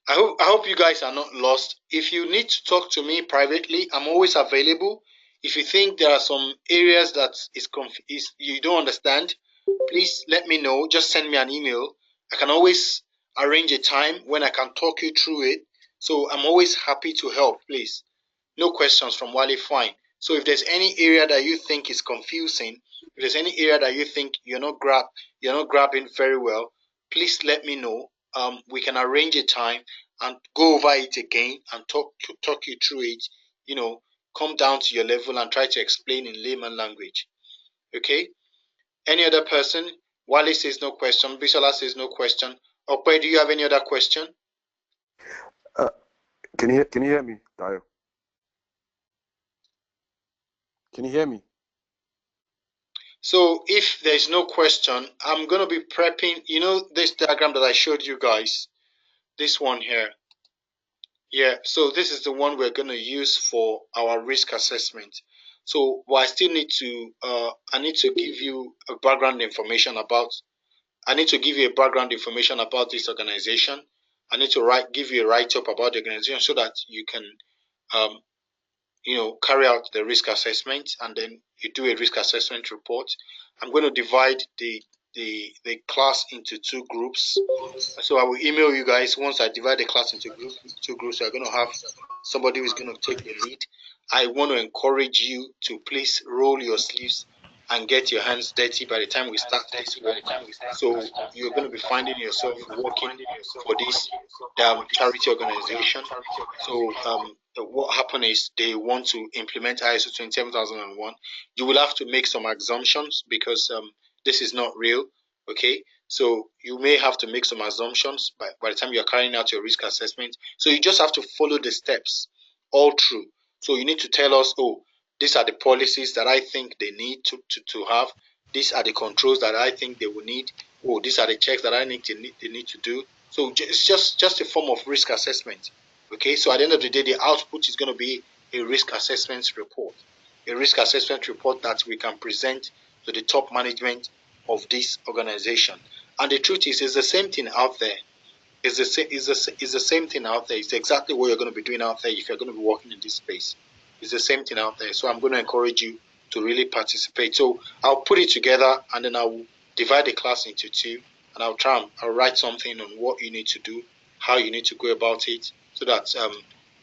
I hope you guys are not lost. If you need to talk to me privately, I'm always available. If you think there are some areas that is you don't understand, please let me know. Just send me an email. I can always arrange a time when I can talk you through it. So I'm always happy to help, please. No questions from Wale, fine. So if there's any area that you think is confusing, if there's any area that you think you're not grabbing very well, please let me know. We can arrange a time and go over it again and talk you through it. Come down to your level and try to explain in layman language. Okay? Any other person? Wale says no question. Bisola says no question. Okwe, do you have any other question? Can you hear me, Dayo? Can you hear me? So if there's no question, I'm going to be prepping, this diagram that I showed you guys, this one here. Yeah, so this is the one we're going to use for our risk assessment. So I still need to, I need to give you a background information about this organization. I need to give you a write-up about the organization so that you can, carry out the risk assessment, and then you do a risk assessment report. I'm going to divide the class into two groups. So I will email you guys once I divide the class into two groups. We're going to have somebody who's going to take the lead. I want to encourage you to please roll your sleeves and get your hands dirty by the time we start this work. So you're going to be finding yourself working for this charity organization. So what happened is they want to implement ISO 27001. You will have to make some assumptions because this is not real. Okay, so you may have to make some assumptions by the time you're carrying out your risk assessment. So you just have to follow the steps all through. So you need to tell us, oh, these are the policies that I think they need to have. These are the controls that I think they will need. Oh, these are the checks that they need to do. So it's just a form of risk assessment. Okay, so at the end of the day, the output is going to be a risk assessment report. A risk assessment report that we can present to the top management of this organization. And the truth is, it's the same thing out there. It's the same thing out there. It's exactly what you're going to be doing out there if you're going to be working in this space. It's the same thing out there. So I'm going to encourage you to really participate. So I'll put it together and then I'll divide the class into two, and I'll write something on what you need to do, how you need to go about it, so that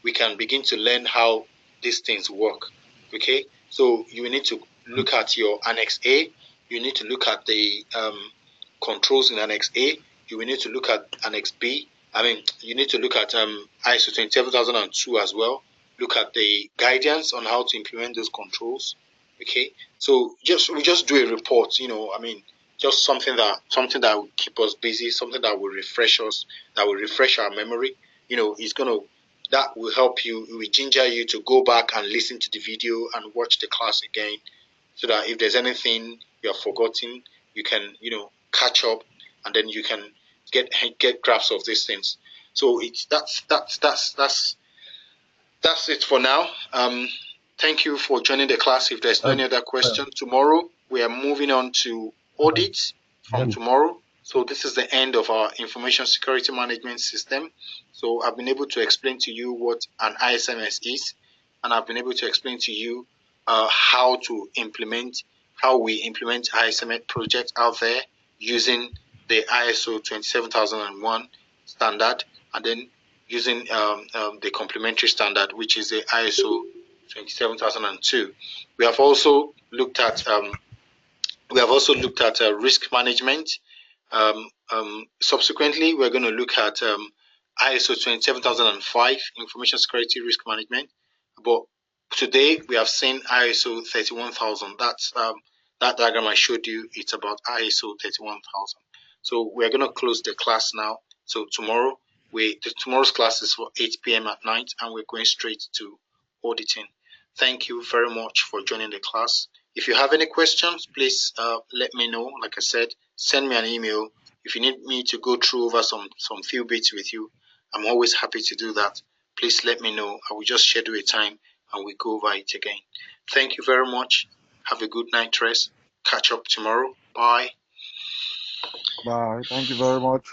we can begin to learn how these things work. Okay, so you need to look at your Annex A. You need to look at the controls in Annex A. You will need to look at Annex B. You need to look at ISO 27002 as well. Look at the guidance on how to implement those controls. Okay, so we just do a report. Just something that will keep us busy, something that will refresh us, that will refresh our memory. That will help you. It will ginger you to go back and listen to the video and watch the class again, so that if there's anything you have forgotten, you can catch up, and then you can get grasp of these things. So that's it for now. Thank you for joining the class. If there's no any other question, tomorrow we are moving on to audits from tomorrow. So this is the end of our information security management system. So I've been able to explain to you what an ISMS is, and I've been able to explain to you how we implement ISMS projects out there using the ISO 27001 standard, and then using the complementary standard, which is the ISO 27002. We have also looked at risk management. Subsequently, we're going to look at ISO 27005 information security risk management. But today we have seen ISO 31000. That's that diagram I showed you. It's about ISO 31000. So we're going to close the class now. So tomorrow's class is for 8 p.m. at night, and we're going straight to auditing. Thank you very much for joining the class. If you have any questions, please let me know. Like I said, send me an email. If you need me to go through over some few bits with you, I'm always happy to do that. Please let me know. I will just schedule a time and we go over it again. Thank you very much. Have a good night rest. Catch up tomorrow. Bye. Bye. Thank you very much.